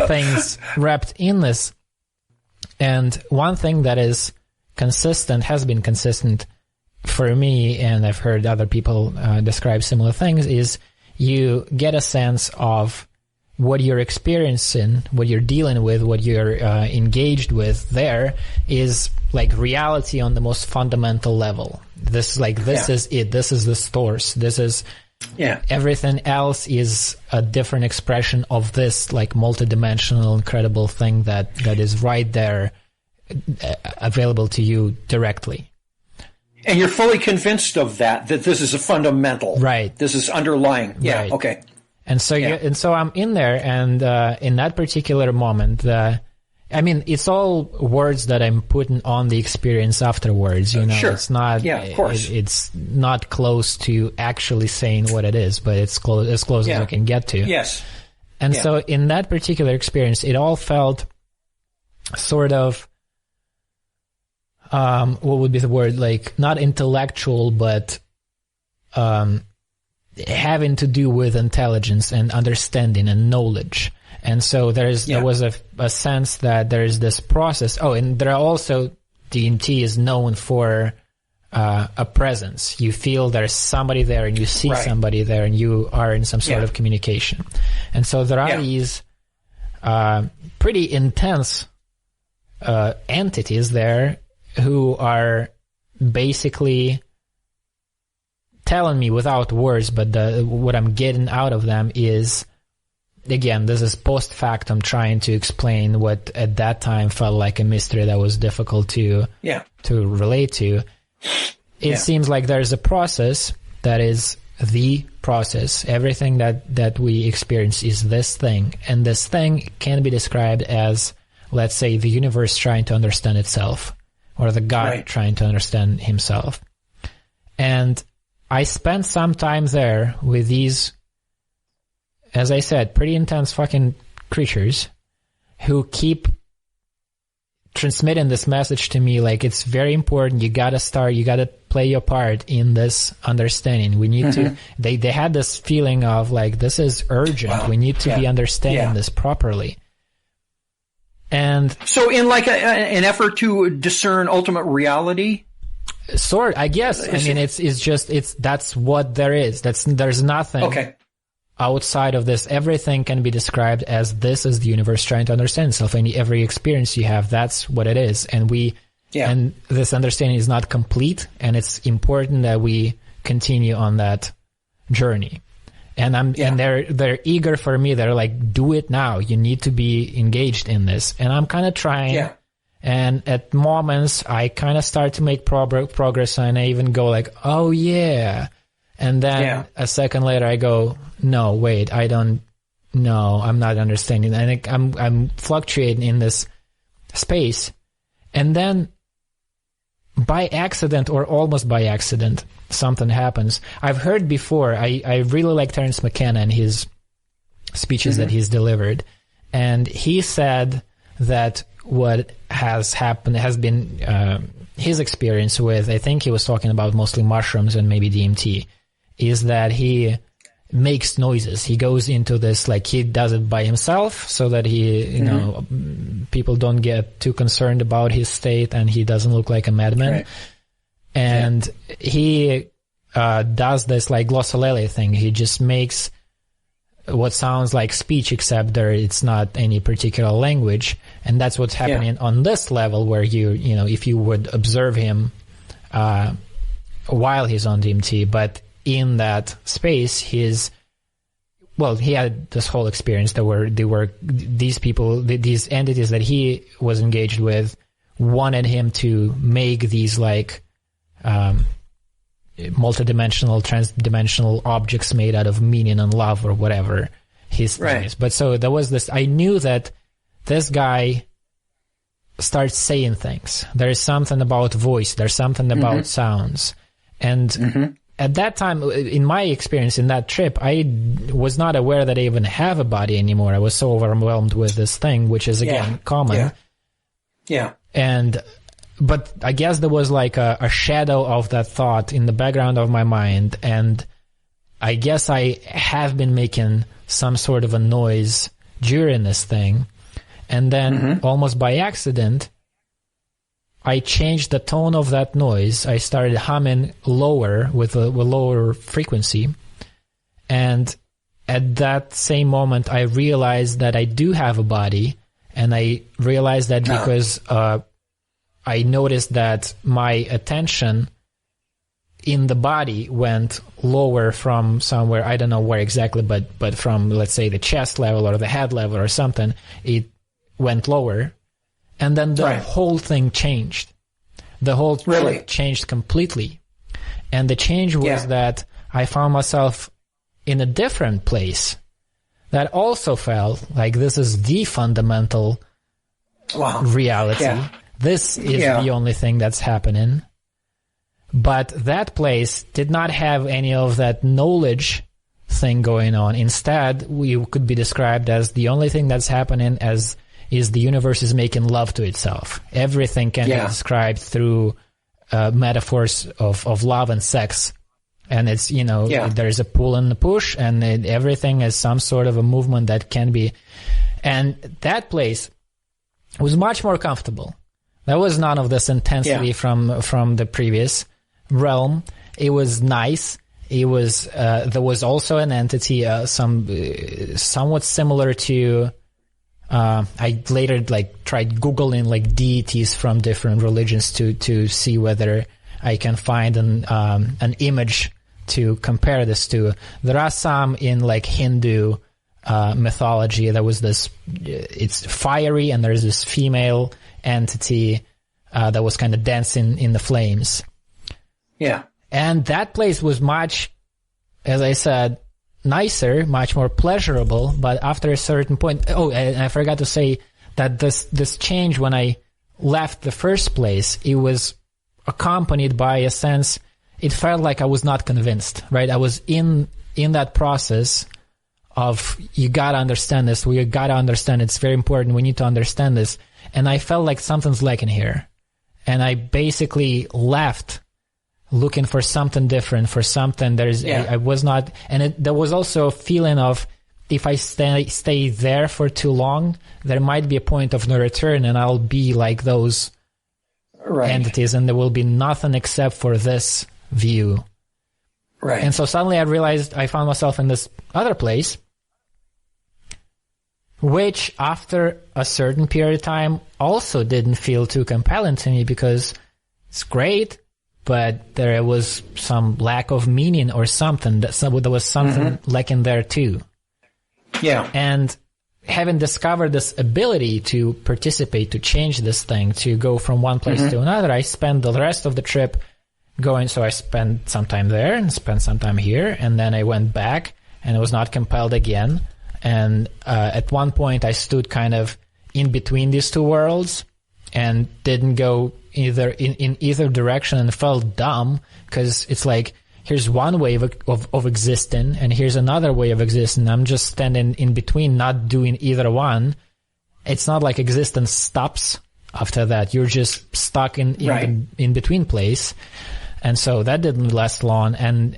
A: things wrapped in this. And one thing that is consistent, has been consistent for me, and I've heard other people describe similar things, is you get a sense of what you're experiencing, what you're dealing with, what you're engaged with there is like reality on the most fundamental level. This is it. This is the source. This is everything else is a different expression of this like multidimensional, incredible thing that is right there, available to you directly.
B: And you're fully convinced of that this is a fundamental.
A: Right.
B: This is underlying. Yeah. Right. Okay.
A: And so, so I'm in there, and in that particular moment, it's all words that I'm putting on the experience afterwards.
B: Sure.
A: It's not.
B: Yeah, of course.
A: It's not close to actually saying what it is, but it's as close as I can get to.
B: Yes.
A: And so, in that particular experience, it all felt sort of, what would be the word? Like not intellectual, but having to do with intelligence and understanding and knowledge. And so there was a sense that there is this process. Oh, and there are also, DMT is known for a presence. You feel there's somebody there, and you see somebody there, and you are in some sort of communication. And so there are these pretty intense entities there who are basically telling me without words, but what I'm getting out of them is, again, this is post factum, trying to explain what at that time felt like a mystery that was difficult to relate to. It seems like there's a process that is the process. Everything that we experience is this thing, and this thing can be described as, let's say, the universe trying to understand itself, or the God trying to understand himself. And I spent some time there with these, as I said, pretty intense fucking creatures who keep transmitting this message to me, like, it's very important. You gotta play your part in this understanding. We need to, they had this feeling of like, this is urgent. We need to be understanding this properly. And
B: so in like an effort to discern ultimate reality,
A: I guess. I mean, that's what there is. There's nothing outside of this. Everything can be described as this is the universe trying to understand itself. And every experience you have, that's what it is. And and this understanding is not complete, and it's important that we continue on that journey. And and they're eager for me. They're like, do it now. You need to be engaged in this. And I'm kind of trying. Yeah. And at moments, I kind of start to make progress, and I even go like, oh yeah. And then a second later, I go, no, wait, I'm not understanding. And I'm fluctuating in this space. And then by accident or almost by accident, something happens. I've heard before, I really like Terence McKenna and his speeches that he's delivered. And he said that what has happened has been his experience with, I think he was talking about mostly mushrooms and maybe DMT, is that he makes noises. He goes into this, like he does it by himself so that he, you know, people don't get too concerned about his state and he doesn't look like a madman. Right. And he does this like glossolalia thing. He just makes what sounds like speech, except it's not any particular language. And that's what's happening on this level, where you know, if you would observe him while he's on DMT, but in that space, he had this whole experience. There were these people, these entities that he was engaged with, wanted him to make these like multidimensional, transdimensional objects made out of meaning and love or whatever his thing is. But so there was this. I knew that this guy starts saying things. There is something about voice. There's something about sounds, and. At that time, in my experience in that trip, I was not aware that I even have a body anymore. I was so overwhelmed with this thing, which is, again, common. Yeah. But I guess there was like a shadow of that thought in the background of my mind. And I guess I have been making some sort of a noise during this thing. And then almost by accident, I changed the tone of that noise. I started humming lower with a lower frequency. And at that same moment, I realized that I do have a body. And I realized that because I noticed that my attention in the body went lower from somewhere, I don't know where exactly, but from, let's say, the chest level or the head level or something, it went lower. And then the whole thing changed. The whole trip changed completely. And the change was that I found myself in a different place that also felt like this is the fundamental reality. Yeah. This is the only thing that's happening. But that place did not have any of that knowledge thing going on. Instead, we could be described as the only thing that's happening is the universe is making love to itself. Everything can be described through metaphors of love and sex. And it's, you know, there's a pull and a push, and everything is some sort of a movement that can be. And that place was much more comfortable. There was none of this intensity from the previous realm. It was nice. It was there was also an entity, somewhat similar to. I later tried Googling deities from different religions to see whether I can find an image to compare this to. There are some in Hindu mythology. There was this, it's fiery, and there's this female entity that was kind of dancing in the flames. Yeah. And that place was much, as I said, nicer, much more pleasurable, but after a certain point, and I forgot to say that this change when I left the first place, it was accompanied by a sense, it felt like I was not convinced, right? I was in that process of, you gotta understand this, we gotta understand, it's very important, we need to understand this, and I felt like something's lacking here. And I basically left looking for something different, for something I was not, and there was also a feeling of if I stay there for too long, there might be a point of no return, and I'll be like those entities, and there will be nothing except for this view.
B: Right.
A: And so suddenly I realized I found myself in this other place, which after a certain period of time also didn't feel too compelling to me, because it's great, but there was some lack of meaning or something. There was something lacking there too.
B: Yeah.
A: And having discovered this ability to participate, to change this thing, to go from one place to another, I spent the rest of the trip going. So I spent some time there and spent some time here, and then I went back and I was not compelled again. And at one point I stood kind of in between these two worlds and didn't go in either direction, and felt dumb, because it's like, here's one way of existing, and here's another way of existing. I'm just standing in between, not doing either one. It's not like existence stops after that. You're just stuck in between place. And so that didn't last long. And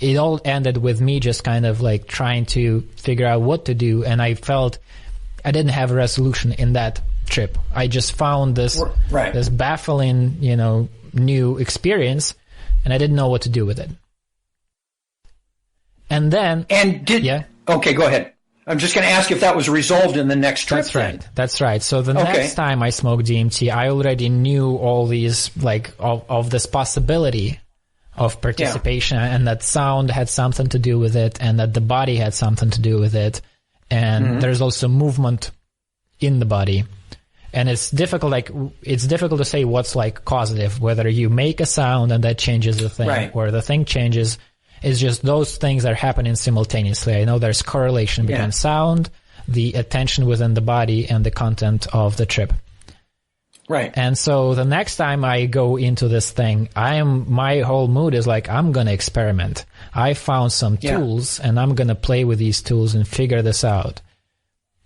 A: it all ended with me just kind of like trying to figure out what to do. And I felt I didn't have a resolution in that trip. I just found this baffling, new experience, and I didn't know what to do with it. And then...
B: Okay, go ahead. I'm just going to ask if that was resolved in the next trip.
A: That's right. So the next time I smoked DMT, I already knew all these, of this possibility of participation, and that sound had something to do with it, and that the body had something to do with it. And there's also movement in the body. And it's difficult to say what's causative, whether you make a sound and that changes the thing, or the thing changes. It's just those things are happening simultaneously. I know there's correlation between sound, the attention within the body, and the content of the trip.
B: Right.
A: And so the next time I go into this thing, my whole mood is I'm going to experiment. I found some tools, and I'm going to play with these tools and figure this out.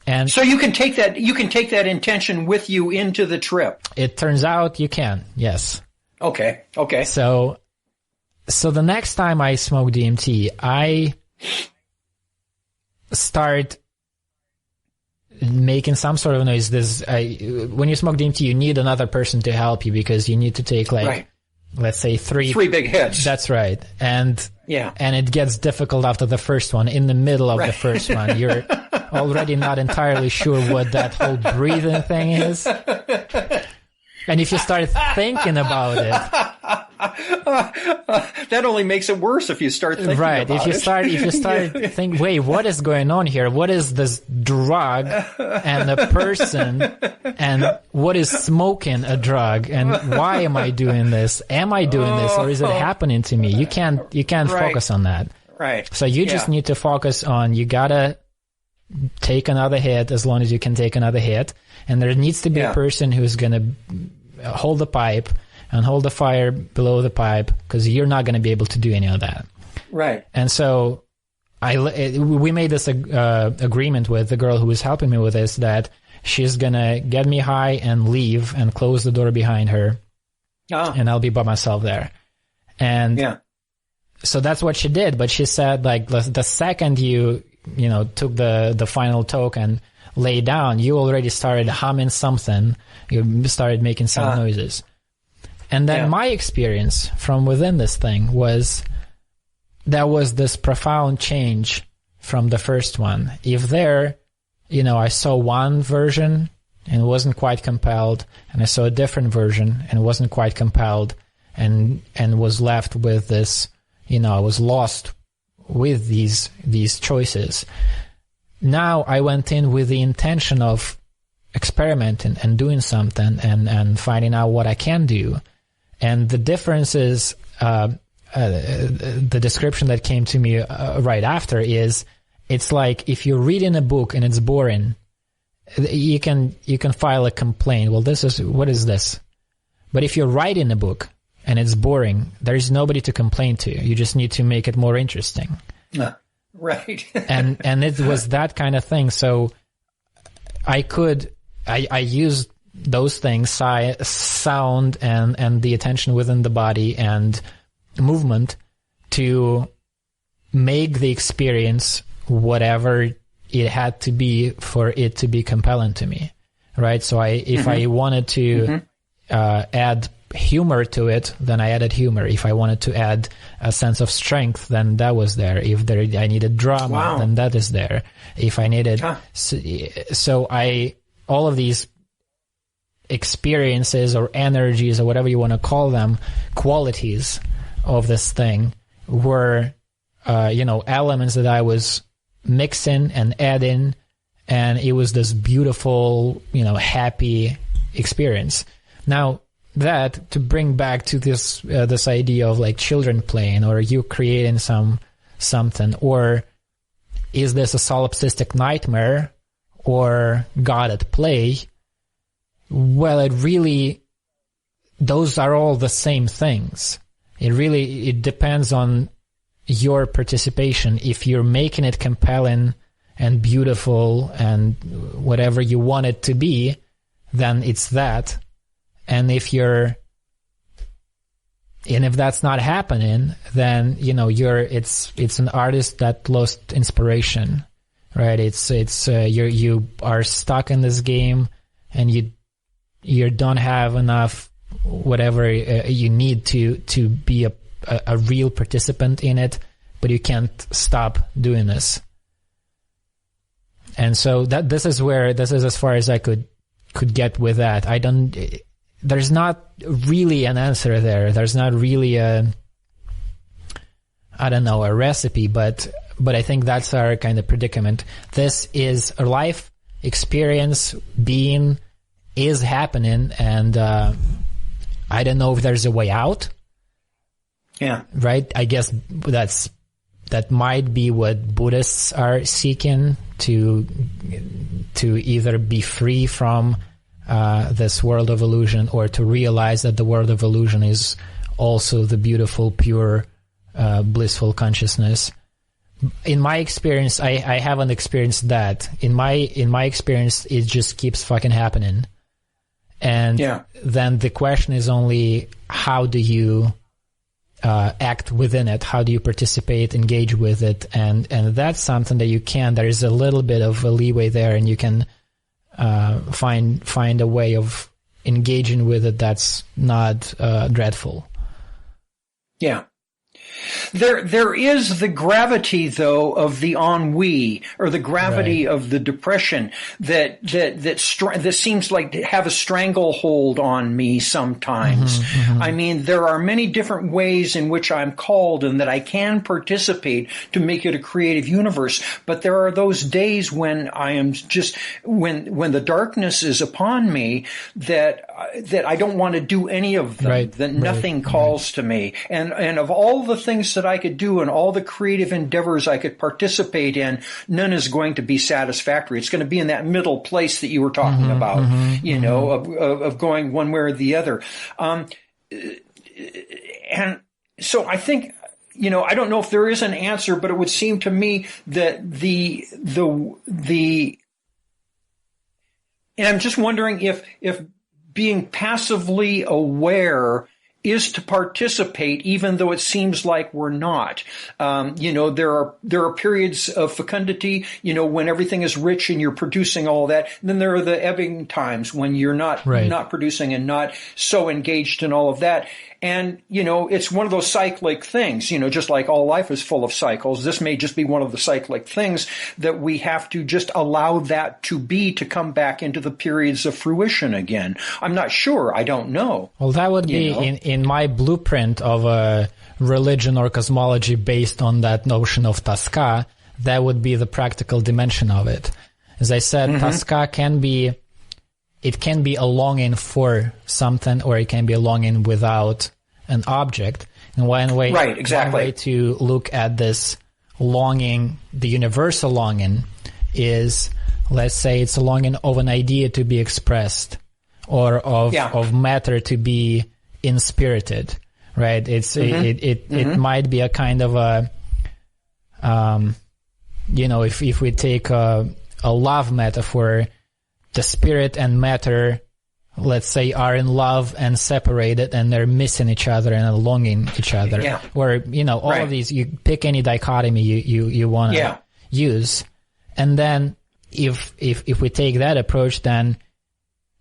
A: And
B: so you can take that intention with you into the trip.
A: It turns out you can, yes.
B: Okay.
A: So the next time I smoke DMT, I start making some sort of noise. When you smoke DMT, you need another person to help you, because you need to take let's say three
B: big hits.
A: That's right. And it gets difficult after the first one. In the middle of the first one, you're already not entirely sure what that whole breathing thing is. And if you start thinking about it,
B: that only makes it worse if you start thinking about it.
A: If you start thinking, wait, what is going on here? What is this drug and a person, and what is smoking a drug, and why am I doing this? Am I doing this, or is it happening to me? You can't focus on that.
B: Right.
A: So you just need to focus on, you gotta take another hit as long as you can take another hit, and there needs to be a person who's gonna hold the pipe and hold the fire below the pipe, because you're not going to be able to do any of that.
B: Right.
A: And so we made this agreement with the girl who was helping me with this, that she's going to get me high and leave and close the door behind her, and I'll be by myself there. And so that's what she did. But she said, the second you took the final toke and lay down, you already started humming something. You started making some noises. And then my experience from within this thing was, there was this profound change from the first one. If I saw one version and wasn't quite compelled, and I saw a different version and wasn't quite compelled, and was left with this, I was lost with these choices. Now I went in with the intention of experimenting and doing something and finding out what I can do. And the difference is, the description that came to me right after is, it's like if you're reading a book and it's boring, you can file a complaint. Well, what is this? But if you're writing a book and it's boring, there is nobody to complain to. You just need to make it more interesting.
B: Right.
A: and it was that kind of thing. So I used those things, sound and the attention within the body and movement, to make the experience whatever it had to be for it to be compelling to me, right? So if I wanted to add humor to it, then I added humor. If I wanted to add a sense of strength, then that was there. If I needed drama, then that is there. If I needed, all of these experiences or energies or whatever you want to call them, qualities of this thing were, elements that I was mixing and adding, and it was this beautiful, happy experience. Now, that to bring back to this idea of like children playing, or you creating something, or is this a solipsistic nightmare or God at play? Well, those are all the same things. It depends on your participation. If you're making it compelling and beautiful and whatever you want it to be, then it's that. And if that's not happening, then it's an artist that lost inspiration, right? You are stuck in this game, and you don't have enough whatever you need to be a real participant in it, but you can't stop doing this. And so this is as far as I could get with that. There's not really an answer there. There's not really a recipe, but I think that's our kind of predicament. This is a life experience is happening, and I don't know if there's a way out.
B: Yeah.
A: Right? I guess that might be what Buddhists are seeking, to either be free from this world of illusion, or to realize that the world of illusion is also the beautiful, pure, blissful consciousness. In my experience, I haven't experienced that. In my experience, it just keeps fucking happening. And then the question is only, how do you act within it? How do you participate, engage with it? And that's something that you can. There is a little bit of a leeway there, and you can find a way of engaging with it that's not dreadful. Yeah.
B: There is the gravity, though, of the ennui, or the gravity of the depression that seems like to have a stranglehold on me sometimes. I mean, there are many different ways in which I'm called and that I can participate to make it a creative universe. But there are those days when I am just, when the darkness is upon me, that I don't want to do any of them, that nothing calls to me. And of all the things that I could do and all the creative endeavors I could participate in, none is going to be satisfactory. It's going to be in that middle place that you were talking about, of going one way or the other. And so I think, I don't know if there is an answer, but it would seem to me that and I'm just wondering if being passively aware is to participate, even though it seems like we're not. There are periods of fecundity, when everything is rich and you're producing all that. And then there are the ebbing times when you're not producing and not so engaged in all of that. And, it's one of those cyclic things, just like all life is full of cycles. This may just be one of the cyclic things that we have to just allow that to come back into the periods of fruition again. I'm not sure. I don't know.
A: Well, that would be in my blueprint of a religion or cosmology based on that notion of Toska. That would be the practical dimension of it. As I said, Toska can be a longing for something, or it can be a longing without an object. And one way to look at this longing, the universal longing, is, let's say, it's a longing of an idea to be expressed, or of matter to be inspirited, right? It might be a kind of a, if we take a love metaphor, the spirit and matter, let's say, are in love and separated, and they're missing each other and longing each other. Or, all of these, you pick any dichotomy you want to use. And then if we take that approach, then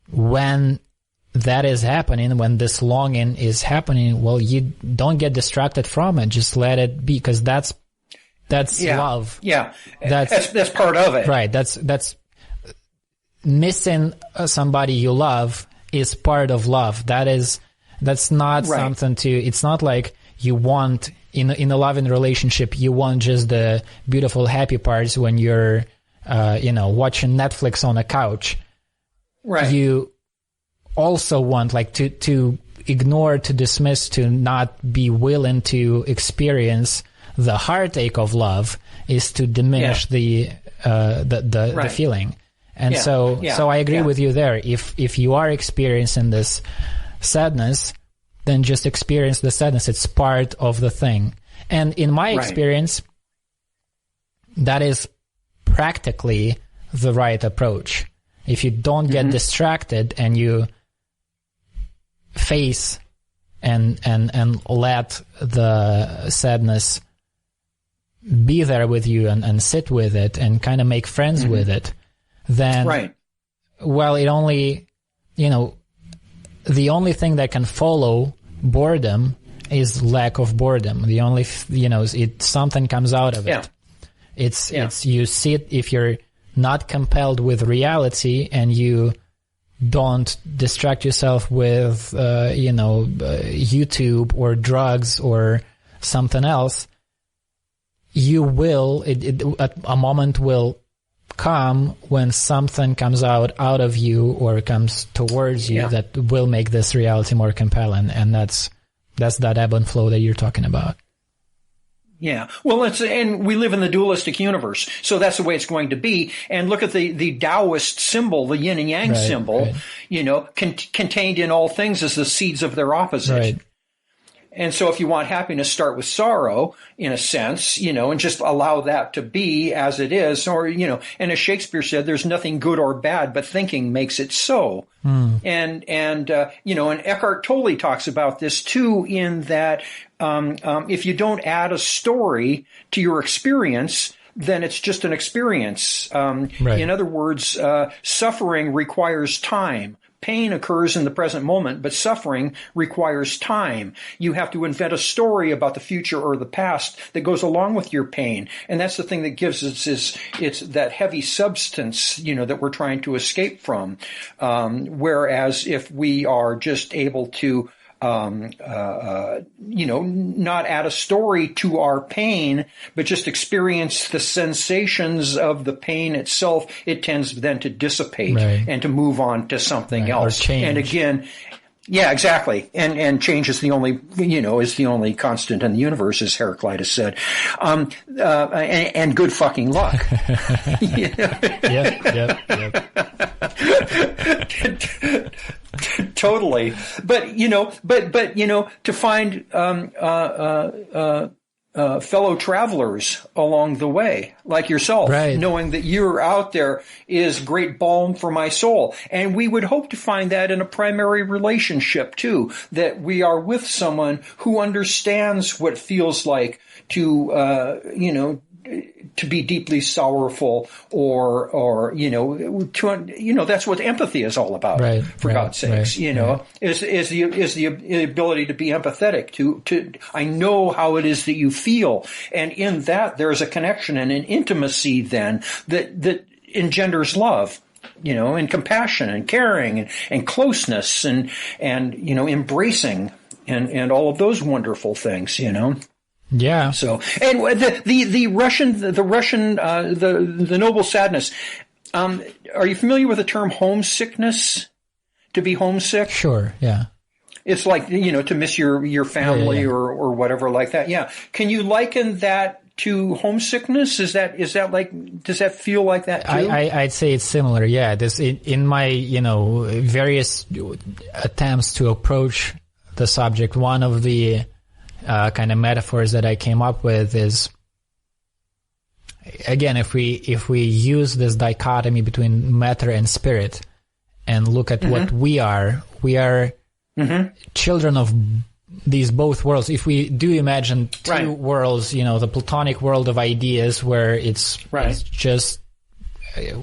A: when that is happening, when this longing is happening, well, you don't get distracted from it. Just let it be, because that's love.
B: Yeah, that's part of it.
A: Right. That's missing somebody you love is part of love. That's not something to. It's not like you want in a loving relationship. You want just the beautiful happy parts when you're watching Netflix on a couch.
B: Right.
A: You also want like to ignore, to dismiss, to not be willing to experience the heartache of love is to diminish the feeling. And so I agree with you there. If you are experiencing this sadness, then just experience the sadness. It's part of the thing. And in my experience, that is practically the right approach. If you don't get distracted and you face and let the sadness be there with you and sit with it and kind of make friends with it, then, well, it only, the only thing that can follow boredom is lack of boredom. The only, something comes out of it. It's you sit, if you're not compelled with reality and you don't distract yourself with, YouTube or drugs or something else, you will, a moment will come when something comes out of you or comes towards you that will make this reality more compelling. And that's that ebb and flow that you're talking about.
B: Yeah. Well, and we live in the dualistic universe, so that's the way it's going to be. And look at the Taoist symbol, the yin and yang symbol, contained in all things is the seeds of their opposite.
A: Right.
B: And so if you want happiness, start with sorrow, in a sense, and just allow that to be as it is. Or, and as Shakespeare said, there's nothing good or bad, but thinking makes it so. And Eckhart Tolle talks about this too, in that, if you don't add a story to your experience, then it's just an experience. In other words, suffering requires time. Pain occurs in the present moment, but suffering requires time. You have to invent a story about the future or the past that goes along with your pain. And that's the thing that gives us it's that heavy substance, that we're trying to escape from. Whereas if we are just able to not add a story to our pain, but just experience the sensations of the pain itself, it tends then to dissipate and to move on to something else.
A: Or change.
B: And again, yeah, exactly. And change is the only, is the only constant in the universe, as Heraclitus said. And good fucking luck.
A: Yep.
B: Totally. But to find, fellow travelers along the way, like yourself, knowing that you're out there is great balm for my soul. And we would hope to find that in a primary relationship too, that we are with someone who understands what it feels like to, to be deeply sorrowful or that's what empathy is all about, for God's sakes, is the ability to be empathetic to, I know how it is that you feel. And in that there's a connection and an intimacy then that engenders love, and compassion and caring and closeness and embracing and all of those wonderful things,
A: Yeah.
B: So, and the noble sadness. Are you familiar with the term homesickness? To be homesick?
A: Sure. Yeah.
B: It's like, to miss your family or whatever like that. Yeah. Can you liken that to homesickness? Is that like, does that feel like that too?
A: I'd say it's similar. Yeah. This, in my, various attempts to approach the subject, one of the kind of metaphors that I came up with is, again, if we use this dichotomy between matter and spirit and look at what we are children of these both worlds. If we do imagine two worlds, the Platonic world of ideas where it's just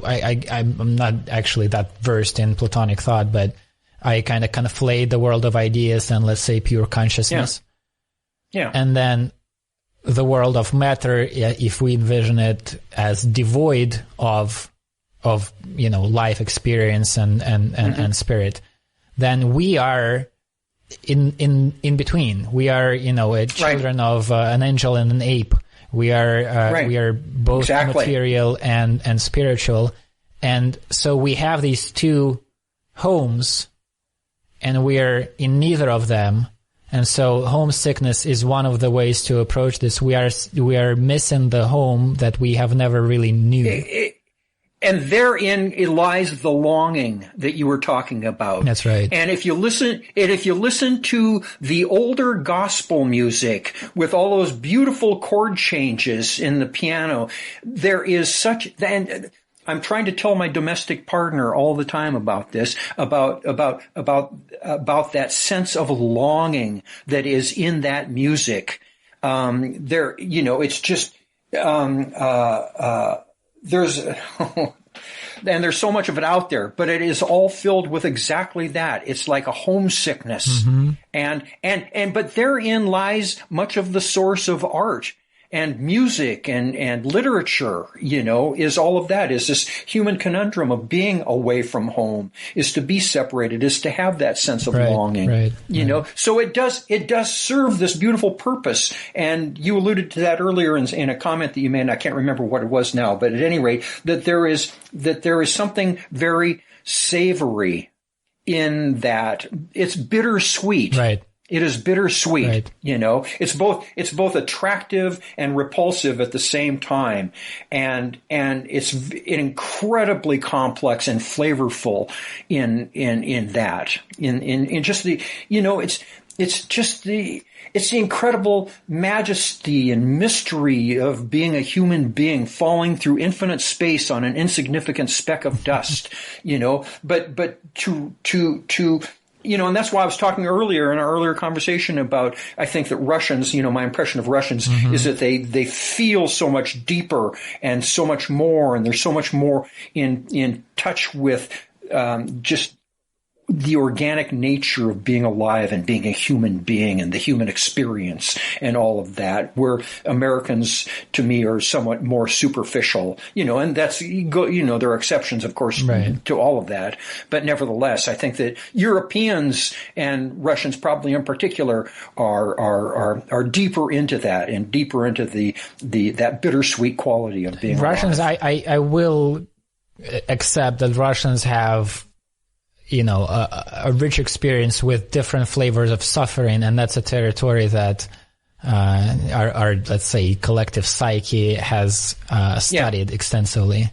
A: I'm not actually that versed in Platonic thought, but I kind of conflate the world of ideas and, let's say, pure consciousness.
B: Yeah.
A: And then the world of matter, if we envision it as devoid of life experience and spirit, then we are in between. We are, children of an angel and an ape. We are both material and spiritual. And so we have these two homes, and we are in neither of them. And so homesickness is one of the ways to approach this. We are missing the home that we have never really knew.
B: And therein lies the longing that you were talking about.
A: That's right.
B: And if you listen to the older gospel music with all those beautiful chord changes in the piano, there is and I'm trying to tell my domestic partner all the time about this, about that sense of longing that is in that music. It's just, there's so much of it out there, but it is all filled with exactly that. It's like a homesickness. Mm-hmm. But therein lies much of the source of art and music and literature, is all of that, is this human conundrum of being away from home, is to be separated, is to have that sense of longing, So it does serve this beautiful purpose. And you alluded to that earlier in a comment that you made, and I can't remember what it was now, but at any rate, that there is something very savory in that. It's bittersweet. Right. It is bittersweet, right. It's both attractive and repulsive at the same time. And it's incredibly complex and flavorful in that, in just the, it's the incredible majesty and mystery of being a human being falling through infinite space on an insignificant speck of dust, but to and that's why I was talking earlier in our earlier conversation about, I think that Russians, my impression of Russians is that they feel so much deeper and so much more, and they're so much more in touch with just the organic nature of being alive and being a human being and the human experience and all of that, where Americans, to me, are somewhat more superficial, and that's, there are exceptions, of course, to all of that. But nevertheless, I think that Europeans and Russians probably in particular are deeper into that and deeper into that bittersweet quality of being
A: Russians.
B: alive.
A: I will accept that Russians have a rich experience with different flavors of suffering, and that's a territory that our let's say collective psyche has studied extensively.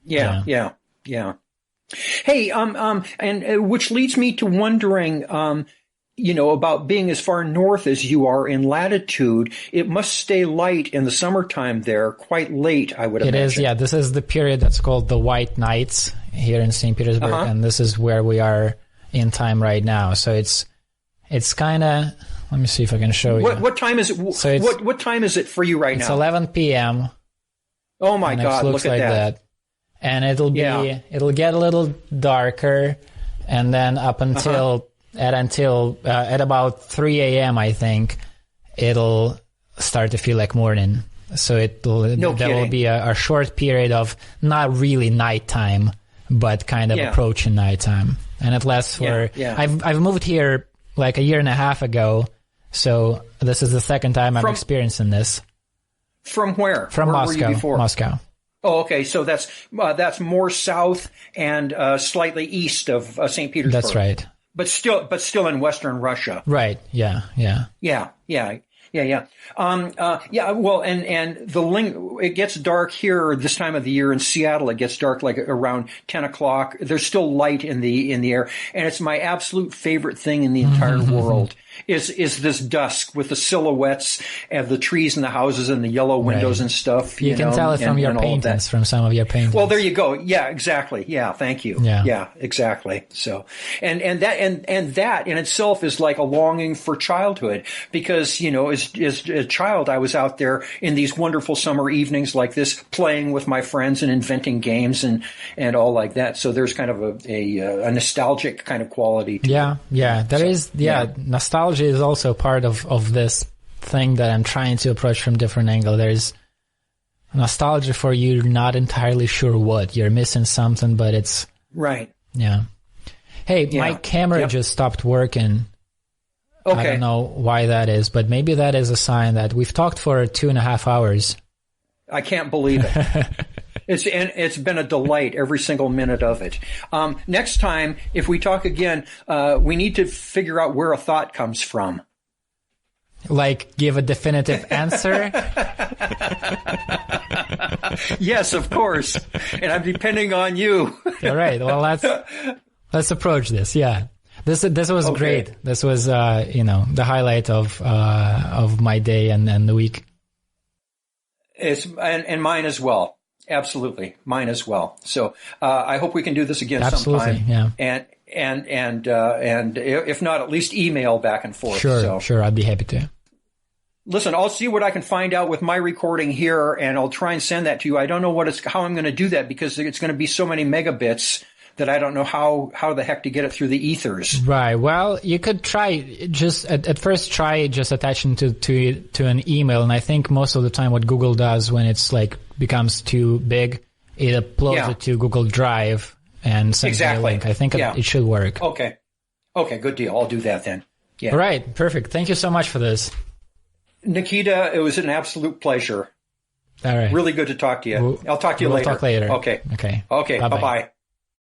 B: Yeah. Hey, and which leads me to wondering, about being as far north as you are in latitude. It must stay light in the summertime there, quite late, I would imagine.
A: It is, yeah. This is the period that's called the White Nights here in St. Petersburg, and this is where we are in time right now. So it's kind of, let me see if I can show you.
B: What time is it? So what time is it for you right now?
A: It's 11 p.m.
B: Oh my God,
A: look at that. And it'll get a little darker, and then up until at about 3 a.m. I think it'll start to feel like morning. So there will be a short period of not really nighttime, but kind of approaching nighttime, and it lasts for. I've moved here like a year and a half ago, so this is the second time I'm experiencing this.
B: From where?
A: From
B: where
A: Moscow.
B: Were you before?
A: Moscow.
B: Oh, okay. So that's more south and slightly east of St. Petersburg.
A: That's right.
B: But still in Western Russia.
A: Right. Yeah.
B: Well, and it gets dark here this time of the year in Seattle. It gets dark like around 10 o'clock. There's still light in the air, and it's my absolute favorite thing in the entire world. Is this dusk with the silhouettes of the trees and the houses and the yellow windows and stuff.
A: You can tell it from your paintings, from some of your paintings.
B: Well, there you go. Yeah, exactly. Yeah, thank you. Yeah, exactly. So, and that in itself is like a longing for childhood, because, as as a child, I was out there in these wonderful summer evenings like this, playing with my friends and inventing games and all like that. So there's kind of a nostalgic kind of quality to it.
C: Yeah. Nostalgia is also part of this thing that I'm trying to approach from different angle. There's nostalgia for you're not entirely sure what. You're missing something, but it's...
B: Right.
C: Yeah. Hey, my camera just stopped working. Okay. I don't know why that is, but maybe that is a sign that we've talked for 2.5 hours.
B: I can't believe it. It's been a delight, every single minute of it. Next time, if we talk again, we need to figure out where a thought comes from.
C: Like, give a definitive answer?
B: Yes, of course. And I'm depending on you.
C: All right. Well, let's approach this. Yeah. This was great. This was, the highlight of my day and the week.
B: And mine as well. Absolutely. Mine as well. So, I hope we can do this again sometime.
C: Yeah.
B: And if not, at least email back and forth.
C: Sure. I'd be happy to.
B: Listen, I'll see what I can find out with my recording here, and I'll try and send that to you. I don't know how I'm going to do that because it's going to be so many megabits that I don't know how the heck to get it through the ethers.
C: Right. Well, you could try just at first try just attaching to an email, and I think most of the time what Google does when it's like becomes too big, it uploads it to Google Drive and sends me a link. I think it should work.
B: Okay, good deal. I'll do that then. Yeah.
C: All right. Perfect. Thank you so much for this.
B: Nikita, it was an absolute pleasure.
C: All right.
B: Really good to talk to you. I'll talk to you later.
C: We'll talk later.
B: Okay.
C: Okay.
B: Bye-bye.